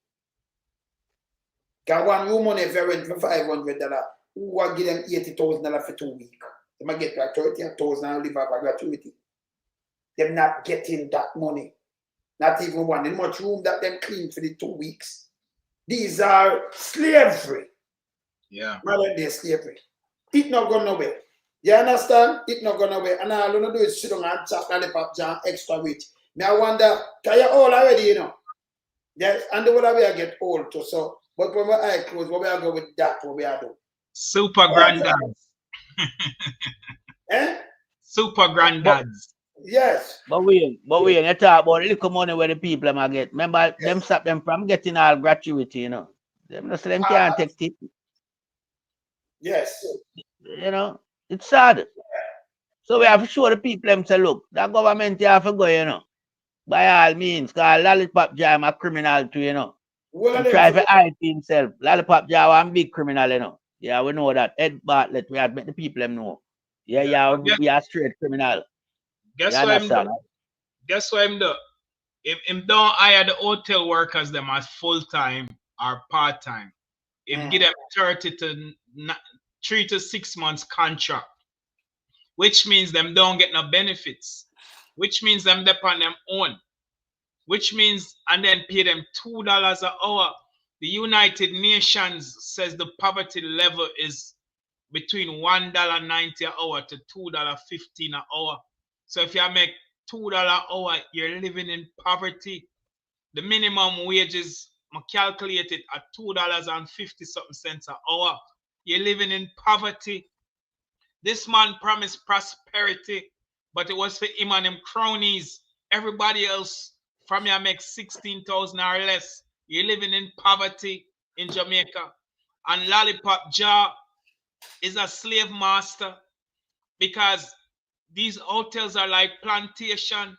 Because one room money, if you rent for $500, who will give them $80,000 for 2 weeks? They might get like $30,000 and live off a gratuity. They're not getting that money. Not even one. In much room that them clean for the 2 weeks. These are slavery. Yeah. Rather than slavery. It not going nowhere. You understand? It not going nowhere. And all you do is sit down and chat lollipop jam extra rich. Now I wonder, can you all already, you know? Yes, and the way I get old too. So, but when my eye close, what we are go with that, what we are doing? Super granddads. Eh? Super granddads. Yes. But we you talk about little money where the people them get. Remember, them stop them from getting all gratuity, you know. Them just them can't take it. Yes. You know, it's sad. So we have to show the people them say, look, that government you have to go, you know. By all means, because Lollipop Jam a criminal too, you know. He try to hide himself. Lollipop Jam one big criminal, you know. Yeah, we know that. Ed Bartlett, we have to make the people them know. Yeah, we are straight criminal. Guess what I'm doing? Guess what I'm doing? If don't hire the hotel workers them as full-time or part-time, if give them 3 to 6 months contract, which means them don't get no benefits, which means them depend on them own, which means and then pay them $2 an hour. The United Nations says the poverty level is between $1.90 an hour to $2.15 an hour. So if you make $2 an hour, you're living in poverty. The minimum wages, I calculate it at $2.50 an hour. You're living in poverty. This man promised prosperity, but it was for him and them cronies. Everybody else from you make 16,000 or less. You're living in poverty in Jamaica. And Lollipop Jaw is a slave master because these hotels are like plantation.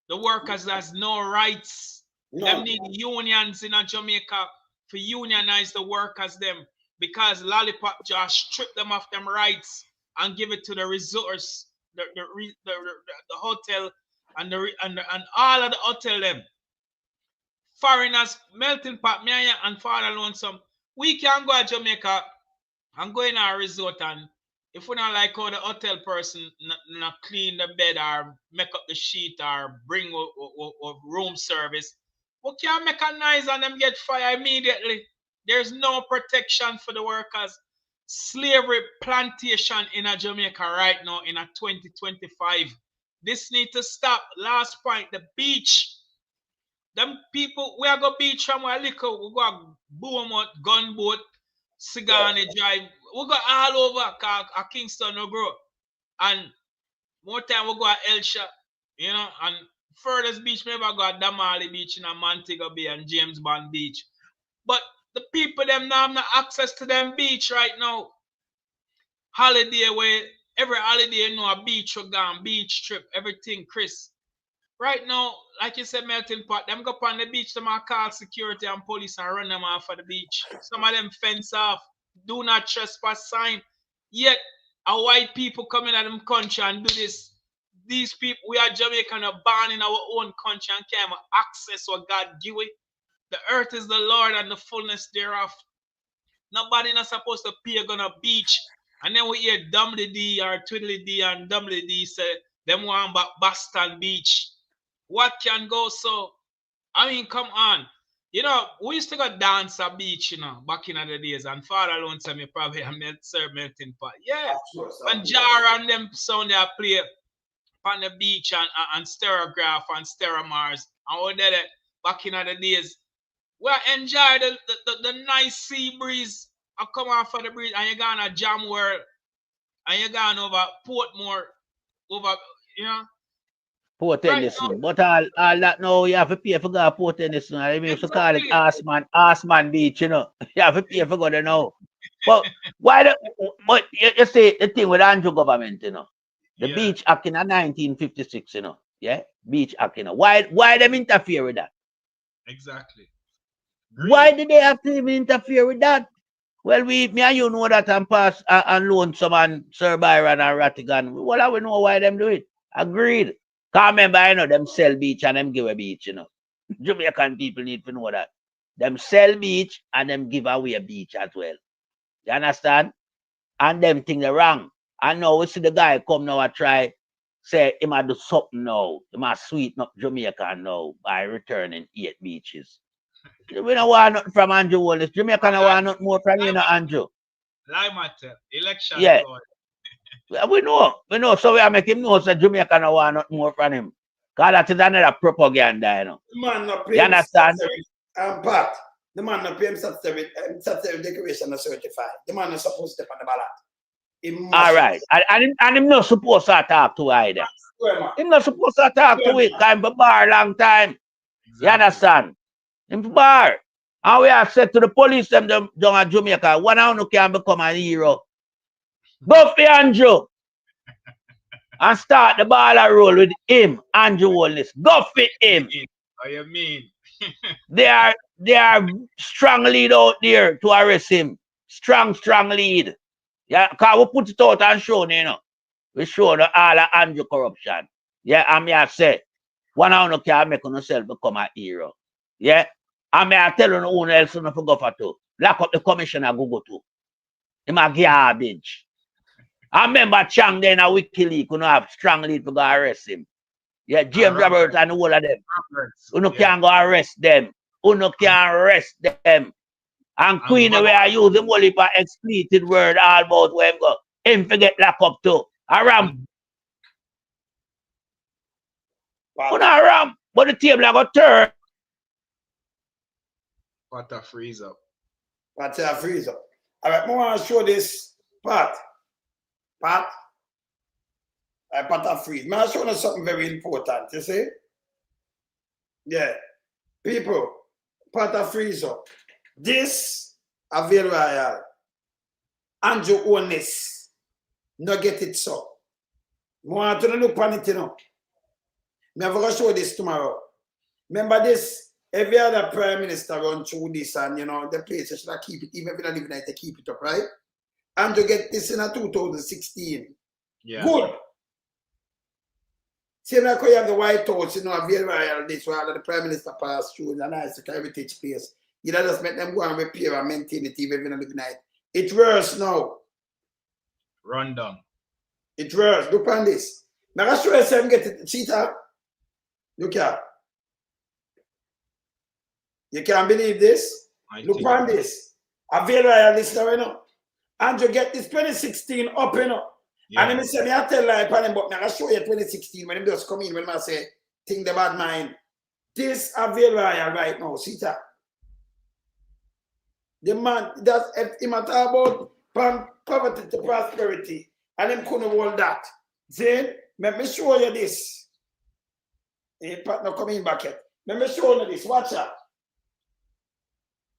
The workers has no rights. No. Them need unions in Jamaica for unionize the workers them because Lollipop just strip them of them rights and give it to the resource, the hotel and all of the hotel them foreigners, melting pot, me and Father Lonesome, we can go to Jamaica and go in our resort, and if we don't like how the hotel person not clean the bed or make up the sheet or bring a room service, we can make a noise and them get fired immediately. There's no protection for the workers. Slavery plantation in a Jamaica right now in a 2025. This need to stop. Last point, the beach. Them people, we are go beach from where liquor, we go boom out, gunboat, cigar and drive. We go all over a Kingston no grow. And more time we go at Elsha, you know, and furthest beach, maybe I go at Damali Beach in a Montego Bay and James Bond Beach. But the people them now have no access to them beach right now. Holiday where every holiday you know a beach will gone, beach trip, everything, Chris. Right now, like you said, melting pot, them go up on the beach, them are call security and police and run them off of the beach. Some of them fence off, do not trespass sign. Yet a white people come in at them country and do this. These people, we are Jamaican, are born in our own country and can't have access what God give it. The earth is the Lord and the fullness thereof. Nobody not supposed to pay gonna beach. And then we hear Dumbly D or Twiddly D and Dumbly D say them want back Boston Beach. What can go so? I mean, come on. You know, we used to go dance at beach, you know, back in the days. And Father alone said me probably serve melting pot. Yeah. And Jar and them sound they play on the beach and Sterograph and Steramars. And all that back in the days. We enjoy the nice sea breeze. I come off of the breeze and you're going to Jam World. And you're going over Portmore. Over, you know. Port Tennyson. But all that now you have to pay for go to Port Tennyson. I mean, if you call it Arsman Beach, you know. You have to pay for go there now. But why but you see the thing with Andrew government, you know. The Beach Act in 1956, you know. Yeah? Beach Act, you know. Why them interfere with that? Exactly. Why did they have to even interfere with that? Well, me and you know that and pass and Lonesome and Sir Byron and Rattigan. Well, we know why them do it. Agreed. Can't remember, I know them sell beach and them give a beach, you know. Jamaican people need to know that. Them sell beach and them give away a beach as well. You understand? And them think they're wrong. And now we see the guy come now and try say he might do something now. He might sweeten up Jamaica now by returning 8 beaches. We don't want nothing from Andrew Holness. Jamaica don't want nothing more from you, Andrew. Lie matter. Election. Yeah. We know. So we are making him know that Jamaica don't want nothing more from him. Because that is another propaganda, you know. The man not pay you understand? Pat, the man not pay him statutory declaration of certified. The man not supposed to step on the ballot. All right. And him not supposed to talk to either. Him not supposed to talk to it. Time for bar long time. Exactly. You understand? Him for bar. And we have said to the police them down at Jamaica, one of them can become a hero. Go for Andrew. And start the ball and roll with him, Andrew Holness. Go for him. What you mean? They are strong lead out there to arrest him. Strong lead. Yeah, because we put it out and show, you know. We show the all of Andrew corruption. Yeah, and me I say, one of them can make yourself become a hero. Yeah. And me I tell you who else to go for to. Lock up the commissioner go to. Him a garbage. I remember Chang then a WikiLeaks who have strong lead to go arrest him. Yeah, James Roberts and the whole of them. Who can't go arrest them. Who can't arrest them. And Queen the way I use him only for expletive word all about where him go. Him forget lock up too. Aram. Who not aram. But the table I got turn. What a freeze up. What a freeze up. Alright, I want to show this part. Pat a freeze. I'm showing you something very important, you see? Yeah. People, Pat a freeze up. This Avail Royal. Andrew Holness. No get it so. I want to look on it, you know. I'm going to show this tomorrow. Remember this? Every other prime minister run through this and, you know, the place should keep it, even if they don't live in it, they keep it up, right? And to get this in a 2016. Yeah. Good. See, like you have the White House, you know, a very royal this while the Prime Minister passed through in a nice heritage place. You know, just make them go and repair and maintain it even in the night. It's worse now. Run down. It's worse. Look on this. Now, I show you some get it. See that? Look here. You can't believe this? Look on this. A very royal listener, you know. And you get this 2016 up, you know. Yeah. And then say, me I tell lie, but I show you 2016 when him just come in, when I say, think the bad mind. This a very royal right now, see that? The man, that's him talk about from poverty to prosperity, and him couldn't hold that. Then, let me show you this. Hey, partner coming back yet. Let me show you this, watch out.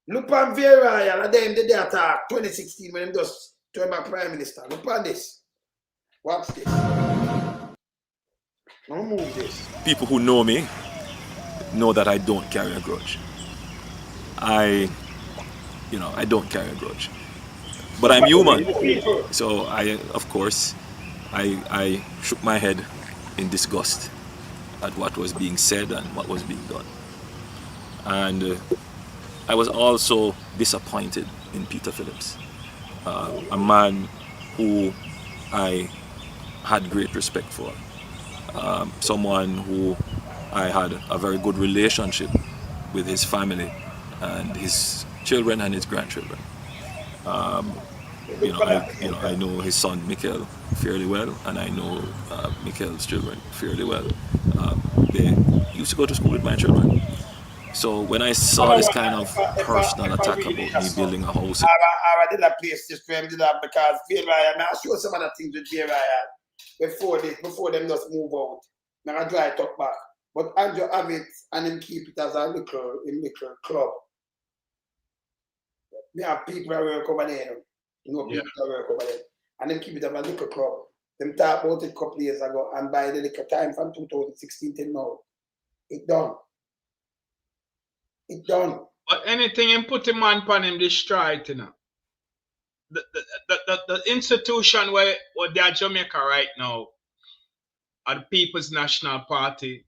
Look on very royal, and then the data 2016 when him just turn back Prime Minister. Look on this. Watch this. Don't move this. People who know me know that I don't carry a grudge. I don't carry a grudge. But I'm human. So of course, I shook my head in disgust at what was being said and what was being done. And I was also disappointed in Peter Phillips, a man who I had great respect for, someone who I had a very good relationship with his family and his children and his grandchildren. I know his son Mikhail fairly well, and I know Mikhail's children fairly well. They used to go to school with my children. So when I saw this kind of personal attack about me building a house, I did a place this for him did that because Ryan, I'll show some other things with Ryan before them just move out. Now I try to talk back. But Andrew have it and him keep it as a little club. We have people that work over there, people that work over there. And them keep it as a little club. Them talk about it a couple of years ago, and by the little time from 2016 till now, it done. It done. But anything and put him on him destroyed, you know. The institution where they are Jamaica right now are the People's National Party,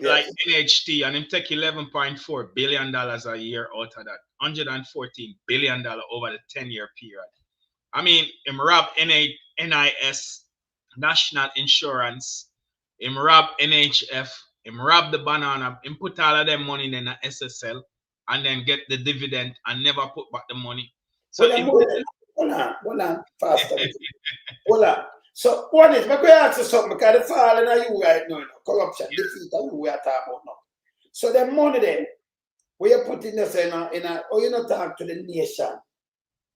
like NHT, and him take $11.4 billion a year out of that, $114 billion over the 10-year period. I mean, him rob NIS, National Insurance, him rob NHF, him rob the banana, him put all of them money in the SSL, and then get the dividend and never put back the money. So hold on, faster. Hold on. So what is, I'm going to ask you something, because the fall in you right now, corruption, defeat that we are talking about now. So the money then, we are putting this in a or you not talk to the nation.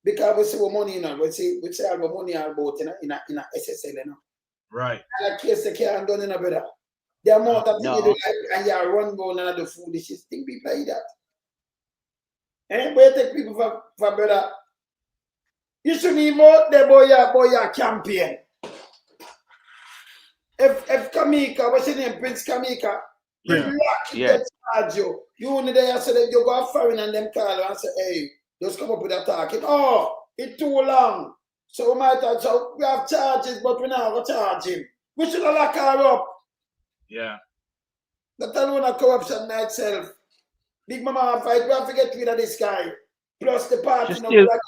Because we see what money, you know, we say all the money about in a SSL, you know. Right. And a case they can't done in a brother. The amount of things you do like, and you run down and do foolishness, think people like that. And where take people for brother. You shouldn't even vote the boy campaign. If Kamika, what's your name, Prince Kamika, you lucky charge you. You only there so that you go foreign and them call you and say, hey, just come up with a talking. Oh, it's too long. So we might have, so we have charges, but we're not going to charge him. We should have locked her up. Yeah. That alone of corruption by itself. Big Mama fight, we have to get rid of this guy. Plus the party.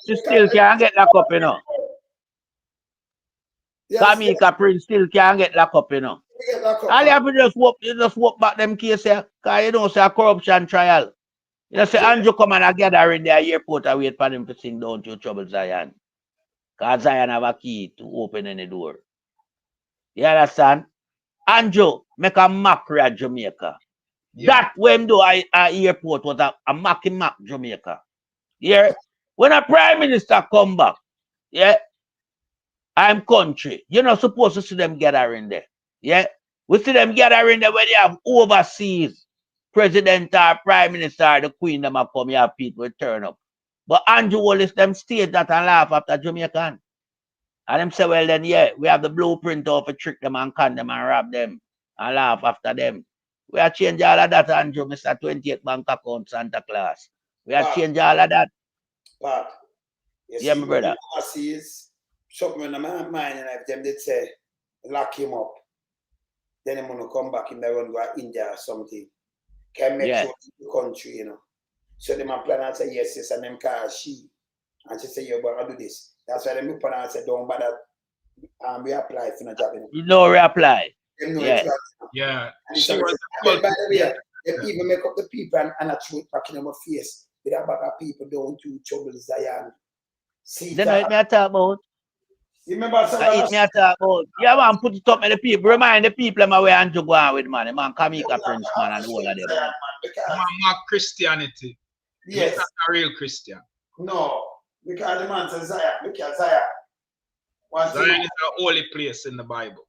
She still can't get locked up, you know. Kamika Prince still can't get locked up, you know. All you have to just walk back them case here, because you know, say a corruption trial. You know, say Andrew come and gather in the airport and wait for them to sing Don't You Trouble Zion. Because Zion have a key to open any door. You understand? Andrew make a mockery at Jamaica. Yeah. That when do our airport was a mocking mock Jamaica. Yeah. When a prime minister come back, yeah, I'm country. You're not supposed to see them gathering there. Yeah. We see them gathering there when they have overseas president or prime minister or the queen them have come here, people turn up. But Andrew Holness them state that and laugh after Jamaican. And them say, well then, yeah, we have the blueprint of to trick them and con them and rob them and laugh after them. We are change all of that, Andrew, Mr. 28 bank account, Santa Claus. We are change all of that. But yeah, my brother. Overseas, something in my mind, and them did say, lock him up. then I'm gonna come back in the run go to India or something. Can make sure the country, you know. So them plan and say yes, and them call she. And she say, you're gonna do this. That's why them plan and say, don't bother reapply for the job. You know, reapply. Yeah. She was by the way, they even make up the people and a truth back in my face with a bag of people don't do trouble Zion. See then I talk about. You remember some I me talk about. Yeah, man, put it up in the people. Remind the people them where Andrew go on with man. Man, Kamika Prince man and all of them. Man, Christianity. Yes. He's not a real Christian. No, because the man says Zion. Look at Zion. Zion is a holy place in the Bible.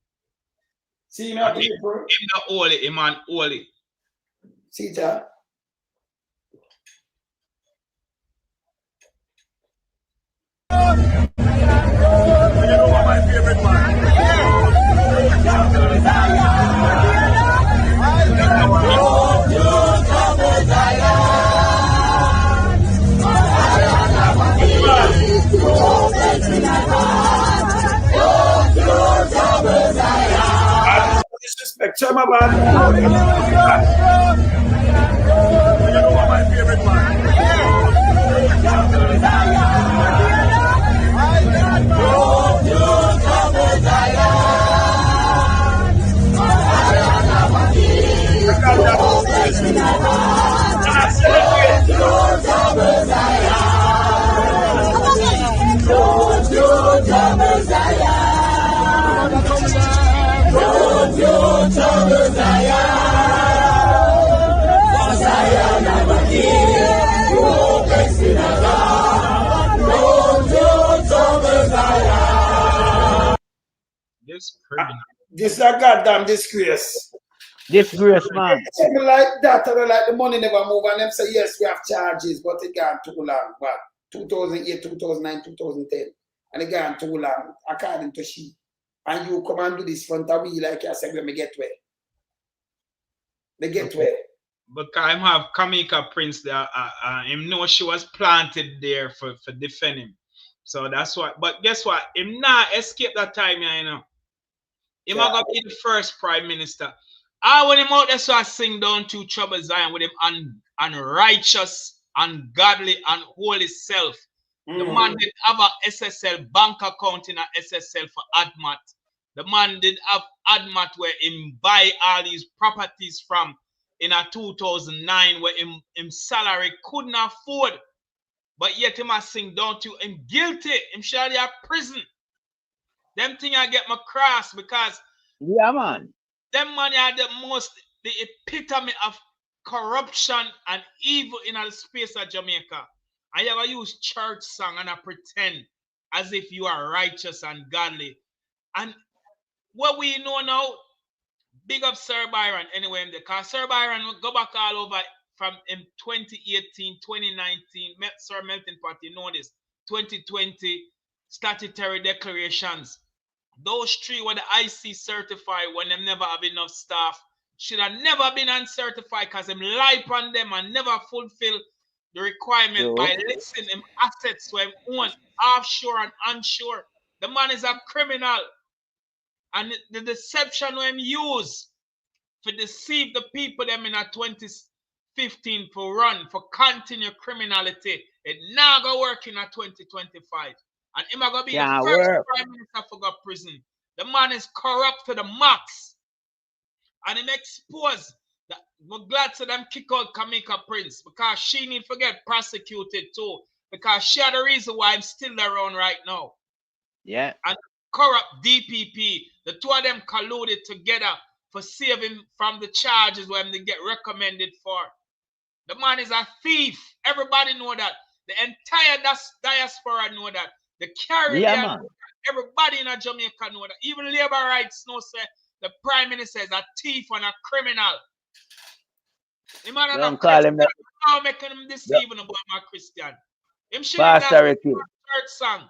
See now, people. Him not holy, him man holy. See that? You know what my favorite one? Disrespect, Chama man. You know what my favorite one? This is a goddamn disgrace. Disgrace, man. Something like that, and like the money never move, and them say yes, we have charges, but it gone too long. But 2008, 2009, 2010, and it gone too long, according to she. And you come and do this front of me like I said, let me get where. They get where. But I have Kamika Prince there. Him know she was planted there for defend him. So that's why. But guess what? Him not escape that time, you know. Him gonna be the first prime minister. When him out there, so I sing down to Trouble Zion with him unrighteous, ungodly, unholy self. The man did have a SSL bank account in a SSL for ADMAT. The man did have ADMAT where him buy all these properties from in a 2009 where him salary couldn't afford. But yet him a sing down to him guilty. Him surely a prison. Them thing I get my cross because man. Them money are the epitome of corruption and evil in the space of Jamaica. And you ever use church song and I pretend as if you are righteous and godly. And what we know now, big up Sir Byron anyway, because Sir Byron will go back all over from 2018, 2019, Sir Melting Pot, you know this, 2020 statutory declarations. Those three were the IC certified when them never have enough staff. Should have never been uncertified because them lie on them and never fulfill the requirement by listing them assets to him own offshore and onshore. The man is a criminal. And the deception when use to deceive the people them in a 2015 for run, for continue criminality, it now go work in a 2025. And him going to be the first prime minister for go prison. The man is corrupt to the max. And him exposed that we're glad to them kick out Kamika Prince because she need to get prosecuted too. Because she had the reason why I'm still around right now. Yeah. And corrupt DPP, the two of them colluded together for saving from the charges when they get recommended for. The man is a thief. Everybody know that. The entire diaspora know that. The Caribbean, everybody in Jamaica know that. Even labor rights know say the prime minister is a thief and a criminal. Don't call him that. Now making him deceiving about my Christian. Him should Pastor Ricky. church song.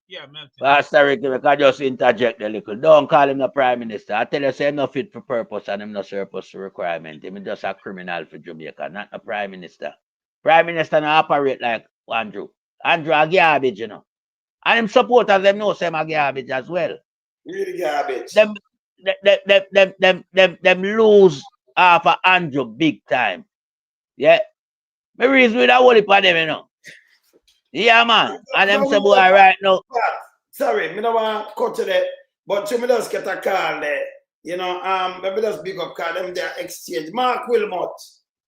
Yeah, man. Pastor Ricky, we can just interject a little. Don't call him the prime minister. I tell you, say him not fit for purpose and him not surplus to requirement. Him just a criminal for Jamaica, not a prime minister. Prime minister not operate like Andrew. Andrew a garbage, you know. And him supporters them know say him a garbage as well. Really garbage. Them them lose half of Andrew big time. Yeah. My reason with that whole heap of them, you know. Yeah, man. And them say, boy, right now. Sorry, me don't want to cut to that, but you me just get a call there. You know, maybe just big up call them their exchange. Mark Wilmot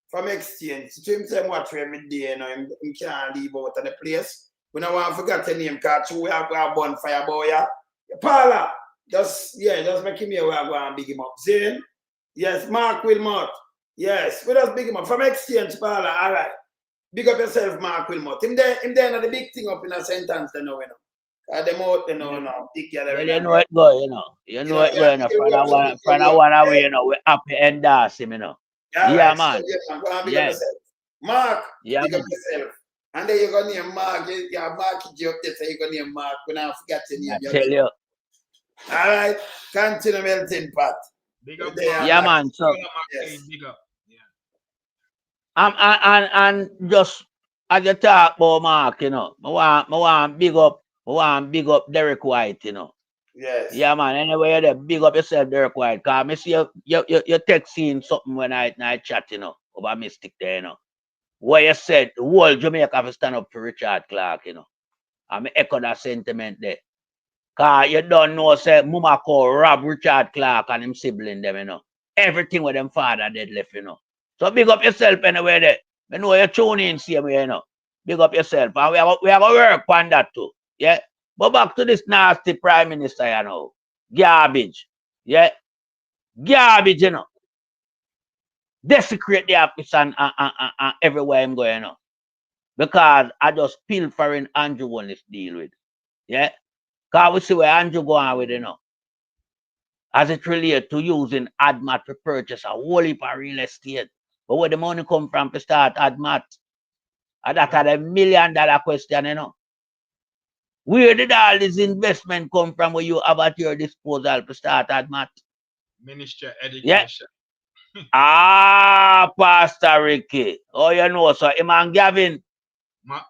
from exchange. To him say watch every day, you know, him can't leave out of the place. We don't want to forget the name, because we have a bonfire boy, yeah. Paula, just make him here, we are going to big him up. See? Yes, Mark Wilmot. Yes, we just big him up. From exchange, Paula, all right. Big up yourself, Mark Wilmot. Him there the big thing up in a sentence, you know. Them out, you know, big Well, you know it go, you know. You know it go, you know. From that one away, you know, we happy and dance him, you know. Yeah, man. Yeah. Mark, yeah, big up yourself. And then you're going to name Mark. Yeah, Mark, you up there, so you're going to name Mark. When I forget your name. I tell you. All right. Continue melting pot. Big up, yeah, man. So, yes. Big up. And just as you talk about Mark, you know, I want big up Derek White, you know. Yes. Yeah, man. Anyway, you big up yourself, Derek White. Cause I see you texting something when I chat, you know, about Mystic there, you know. Where you said the whole Jamaica have to stand up for Richard Clark, you know. And I echo that sentiment there. Cause you don't know, say Mama call rob Richard Clark and him sibling them, you know. Everything with them father dead left, you know. So big up yourself anyway there. I know you tune in, same way, you know. Big up yourself. And we are going to work on that too. Yeah. But back to this nasty Prime Minister, you know. Garbage. Yeah. Garbage, you know. Desecrate the office and everywhere I'm going, you know. Because I just pilfering Andrew Holness deal with. Yeah. Because we see where Andrew going with, you know. As it relates to using ADMAT to purchase a whole heap of real estate. But where the money come from to start ADMAT? And that's a $1 million question, you know. Where did all this investment come from where you have at your disposal to start ADMAT? Ministry of Education. Yeah. Pastor Ricky. Oh, you know, so him and Gavin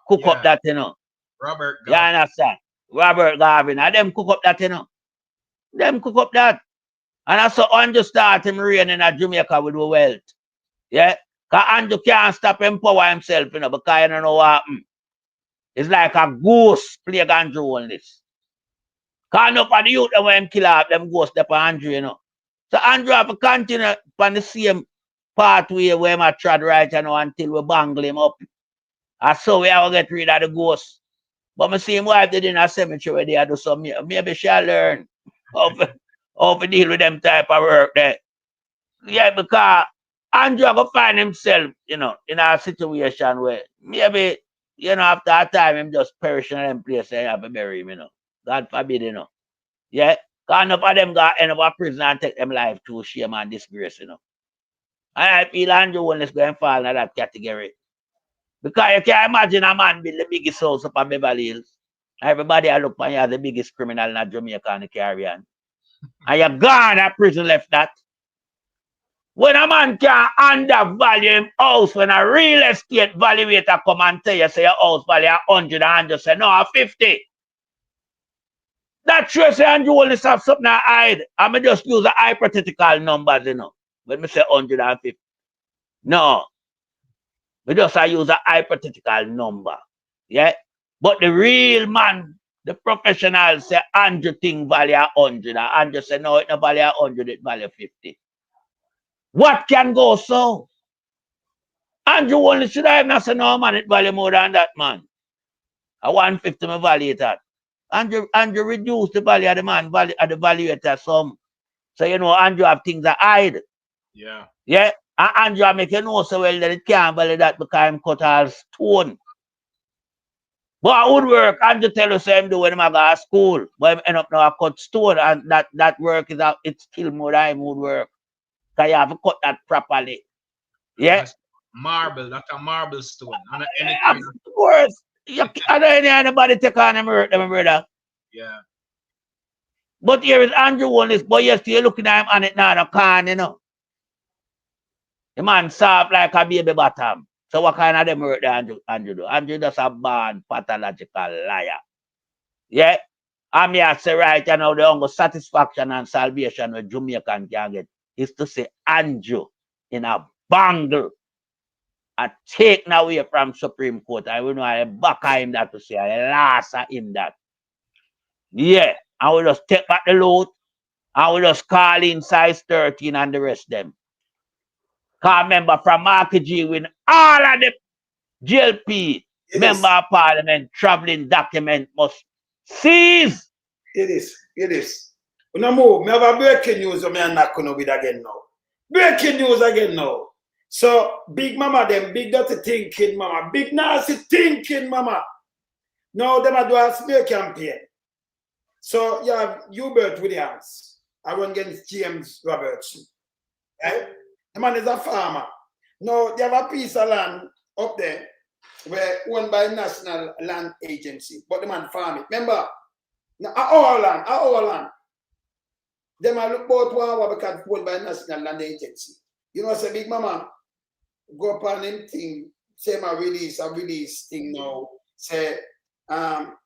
cook up that, you know. Robert Gavin. You understand? Robert Gavin. And them cook up that, you know. Them cook up that. And I saw Andrew start him reigning at Jamaica with the wealth. Yeah? Because Andrew can't stop empower himself, you know, because you don't know what happened. It's like a ghost plague Andrew Holness. Because enough of the youth that when him kill off them ghosts up on Andrew, you know. So Andrew have to continue on the same pathway where him trod right, you know, until we bangle him up. And so we have to get rid of the ghosts. But my same wife did in a cemetery where they do some, maybe she'll learn how to deal with them type of work there. Yeah, because Andrew will find himself, you know, in a situation where maybe, you know, after a time, him just perishing in them place and have to bury him, you know. God forbid, you know. Yeah? Because enough of them got end up in prison and take them life through shame and disgrace, you know. And I feel Andrew Holness going to fall in that category. Because you can't imagine a man build the biggest house up on Beverly Hills. Everybody I look on you as the biggest criminal in Jamaica and the Caribbean. And you're gone at prison left that. When a man can undervalue him house, when a real estate valuator come and tell you, say your house value 100 and just say, no, 50. That sure say Andrew Holness have something to hide. I just use the hypothetical numbers, you know. When me say 150. No. We just use a hypothetical number. Yeah? But the real man, the professional say Andrew thing value 100. And Andrew say, no, it not value 100, it value 50. What can go so? Andrew Holness should I not say, no, man, it value more than that, man. A 150 me value that. Andrew reduce the value of the man, value of the valuator some. So, you know, Andrew have things that hide. Yeah. Yeah? And Andrew make you know so well that it can't value that because I'm cut all stone. But I would work, Andrew tell you same do when I go to school. But I end up now I cut stone and that work is out, it's still more than would work. Because you have to cut that properly. Yeah? That's marble, that's a marble stone. Of course. I don't hear anybody take on them hurt them, brother. Yeah. But here is Andrew Holness, but you're still looking at him on it now, no can, you know. The man soft like a baby bottom. So what kind of them hurt Andrew do? Andrew just a born pathological liar. Yeah? And me I say right now the only satisfaction and salvation with Jamaican can get is to say Andrew in a bangle and take away from Supreme Court. I will know I back him that to say I last him that. Yeah, I will just take back the load. I will just call in size 13 and the rest them. Cause remember from Mark G with all of the GLP member of parliament traveling document must seize. It is. No move. Me have a breaking news me and not gonna with again now. Breaking news again now. So big mama them, big dirty thinking mama, big nasty thinking mama. Now them a do a smear campaign. So you have Hubert Williams. I run against James Robertson. Right? The man is a farmer. Now they have a piece of land up there where owned by National Land Agency, but the man farm it. Remember? Now our land. Them I look about one because owned by National Land Agency. You know, say big mama go up on him thing, say my release thing now. Say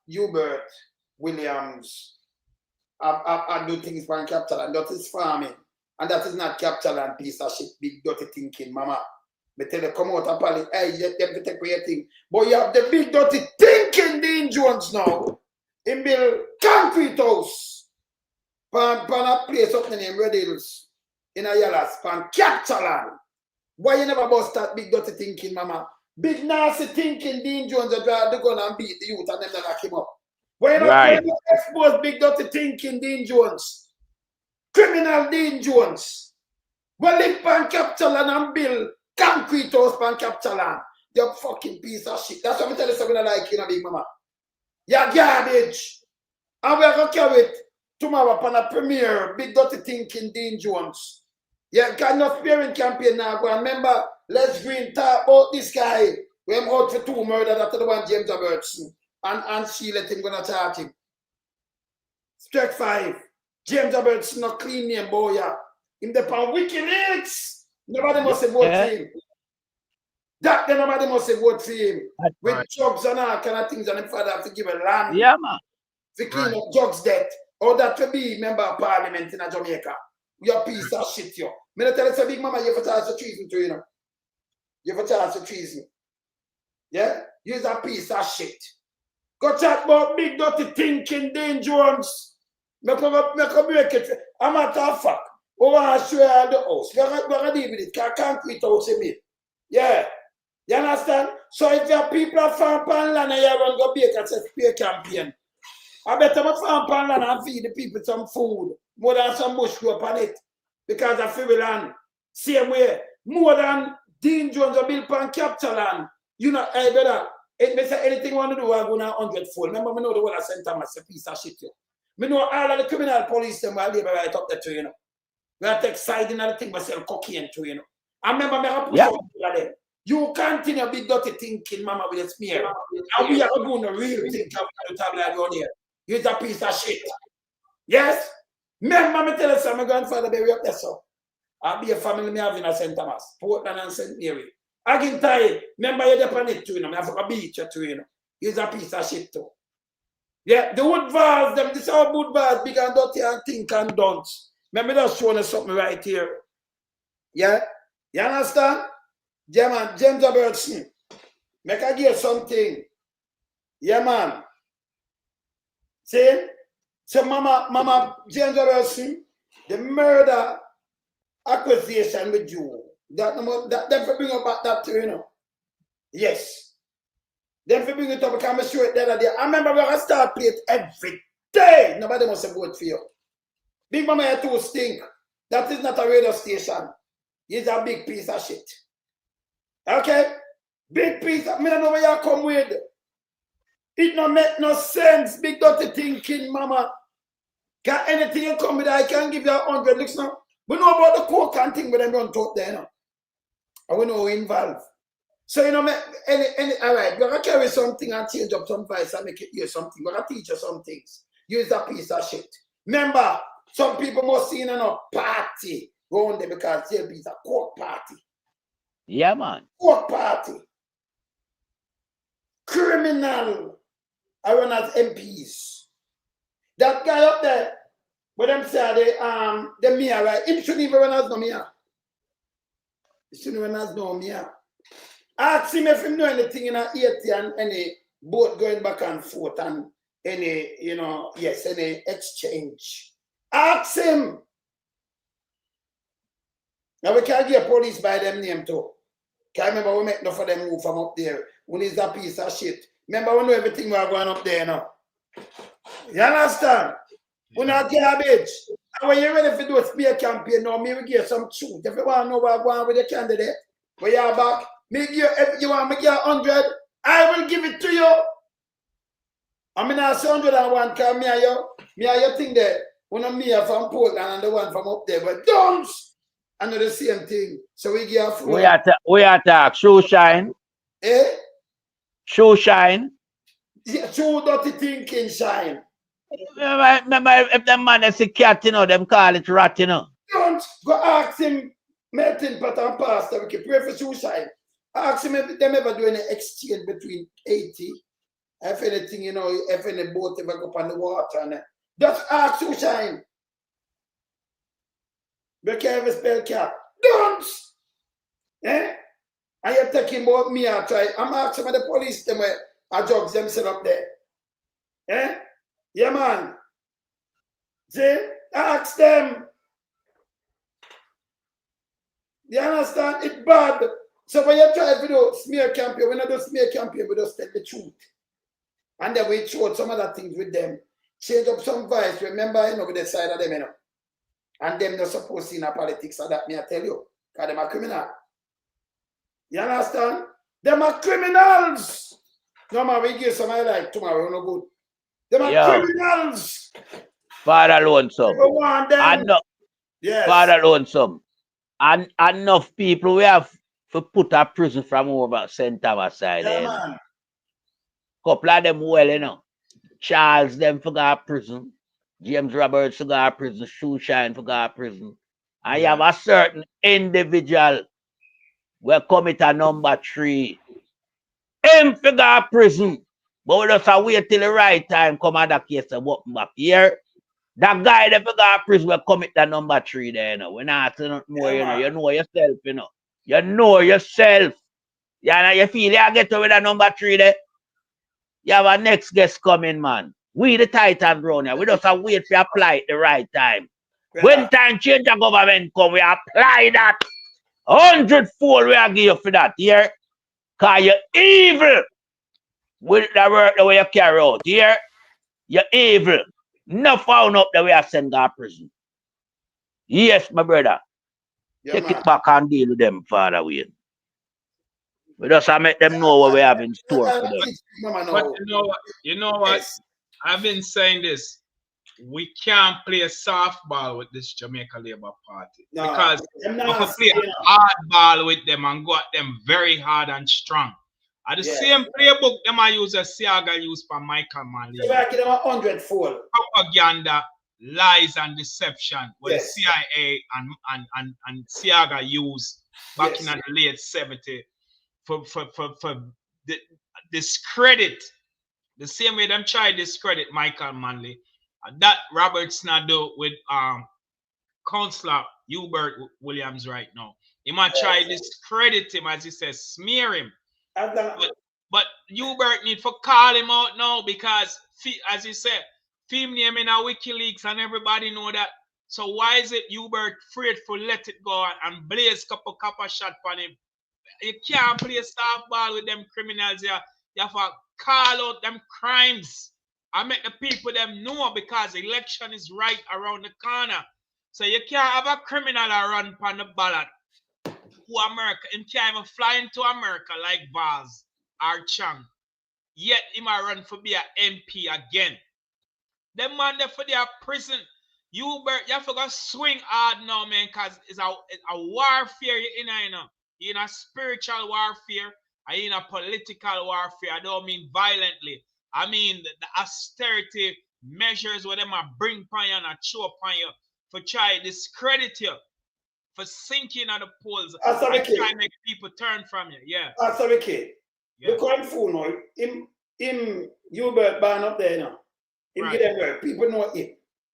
Hubert Williams I do things for capital and that is farming. And that is not capital and piece of shit, big dirty thinking, mama. Me tell you, come out and pally, hey, let them take away your thing. But you have the big dirty thinking Dean Jones now. He build concrete house. Pan a place up in Red Hills, in a Yalas, pan capital land. Why you never bust that big dirty thinking, mama? Big nasty thinking Dean Jones that drive the gun and beat the youth and them that lock him up. Why you not expose big dirty thinking Dean Jones? Criminal Dean Jones. Well, live pan capital land and build concrete house pan capital land. You fucking piece of shit. That's what I tell you something I like, you know, big mama. You're garbage. And we're going to carry it tomorrow upon a premiere, big dirty thinking Dean Jones. Yeah, got no spearing campaign now. Go and remember, Les Green talk about this guy. We am out for 2 murders after the one James Robertson. And she let him gonna charge him. Strike 5. James Robertson not clean name, boy. Yeah. In the pan WikiLeaks. Nobody must have voted for him. That then nobody must have voted for him. With drugs and all kind of things and him father have to give a land. Yeah, man. To clean up drugs debt. Or that to be member of parliament in Jamaica. You're a piece of shit, yo. Me not tell you say big mama, you have a chance of treason to you know. You have a chance of treason. Yeah? You're a piece of shit. Go chat about big dirty thinking Dean Jones. Make a break it. I'm a tough fuck. Over and show you the house. We're going to deal with it. Concrete house in me. Yeah. You understand? So if your people are farm pan land and you're going to go bake and say spear campaign, I bet I'm a farm pan land and feed the people some food. More than some bush grow upon it. Because of free land. Same way. More than Dean Jones will build pan capital land. You know, hey brother, it may say anything you want to do, I go now 100-fold. Remember, I know the whole of St. Thomas, a piece of shit, yo. I know all of the criminal police, them will labor right up there too, you know. We have to take side in the thing, but sell cocaine too, you know. I remember, I push out to them. You continue big dirty thinking, mama, with a smear. And we are doing the real thing to tablet down here. You're a piece of shit. Yes? Remember, I tell you something, my grandfather, baby, up there, so. I'll be a family me have in St. Thomas, Portland and St. Mary. I can tell you, remember you're on it too, you know. I have a beach too, you know. He's a piece of shit too. Yeah, the wood valves, them, this are wood valves, big and dirty and think and don't. Remember just showing us something right here. Yeah? You understand? Yeah, man, James Robertson. Make I give something. Yeah, man. See? So Mama James Robertson, the murder accusation with you. That them bring up that too, you know. Yes. Them bring it up because I'm sure it the other day. I remember we have start play it every day. Nobody must have voted for you. Big Mama here too stink. That is not a radio station. He's a big piece of shit. Okay? Big piece of, I don't know where you come with. It don't make no sense. Big dirty thinking, mama. Can anything you come with, I can give you 100. Looks now. We know about the coke and thing, but them don't talk there, you know. And we know we're involved. So, you know, all right, we're going to carry something and change up some vice and make it hear something. We're going to teach you some things. Use a piece of shit. Remember, some people must see in a party going there because there'll be a coke party. Yeah, man. Coke party. Criminal. I run as MPs. That guy up there, but them say the Mia, right? Him shouldn't even run as no Mia. He shouldn't run as no Mia. Ask him if he know anything in a Haiti and any boat going back and forth and any, you know, yes, any exchange. Ask him. Now we can't get police by them name too. Can't remember we make enough of them move from up there. When is that piece of shit. Remember we know everything we are going up there now. You understand? We not garbage. And when you're ready to do a smear campaign now, me will give some truth. If you want to know what's going on with the candidate, when you're back, me give, if you want me give 100, I will give it to you. I mean, I say 101 because me and you think that one of me are from Portland and the one from up there, but don't. I know the same thing. So we give a floor. We attack. Shoe shine. Eh? Shoe shine. Yeah, shoe dirty thinking shine. Remember if them man is a cat, you know, them call it rat, you know. Don't go ask him, melting pot and pasta, we can pray for shoe shine. Ask him if them ever do any exchange between 80. If anything, you know, if any boat ever go up on the water. And just ask shoe shine. Be careful, spell cat. Don't! Eh? And you're talking about me, I try. I'm asking the police, them are drugs themselves up there. Eh? Yeah, man. See? Ask them. You understand? It's bad. So when you try to do smear campaign, when I do smear campaign, we just tell the truth. And then we show some other things with them. Change up some vibes. Remember, you know, with the side of them, you know. And them not supposed to in a politics, so that me I tell you. Because them are criminal. You understand? Them are criminals. No man, we give somebody like tomorrow, no good. Them are criminals. Father lonesome. Yes. Father lonesome. And enough people we have to put a prison from over St. Thomas side. Yeah, man. Couple of them well, you know. Charles them for go prison. James Roberts for go prison. Shoe Shine for go prison. And you have a certain individual will commit a number 3. Him for go prison. But we just wait till the right time come and that case and walk back here. That guy that for go prison will commit the number 3 there, you know. We're not saying nothing more, you know. You know yourself, you know. You know yourself. Yeah, you feel you get over the number 3 there. You have a next guest coming, man. We the Titan round here. We just have wait to apply it the right time. Yeah. When time change the government come, we apply that 100-fold we are give you for that here. Because you're evil with the work the way you carry out here. You're evil. No found up the way I send to prison. Yes, my brother. Yeah, take it back and deal with them, Father Wayne. We just make them know what we have in store for them. But you know what? I've been saying this. We can't play softball with this Jamaica Labour Party. No, because we can play hardball with them and go at them very hard and strong. At the same playbook, them I use a Siaga use for Michael Manley. So I give them 100-fold. Propaganda, lies and deception what the CIA and Siaga used back in the late 70s for discredit. The same way them try to discredit Michael Manley. That Roberts not do with Councillor Hubert Williams right now. He might try to discredit him, as he says, smear him. But Hubert need to call him out now because, as he said, film name in a WikiLeaks and everybody know that. So why is it Hubert afraid to let it go and blaze couple shot on him? You can't play softball with them criminals here. You have to call out them crimes. I make the people them know because election is right around the corner. So you can't have a criminal run on the ballot who America. Him can't even fly into America like Vaz or Chang. Yet he might run for be an MP again. Them man there for their prison. You have to go swing hard now, man, because it's a warfare you in, you know. You're in a spiritual warfare and you're in a political warfare. I don't mean violently. I mean the austerity measures where them are bring upon you and a show upon you for try to discredit you, for sinking at the polls and try to make people turn from you. Yeah. That's okay. Look on phone now. Him Hubert ban up there now. Him give them work. People know him.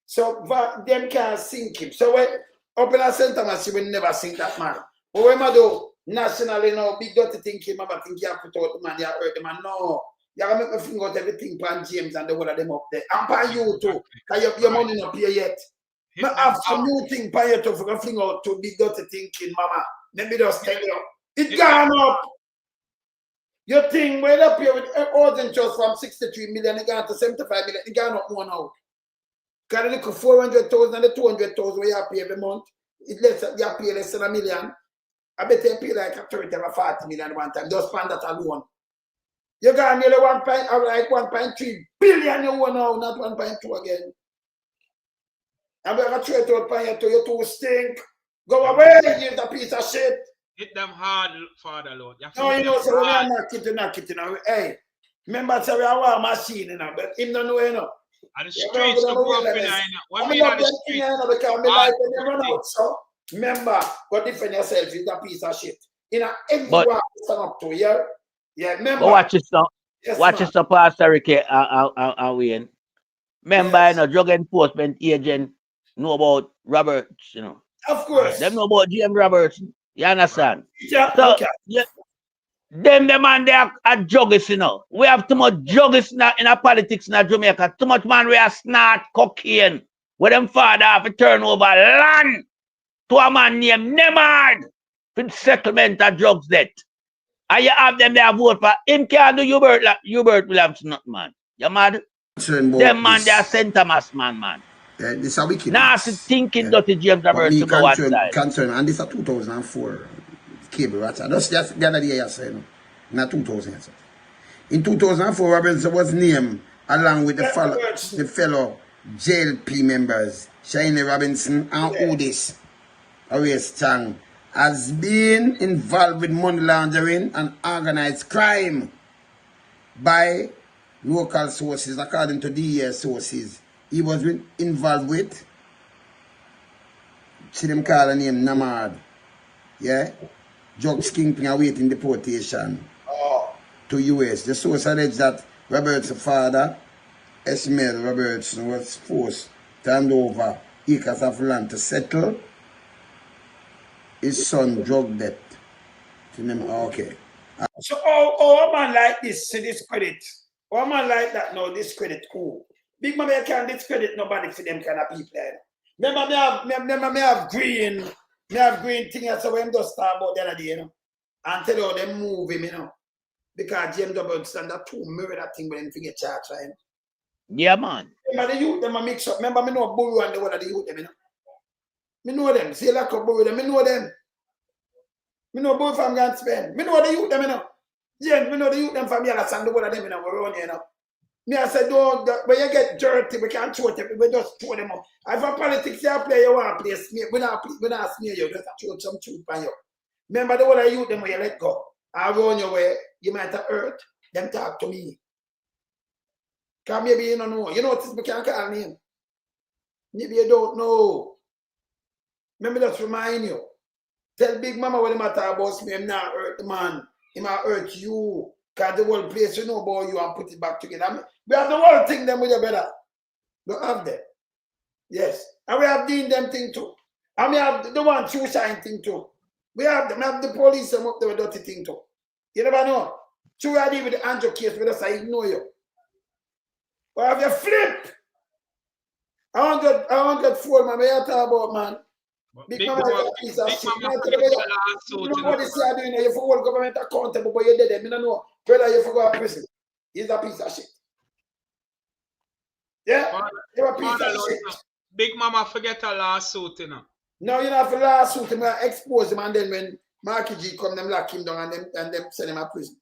So them can't sink him. So when up in a St. Thomas, you will never sink that man. But when I do nationally now, big dirty thinking, I think you have put out the man, you hurt the man. No. You have to make me finger out everything pan James and the whole of them up there. And pan you too. Because your money not pay yet. I have some new thing pan you too for fling out to big dirty thinking, mama. Let me just tell you. It gone up. Your thing went up here with Origin Trust from 63 million, it gone to 75 million, it gone up more now. Because you look 400,000 and the 200,000 where you pay every month, you pay less than $1 million. I bet you pay like a 30 or 40 million one time, just spend that alone. You got nearly 1.3 billion you own now, not 1.2 again. And we're going to trade out by you two stink. Go away, you're the piece of shit. Hit them hard, Father Lord. No, you know, so we are not kidding, Hey, remember, so we are a machine, you know, but him don't know, you know. And the streets to go up in, you know. When we are the streets, because my life will never out, so remember, go defend yourself, you're a piece of shit. You know, everyone stand up to you. Yeah, remember. Watch this now. Yes, watch this now, Pastor Ricky and Wayne. Remember, you know, drug enforcement agent know about Roberts, you know. Of course. Them know about James Roberts. You understand? Yeah, so, okay. Yeah, them man, they are juggists, you know. We have too much juggists in our politics in Jamaica. Too much man, we are snort cocaine. Where them father have to turn over land to a man named Nemard for settlement of drugs debt. And you have them there vote for him can't do Hubert Williams not man. You mad? Them man, they are St. Thomas man. This is a wickedness. Nasty thinking dirty James Roberts to go one side. Concern, and this is 2004 cable rats. That's just the other day I said, not 2000. In 2004, Roberts was named along with the fellow JLP members, Shiny Robinson and Udis, Arias Chang, has been involved with money laundering and organized crime by local sources, according to DES sources. He was involved with, see them call the name Namad, yeah? Drugs kingpin awaiting deportation to US. The source alleged that Roberts' father, Esmail Robertson, was forced to hand over acres of land to settle his son drug debt. Okay. So, oh, a man like this, see this credit. Oh, a man like that, no, this credit cool. Big Mama, you can't discredit nobody for them kind of people. Remember, me have green thing, so when just start about the other day, you know, and tell you them move him, you know, because James W. stand that two murder thing when them forget charge, right? Yeah, man. Remember the youth, them a mix up. Remember, me know Buru and the one of the youth, them, you know. Me know them. See, like a Buru, them, me know them. Me know Buru from Grand Spain. Me know the youth, them, you know. James, me know the youth, them from Yala and the one of them, you know, we're around here, you know. Me, I said, don't, when you get dirty, we can't throw them, we just throw them up. If a politics you play, you want to play smear, we not smear you, just throw some truth on you. Remember the one of you, them where you let go. I run your way, you might have hurt, them talk to me. Because maybe you don't know. You know what we can't call name. Maybe you don't know. Remember just remind you. Tell Big Mama when they talk about me, I'm not hurt the man. He might hurt you. Because the whole place you know about you and put it back together. I mean, we have the whole thing them with your brother. We have them. Yes. And we have Dean them thing too. And we have the one true shine thing too. We have them. We have the police them up there with dirty thing too. You never know. True I did with the Andrew case with us, I ignore you. But have you flip? I want that fool, man. What you talk about, man? Big Mama is a piece of shit. Nobody say I doing it. You for all government accountable, but you did it. I don't know. Brother, you for go to prison. He's a piece of shit. Yeah? You're a piece of shit. Big Mama forget a lawsuit, you know. No, you know, for lawsuit, him expose him, and then when Marky G come, them lock him down and them send him to prison.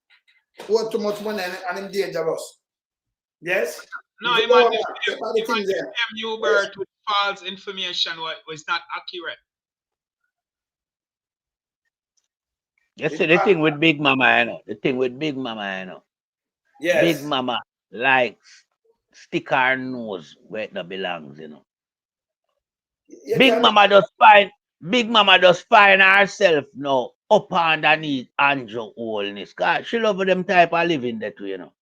What too much money and him dangerous. Yes? No, imagine Hubert with false information was not accurate. You see the thing with Big Mama, you know. The thing with Big Mama, you know. Yes. Big Mama likes stick her nose where it belongs, you know. Big Mama just find herself now up underneath Andrew Holness. Cause she love them type of living that way, you know.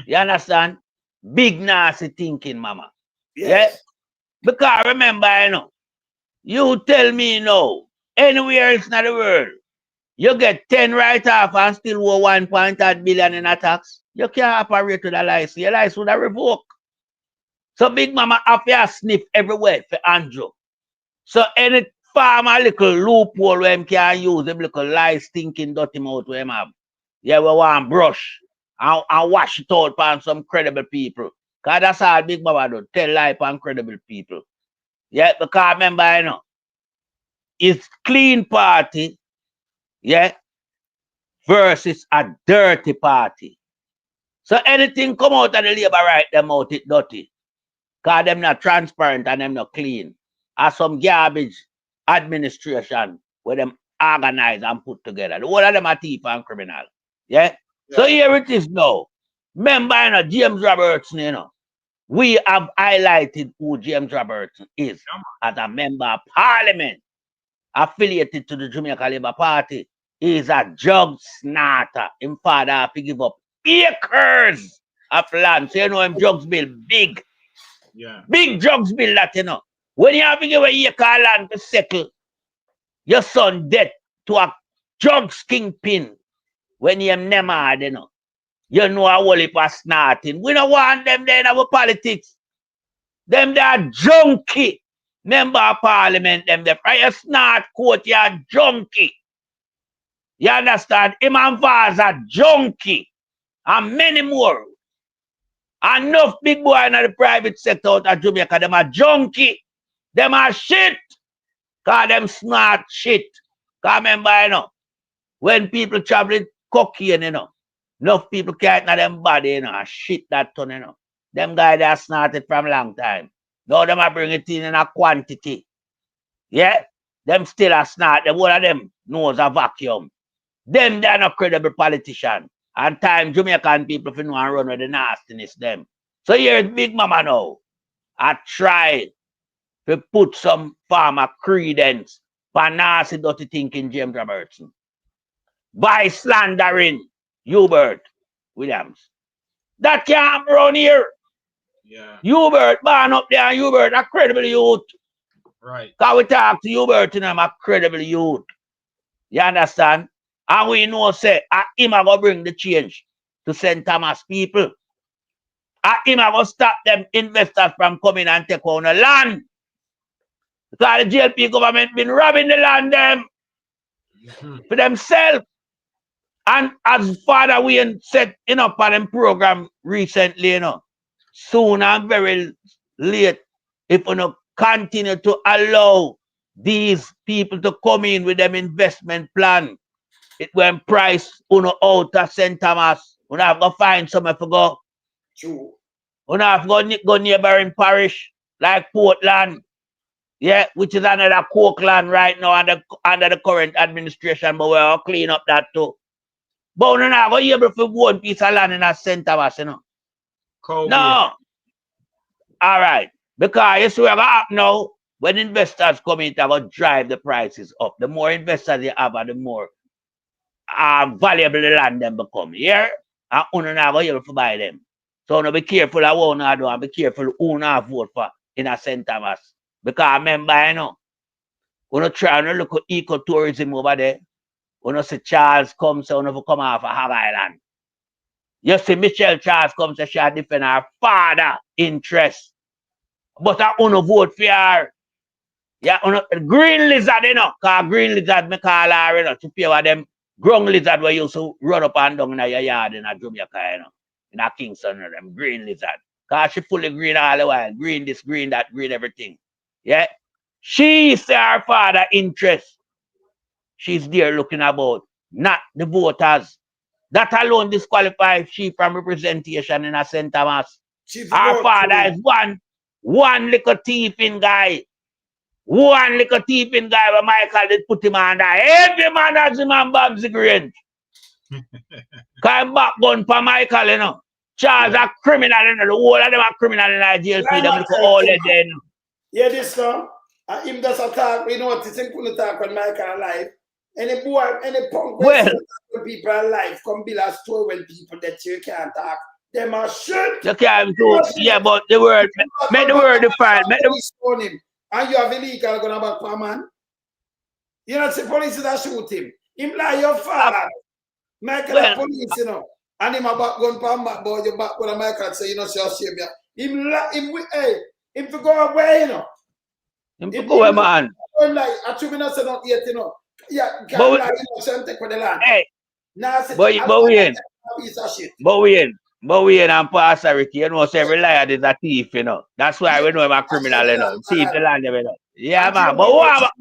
You understand? Big nasty thinking, mama. Yes. Yeah? Because remember, you know, you tell me now, anywhere else in the world, you get 10 right off and still owe 1.8 billion in a tax. You can't operate with a license. Your license would have revoked. So Big Mama have to sniff everywhere for Andrew. So any farmer little loophole where him can use them little lies thinking dirty mouth where him have. Yeah, we want brush and wash it out on some credible people. Because that's all Big Mama do. Tell lie on credible people. Yeah, because remember, you know, it's clean party, yeah, versus a dirty party. So anything come out of the labor right, them out it dirty. Because them not transparent and them not clean. As some garbage administration where them organize and put together. The whole of them are thief and criminal. Yeah? So here it is now. Remember, you know, James Robertson, you know, we have highlighted who James Robertson is as a member of parliament affiliated to the Jamaica Labour Party. He is a drug snorter. Him father have to give up acres of land. So you know him drugs bill big. Yeah. Big drugs bill that, you know. When you have to give a acre of land to settle your son dead to a drugs kingpin, when you never had, you know a whole heap of snorting. We don't want them there in our politics. Them they are junkie. Member of parliament, them the prior snort court, you are junkie. You understand? Him and Vaz are junkie. And many more. Enough big boy in the private sector out of Jamaica, them are junkie. Them are shit. Cause them smart shit. Cause remember, you know, when people traveling cocaine, you know, enough people can't know them body, you know, and shit that ton, you know. Them guys they are snorted from a long time. Now them are bring it in a quantity. Yeah? Them still a snort. The whole of them knows a vacuum. Them they are not credible politician. And time Jamaican people for know and run with the nastiness them. So here's Big Mama now. I try to put some farmer credence for nasty dirty thinking James Robertson. By slandering Hubert Williams. That can't run here. Yeah. Hubert, born up there, and Hubert, a credible youth. Right. Because we talk to Hubert, you know, I'm a credible youth. You understand? And we know, say, him a go bring the change to St. Thomas people. Him a go stop them investors from coming and take on the land. Because the JLP government been robbing the land them for themselves. And as Father Wayne said, you know, for them program recently, you know, soon and very late, if you know, continue to allow these people to come in with them investment plan, it when price uno out of St. Thomas, we have to find somewhere to go. True. We have to go neighboring parish like Portland, yeah, which is another coke land right now under the current administration, but we'll clean up that too. But we're not going to be able to one piece of land in a St. Thomas, you know. No. All right. Because you see what happen now, when investors come in, they're going to drive the prices up. The more investors they have, the more valuable the land them become. Here, and you're not going to be able to buy them. So be careful of what you do and be careful who you vote for in a St. Thomas. Because remember, you know, we're not trying to look at ecotourism over there. When you see Charles come, so you come off of Hog Island. You see Michelle Charles come, so she defend her father interest. But I want to vote for her. Yeah, green lizard, you know, because green lizard, me call her, you know, to pay with them ground lizard where you used to run up and down in your yard in a Jamaica, you know, in a Kingston, you know, them green lizard. Because she fully green all the while. Green this, green that, green everything. Yeah. She see her father interest. She's there looking about, not the voters. That alone disqualifies she from representation in a St. Thomas. Her father is one little thieving guy. One little thieving guy where Michael did put him under. Every man has him on Babs Grange. Come back gun for Michael, you know. Charles a criminal, you know. The whole of them are criminal in the jail. Them look all of them. Yeah, this song. Him does a talk, we notice him couldn't talk when Michael alive. Any boy, any punk when people alive, come build a story when people that you can't talk. Them are shit. You can't do, yeah, but the word, make the word define. Make the him. And you have illegal going back for a man. You know, the police that shoot him. Him like your father. Michael the police, you know. And him a back gun for back, boy, you back when Michael say, you know, say, shame ya. Him to go away, you know. Him to go away, man. Like, I told me not say not yet, you know. Yeah, can't like, you know, so take for the land. Hey, now, but we in and Pastor Ricky, you know, say every liar is a thief, you know. That's why we know him a criminal, you know. Thief the land, you know. Yeah, man. But what?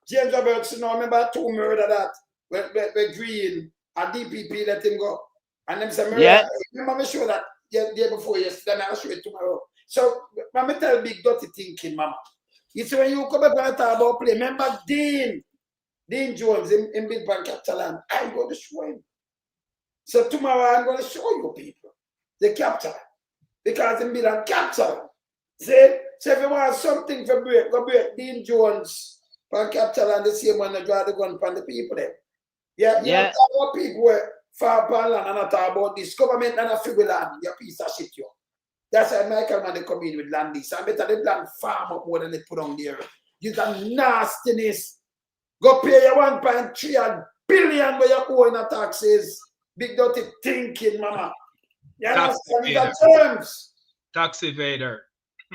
James Roberts, you know, remember 2 murder that where Green and DPP let him go. And them say, murder. Remember, me show that the day before yesterday, I'll show it tomorrow. So, let me tell big dirty thinking, mama. It's when you come up and talk about play. Remember Dean Jones in Big Bank Capital Land. I'm going to show him. So tomorrow I'm going to show you people the capital. Because in Big Bank Capital. See? So if you want something for break, go break Dean Jones from Capital Land, the same one that draw the gun from the people there. Yeah. You don't talk about people where far upon land and not talk about this government and a figure land. You piece of shit, you. That's why Michael man they come in with land this. I better they land farm up more than they put on there. You got nastiness. Go pay your 1.3 billion where you owe in the taxes. Big dirty thinking, mama. You understand? These are terms. Tax evader.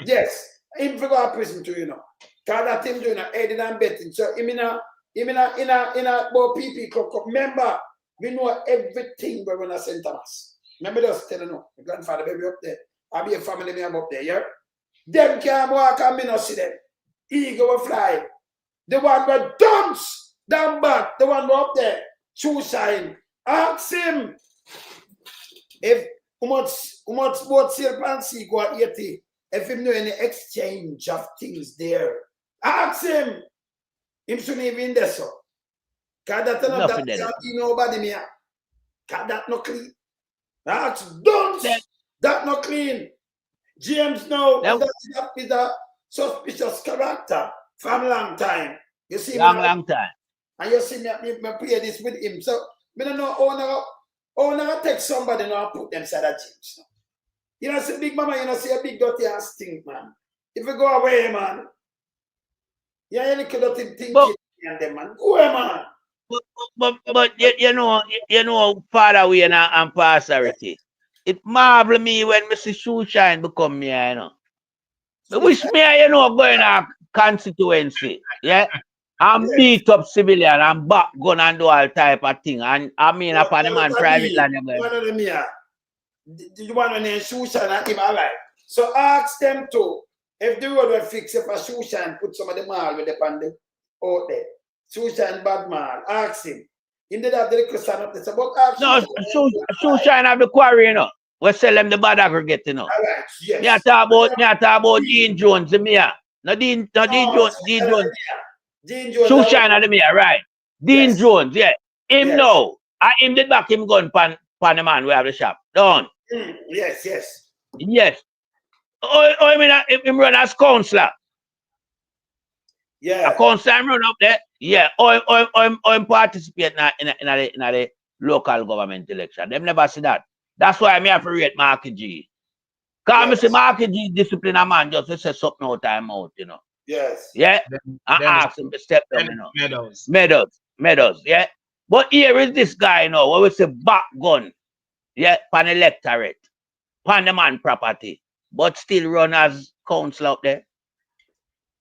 Yes. Him for go to prison too, you know. Because that him doing aiding and betting. So him in a about PP club. Remember, we know everything we run a St. Thomas. Remember just telling you, my grandfather baby up there. I be a family man up there, yeah? Them can't walk and me not see them. Eagle will fly. The one with dumps down back, the one up there, shoe shine. Ask him if how much boat sale fancy go at 80. If him know any exchange of things there. Ask him. Him shouldn't even there so. Cause that nobody me. Cause that no clean. That's dumps. That not clean. James now is a suspicious character from long time. You see long time. And you see me play this with him. So I don't know owner take somebody now and put them side of James. You know, see big mama, you know, see a big dirty ass stink, man. If you go away, man. Yeah, you look at dirty thing and them, man. Go away, man. But you know, Father we and Pastor Ricky. It marvel me when Mr. Shoeshine become me, you know. I wish me, you know, going to constituency, yeah, and beat up civilian and back gun and do all type of thing. And I mean, upon the man private land. You want to name Shoeshine and him alive. So ask them to, if the road will fix, if a Shoeshine put some of the mall with the pandemic out there. Shoeshine bad man, ask him. Him did have the little stand up there. No, Shoeshine have the quarry, you know. We sell them the bad aggregate, you know. Right, yes. Me talk about Dean Jones, me. No Dean Jones. Shoeshine are the me, right? Dean Jones, yeah. Him no. I him did back him gun pan the man we have the shop. Done. Yes. Yes. I mean him run as councillor. Yeah. A councillor run up there. Yeah. I'm participate in the local government election. Them never see that. That's why I have to rate Marky G. Because I say Marky G discipline a man just to say something no time out, you know. Yes. Yeah. I ask him to step down, you know. Meadows, yeah. But here is this guy, you know, what we say back gun, yeah, pan electorate, pan the man property, but still run as council out there.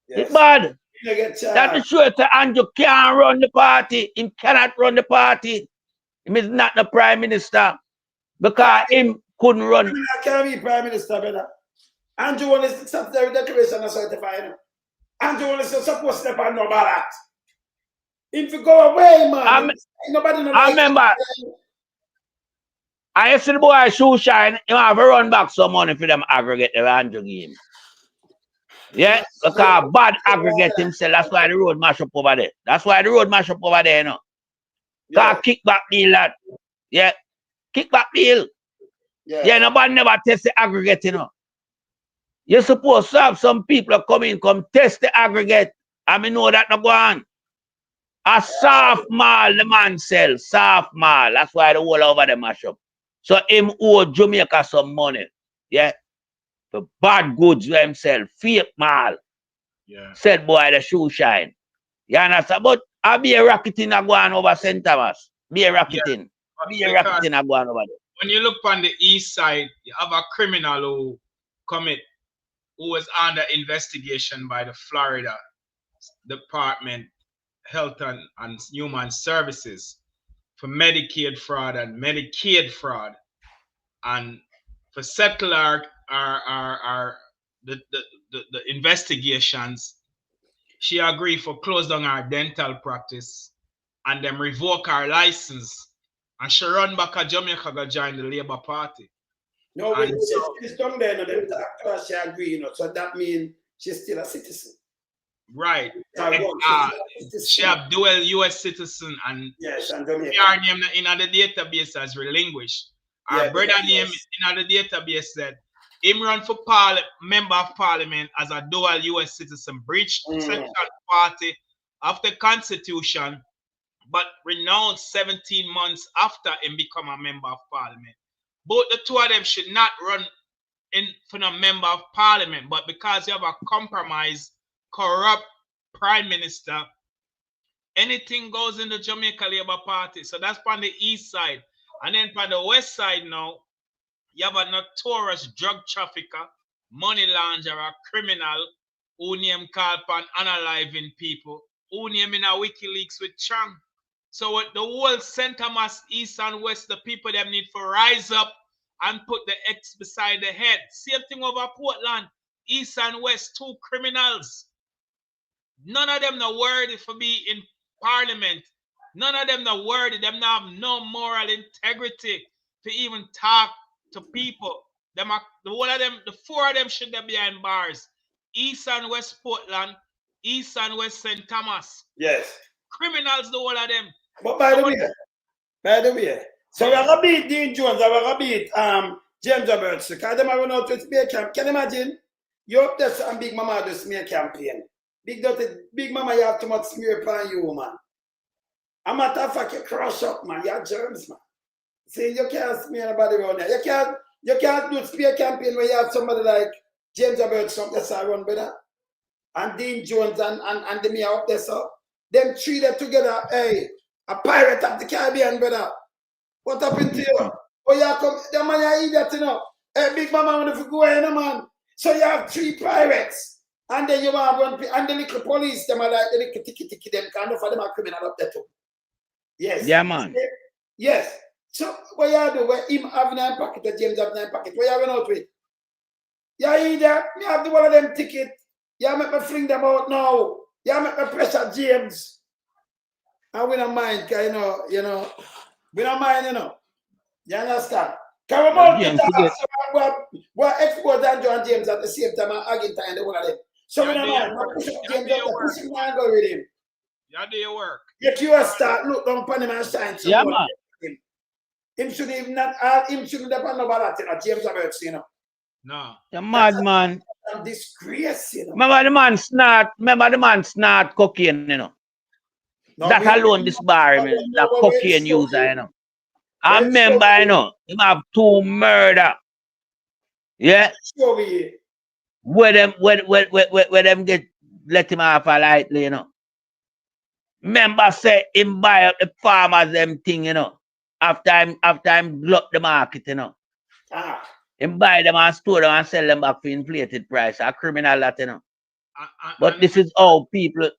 Yes. It's bad. That's the truth. Andrew can't run the party. He cannot run the party. He is not the prime minister. Because him couldn't run. I can't be prime minister, brother. Andrew want to stop the declaration and certify. Andrew want to supposed to step on no ballot. If you go away, man, nobody knows. I remember. I see the boy Shoeshine, he have to run back some money for them aggregate the Andrew game. Yeah, because bad aggregate himself, that's why the road mash up over there. That's why the road mash up over there, you know. Because kickback deal, lad. Yeah. Kickback deal. Yeah, nobody never test the aggregate, you know. You're supposed to have some people come test the aggregate. I mean, know that not go on. A soft mall, the man sells. Soft mall. That's why the whole over the mash up. So him owe Jamaica some money. Yeah. For bad goods for himself. Fake mal. Yeah. Said boy the shoe shine. You understand? But I be a racketing a go on over St. Thomas. Be a racketing. Be a racketing a go on over there. When you look on the east side, you have a criminal who was under investigation by the Florida Department Health and Human Services for Medicaid fraud and Medicaid fraud, and for settle the investigations. She agreed for close down her dental practice and them revoke her license, and she run back to Jamaica to join the Labour Party. No, but she's done there, no, them talk to she agree, you know, so that means she's still a citizen. Right. She have dual U.S. citizen, and yes, and Jamaica. Her name in the database as relinquished. Our brother name in the database said him run for member of parliament as a dual U.S. citizen, breached Section 40 of the Constitution, but renounced 17 months after him become a member of parliament. Both the two of them should not run in for a member of parliament, but because you have a compromised, corrupt prime minister, anything goes in the Jamaica Labour Party. So that's on the east side. And then on the west side now, you have a notorious drug trafficker, money launderer, criminal, who name called upon unaliving people, who name in a WikiLeaks with Chang. So with the whole St. Thomas, east and west, the people them need to rise up and put the X beside the head. Same thing over Portland, east and west, two criminals. None of them not worthy for be in parliament. None of them not worthy. Them not have no moral integrity to even talk to people. The whole of them, the four of them should be behind bars. East and West Portland, East and West St. Thomas. Yes. Criminals, the whole of them. But by the way, so we're gonna beat Dean Jones, we're gonna beat James Roberts, because them are run out with smear campaign. Can you imagine? You up there and Big Mama do smear campaign. Big Mama, you have too much smear upon you, man. A matter of fact, you crush up, man. You have germs, man. See, you can't smear anybody around there. You can't do smear campaign where you have somebody like James Roberts that's run better. And Dean Jones and the me up there, so them three them together, hey, a pirate of the Caribbean, brother. What happened to you? Oh, you come, the man you idiot, you know. Hey, Big Mama want to go in, man. So you have three pirates. And then you have one, and the little police, them are like the little tiki, them kind of for them are criminal up there too. Yes. Yeah, man. Yes. So what you do? Where him have 9 pocket or James have 9 pocket? What you run out with? Yeah, either me have the one of them ticket. Yeah, make me fling them out now. Yeah, make me pressure James. And we don't mind, cause you know, we don't mind, you know. You understand? Can we multitask? We're export Andrew and James at the same time and Argentine, the one of them. So we don't mind. Push up James up, push him and go with him. You do your work. If you start, look down upon him and shine. Yeah, man. Him shouldn't even not, him shouldn't depend on that, you know, James Roberts, you know. No. You're mad, man. Disgrace, you know. Remember the man snort cocaine, you know. No, that alone disbar him, that cocaine user, you know. I remember, you know, him have 2 murder. Yeah. Where them get let him off lightly, you know. Remember say him buy up the farmers them thing, you know. After him glut the market, you know. Him buy them and store them and sell them back for inflated price. A criminal that, you know. But this is how people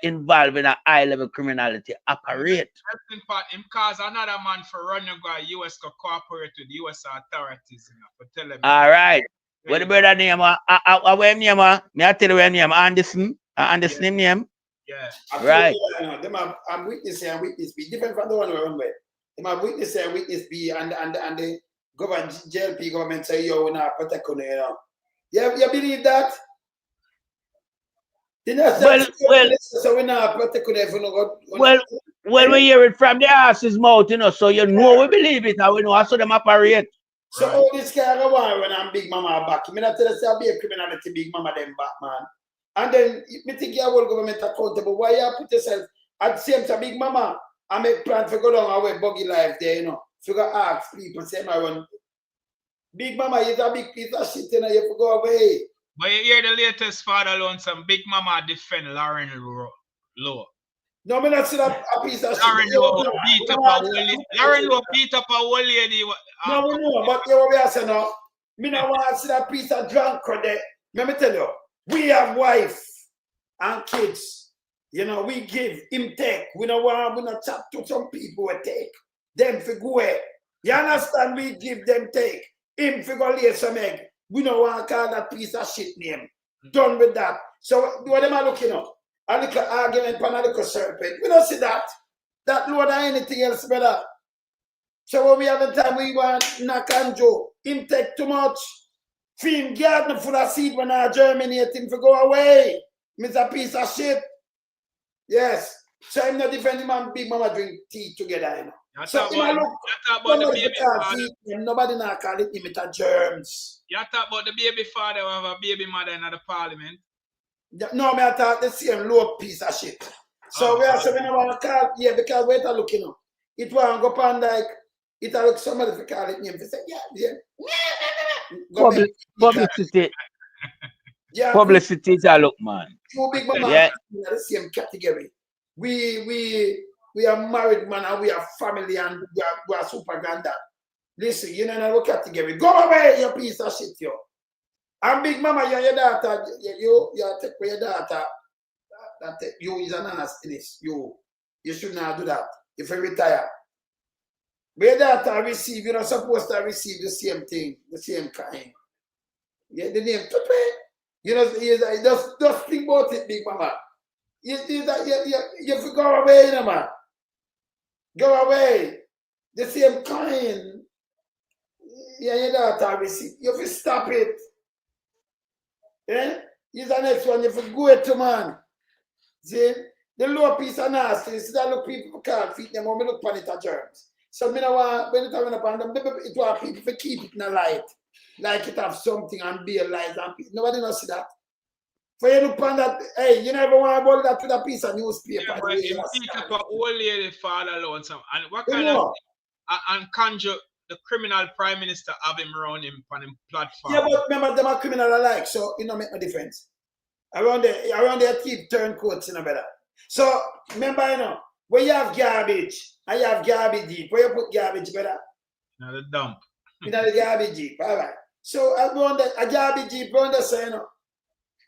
involved in a high level criminality operate. Him cause another man for running go US to cooperate with the US authorities, you know, for tell them. All right. What the brother name? What name? Me I tell you what name? Anderson. Anderson name. Yeah. Right. Them have witness A and witness B. Different from the one we remember. Them have witness A and witness B and the JLP government say yo we not protect you know. You believe that? So we not protect well, we hear it from the ass's mouth, you know, so you know we believe it and we know how so them operate. So all this guy go on when I'm Big Mama back. I mean, I tell you, I'll be a criminality Big Mama them back, man. And then me think you hold government accountable. Why you put yourself at the same time, Big Mama? I make plan to go down our buggy life there, you know. So go ask people, say, my one, Big Mama is a big piece of shit, you know, you have to go away. But you hear the latest father alone, some Big Mama defend Lauren Lowe. No, me not see that a piece of Lauren shit. Lowe beat up a old lady. Lauren Lowe beat up a old lady. No, we know, but you know what I say now? Me not want to see that piece of drunk there. Let me tell you, we have wife and kids. You know, we give him take. We don't want to chat to some people we take. Them for go away. You understand? We give them take. Him for go lay some egg. We don't want to call that piece of shit name. Done with that. So what am I looking at? A little argument and a little serpent. We don't see that. That load or anything else, brother. So when we have a time we want knock and Joe, him take too much. Film garden full of seed when I germinate him for go away. Mr. Piece of shit. Yes. So I'm not defending man, Big Mama drink tea together, you know. So nobody now call it imita germs. You talk about the baby father who have a baby mother in the parliament. No, me I thought the same low piece of shit. So we are saying we don't want to call, yeah, because we're looking up. It won't go on like it look somebody to call it name. They say, yeah. Publicity. Yeah, Publicity is a look, man. Two Big Mama in the same category. We are married, man, and we are family, and we are super granddad. Listen, you know in our category. Go away, you piece of shit, yo. And Big Mama, you're your daughter. You take for your daughter. You is an nastiness. You should not do that. If you retire. But your daughter receive, you're not supposed to receive the same thing, the same kind. Yeah, the name Tupe. You know, just think about it, Big Mama. You have to go away, you know, man. Go away. The same kind. Yeah, your daughter receive. You have to stop it. Eh? Here's the next one. You have to go to, man. See? The low piece of nasty. See that look people can't feed them when we look upon it at germs. So me no want when it coming upon them, it want people to keep it in the light. Like it have something and be a light and people. Nobody knows see that. For you look upon that, hey, you never want to hold that to a piece of newspaper. Yeah, but you beat up an old lady father alone. And what kind of and conjure the criminal prime minister have him around him on him platform? Yeah, but remember them are criminal alike, so it don't make no difference. Around there keep turncoats in a better. So remember, you know, when you have garbage and you have garbage deep, where you put garbage better? In the dump. In the garbage deep, all right. So around a garbage deep, around the side, you know.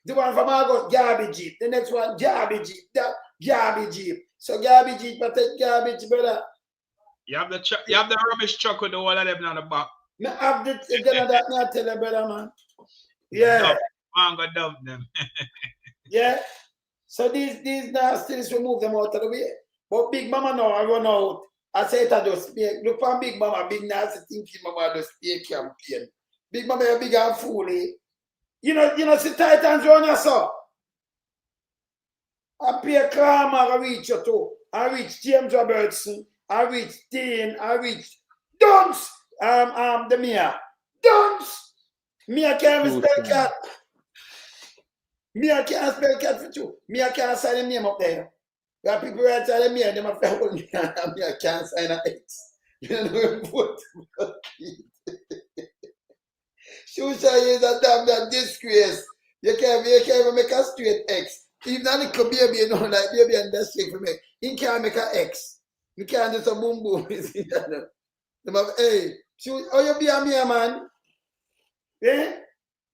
The one from August, garbage jeep. The next one, garbage jeep. That garbage jeep. So garbage jeep, but take garbage, brother. You have the rubbish truck with the whole of them on the back. No, have the that not tell you, brother, man. Yeah. I'm gonna dump them. Yeah. So these nasties, we move them out of the way. But Big Mama now, I run out. I say it I just speak. Look for Big Mama, big nasty thinking Mama just speak campaign. Big Mama, you're big and fooly. You know, see Titans run your son. I pay Kramer, I reach you too. I reach James Robertson. I reach Dean. I reach Dunce. The Mia. Dunce. Mia can't spell cat. Mia can't spell cat for you. Mia can't sign the name up there. There are people right outside of Mia, they might say, oh, Mia can't sign an X. You know what? Shusha is a damn disgrace. You can't even make a straight X. Even a little baby, you know, like baby and that's thing for me. He can't make an X. You can't do some boom boom. Hey, how you be a me, man? Yeah?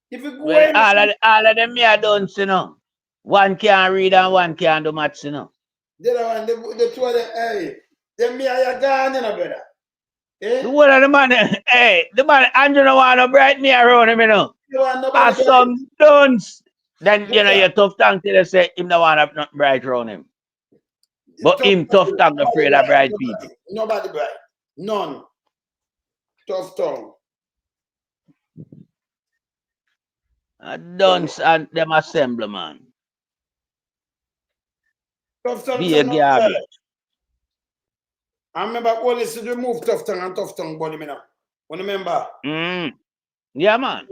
If you go well, all of them here don't, you know. One can't read and one can't do maths, you know. The other one, the two of them, hey, them me are gone, you know, brother. Eh? The one of the man, hey, the man, Andrew no want to bright me around him, you know. And some dunce. Then, you know, you're tough tongue till they say him no want to nothing bright around him. But him tough tongue afraid of bright people. Nobody bright. None. Tough tongue. Dunce and them assembly, man. Tough tongue. Be a garbage. I remember Holness to remove tough tongue and tough tongue body, me now. You remember? Yeah, man.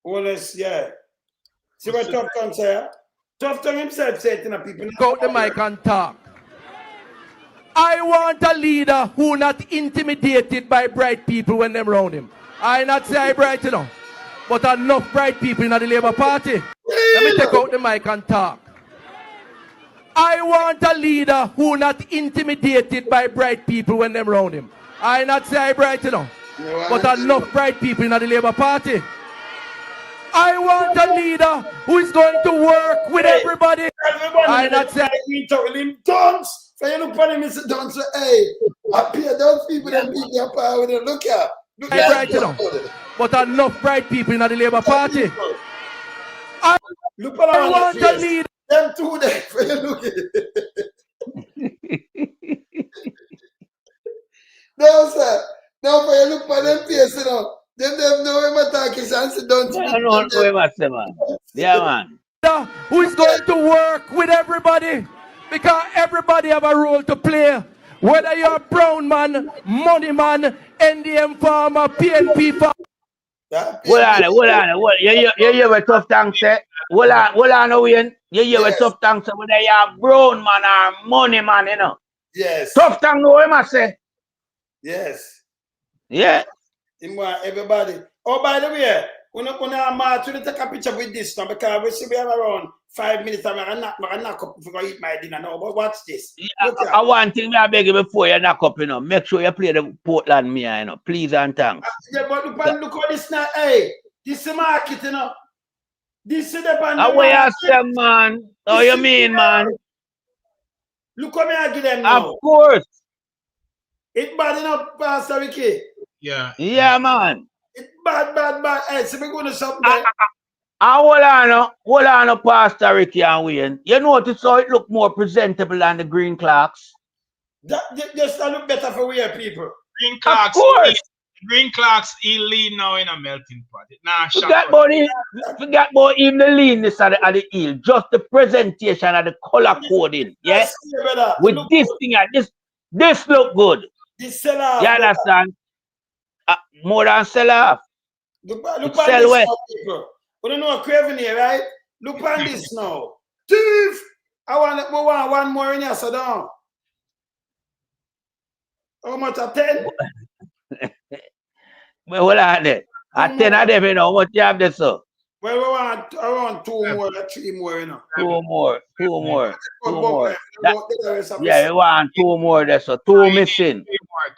Holness, yeah. See what tough tongue say? Tough tongue himself said to the people. Go the mic and talk. I want a leader who not intimidated by bright people when them around him. I not say I bright, you know, but enough bright people in the Labour Party. Let me take out the mic and talk. I want a leader who not intimidated by bright people when them around him. I not say I bright, you know, but enough bright people in the Labour Party. I want a leader who is going to work with everybody. I not say we talk with him tongues. So you look at him and say, don't say, hey, appear those people that beat their power with them. Look at. Look at bright, you know, but enough bright people in the Labour Party. I want a leader. Them two there for you look at it. No, sir. No, for you look for them face, you know. Them know him attack his hands and don't speak. I don't know him, man. Yeah, man. Who is going to work with everybody? Because everybody have a role to play. Whether you're a brown man, money man, NDM farmer, PNP farmer. Hold on. You hear what tough tank say? Hold on, Owen. You hear what tough tank say? Whether you're a brown man or money man, you know. Yes. Tough tank know him, I say. Yes. Yeah. Everybody. Oh, by the way, when I'm to take a picture with this now because we see we have around 5 minutes and I'm knock up if I eat my dinner now. But watch this. I want thing I beg you before you knock up, you know. Make sure you play the Portland Mia, you know. Please and thanks. Yeah, but look at this now. Hey, this is market, you know. This is the band. How you say, man? How you mean, man? Look at me, I give them now. Of course. It's bad enough, Pastor Ricky. Yeah. Yeah, man. It's bad. Hey, so we're going to shop there. Hold on, Pastor Ricky and Wayne. You notice how it look more presentable than the green clocks? Just look better for we people. Green clocks. Of course. Green clocks, he lean now in a melting pot. Nah, forget about even the leanness of the eel. Just the presentation of the color coding. Yes? With this thing, this look good. This sell off. You understand? More than sell off. Look sell well. We don't know craving here, right? Look at this now. Thief! I want one more in here, so down. How much at 10? Well, hold on there. At 10 of them, you know, what you have there, sir? Well, I want 2 more, 3 more, you know. 2 more. Yeah, you want 2 more there, so 2 missing.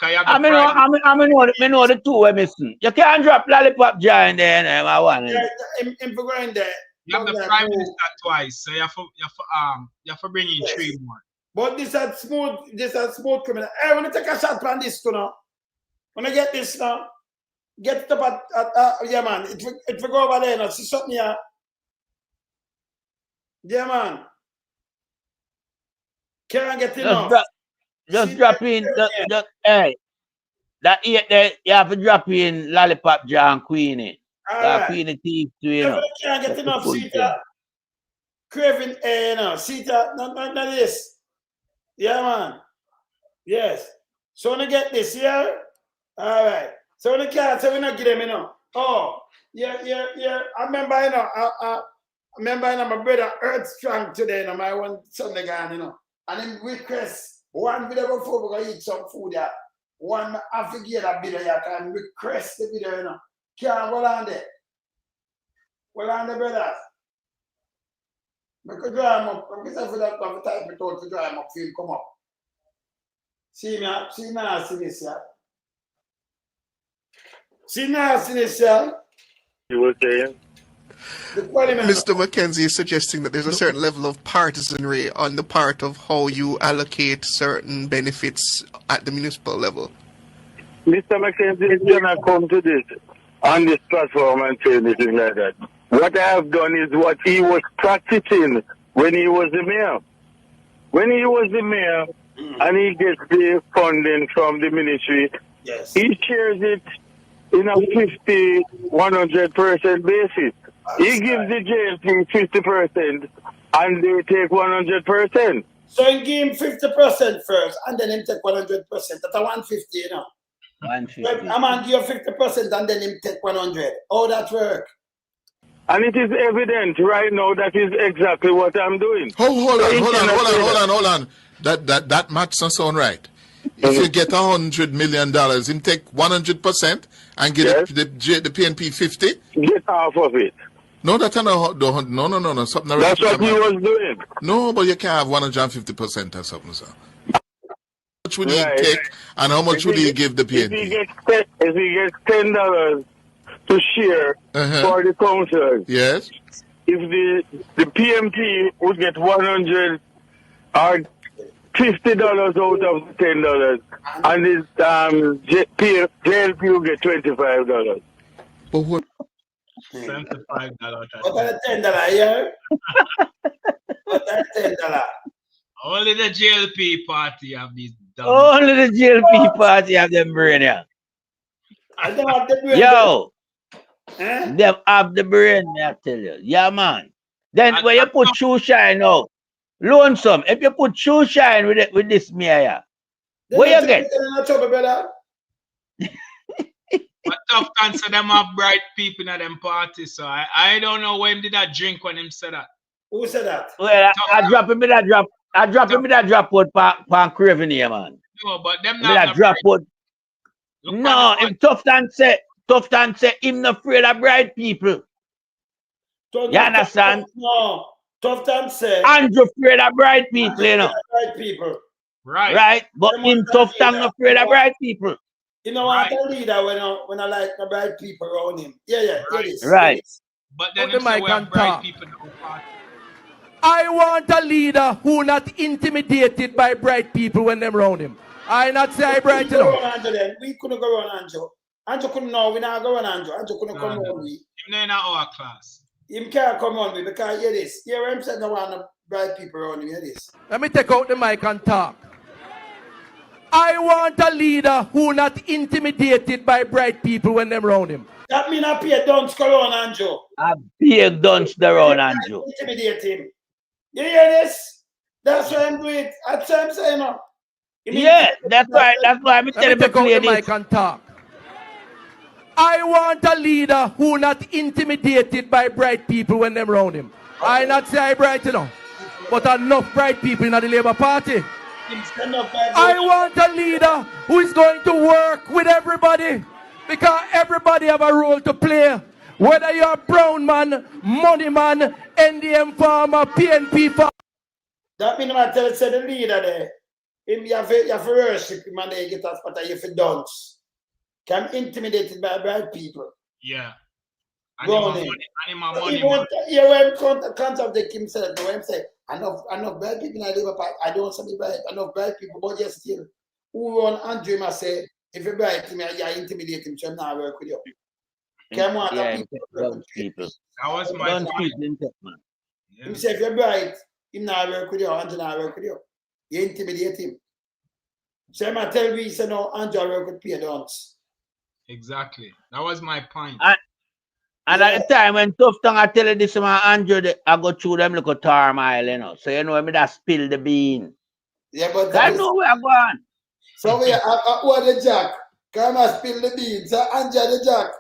I know the 2 are missing. You can't drop lollipop jar in there, I want it. Yeah, him for going there. You have the Prime Minister twice, so you have to bring in 3 more. But this is smooth criminal. Hey, I want to take a shot on this too now. When I get this now, get it up at yeah man, it will go over there now. See something here. Yeah man. Can't get it now. Just drop in hey. That there, you have to drop in lollipop jar and Queenie. Right. Queenie teeth too, you know. Can't get enough Sita. Craving you know, Sita, not this. Yeah, man. Yes. So when I get this, yeah? All right. So when I can't, so we not get them, you know. Oh, yeah. I remember, you know, my brother Earth Strong today, you know, my one Sunday guy, you know. And him request one video before we go eat some food, yeah. One, I forget that video, yeah, can request the video, you know. Can't go on there. Well, on the brothers. Because dry him up. I'm going to have type it out to dry him up, feel come up. See now, see this, yeah. See this, yeah. You were saying? Mr. McKenzie is suggesting that there's a certain level of partisanry on the part of how you allocate certain benefits at the municipal level. Mr. McKenzie is going to come to this on this platform and say anything like that. What I have done is what he was practicing when he was the mayor. When he was the mayor and he gets the funding from the ministry, he shares it in a 100% basis. He gives the JLP 50% and they take 100%. So he give him 50% first and then him take 100%. That's a 150, you know. 150. I'm going to give 50% and then him take 100. How that work? And it is evident right now that is exactly what I'm doing. Hold on. That math's not sound right. If you get $100 million, him take 100% and get the PNP 50. Get half of it. No, that's not. No. Something. That's what he was doing. No, but you can't have 150% or something, sir. How much would he take, and how much would he give the PNP? If he gets $10 to share for the councillors, yes. If the PMP would get 100 or $50 out of the $10, and his JLP will get $25. But what? $75. What $10 here? What $10? Only the JLP party have these dumb. Only the JLP party have them brain, yeah. I don't have the brain. Yo, them have the brain, I tell you. Yeah, man. Then when you put shoe shine out, lonesome. If you put shoe shine with this mayor, what you get? But tough answer, them have bright people in them parties, so I don't know when did that drink when him said that. Who said that? Well, I drop him with that drop. I drop him with that drop out pan Craven here, man. No, but them not that drop out. No, him tough and say him not afraid of bright people. You understand? No, tough and say Andrew afraid of bright people, you know. Bright people. Right. But him tough and not afraid of bright people. You know what a leader when I like the bright people around him. Yeah. Right. But then the mic and bright people in the party. I want a leader who not intimidated by bright people when them around him. I not say I bright enough. We couldn't go on Andrew. Andrew couldn't know we not go on Andrew. Andrew couldn't come on we. Him in our class. Him can't come on me because hear this. Hear him saying I want the bright people around him. Hear this. Let me take out the mic and talk. I want a leader who not intimidated by bright people when them around him. That mean I pay a dunce around Andrew. I pay a dunce around Andrew. Intimidate him. You hear this? That's why I'm doing it. That's what I'm saying now. Yeah, that's right. That's why I'm telling you to play this. Mic and talk. I want a leader who not intimidated by bright people when them around him. I not say I bright enough, but enough bright people in the Labour Party. I want a leader who is going to work with everybody because everybody have a role to play. Whether you're a brown man, money man, NDM farmer, PNP farmer. That means I tell say the leader there. Him you have to worship him and they get us but you have to dance. I'm intimidated by bright people. Yeah. Money. Yeah, when contact the Kim said to him say enough bright people in the Labour Party. I don't want to be bright. Enough bright people, but just still who run Andrew must say if you're bright him, you intimidate him, so I'm not work with you. Come on, people. That was my point. He said if you're bright, him not work with you, Andrew not work with you. You intimidate him. So I'm tell me say no, Andrew work with Peter Dance. Exactly. That was my point. And at the time when Tough Tongue I tell you this man Andrew, I go through them little turmoil, you know. So you know me that spill the bean. Yeah, but I know where I'm going. So we are the jack. Come and spill the beans. So Andrew the jack.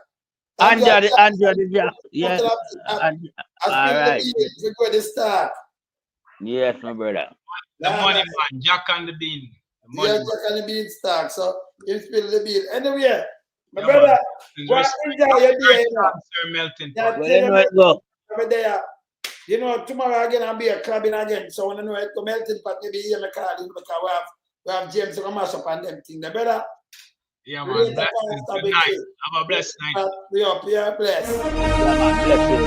Andrew the jack. Yeah. All right. We go to start. Yes, my brother. The money man, Jack and the bean. Yeah, Jack and the bean stack. So you spill the bean. Anyway, my brother, what enjoy your day, you know? Sir Melton. You know, tomorrow again I'll be a clubbing again. So when I know it to Melton Pot, maybe hear me call you because we have James to come mash up on them thing. The brother. Yeah, man. Good night. Have a blessed night. We are blessed. Yeah, man. Blessed.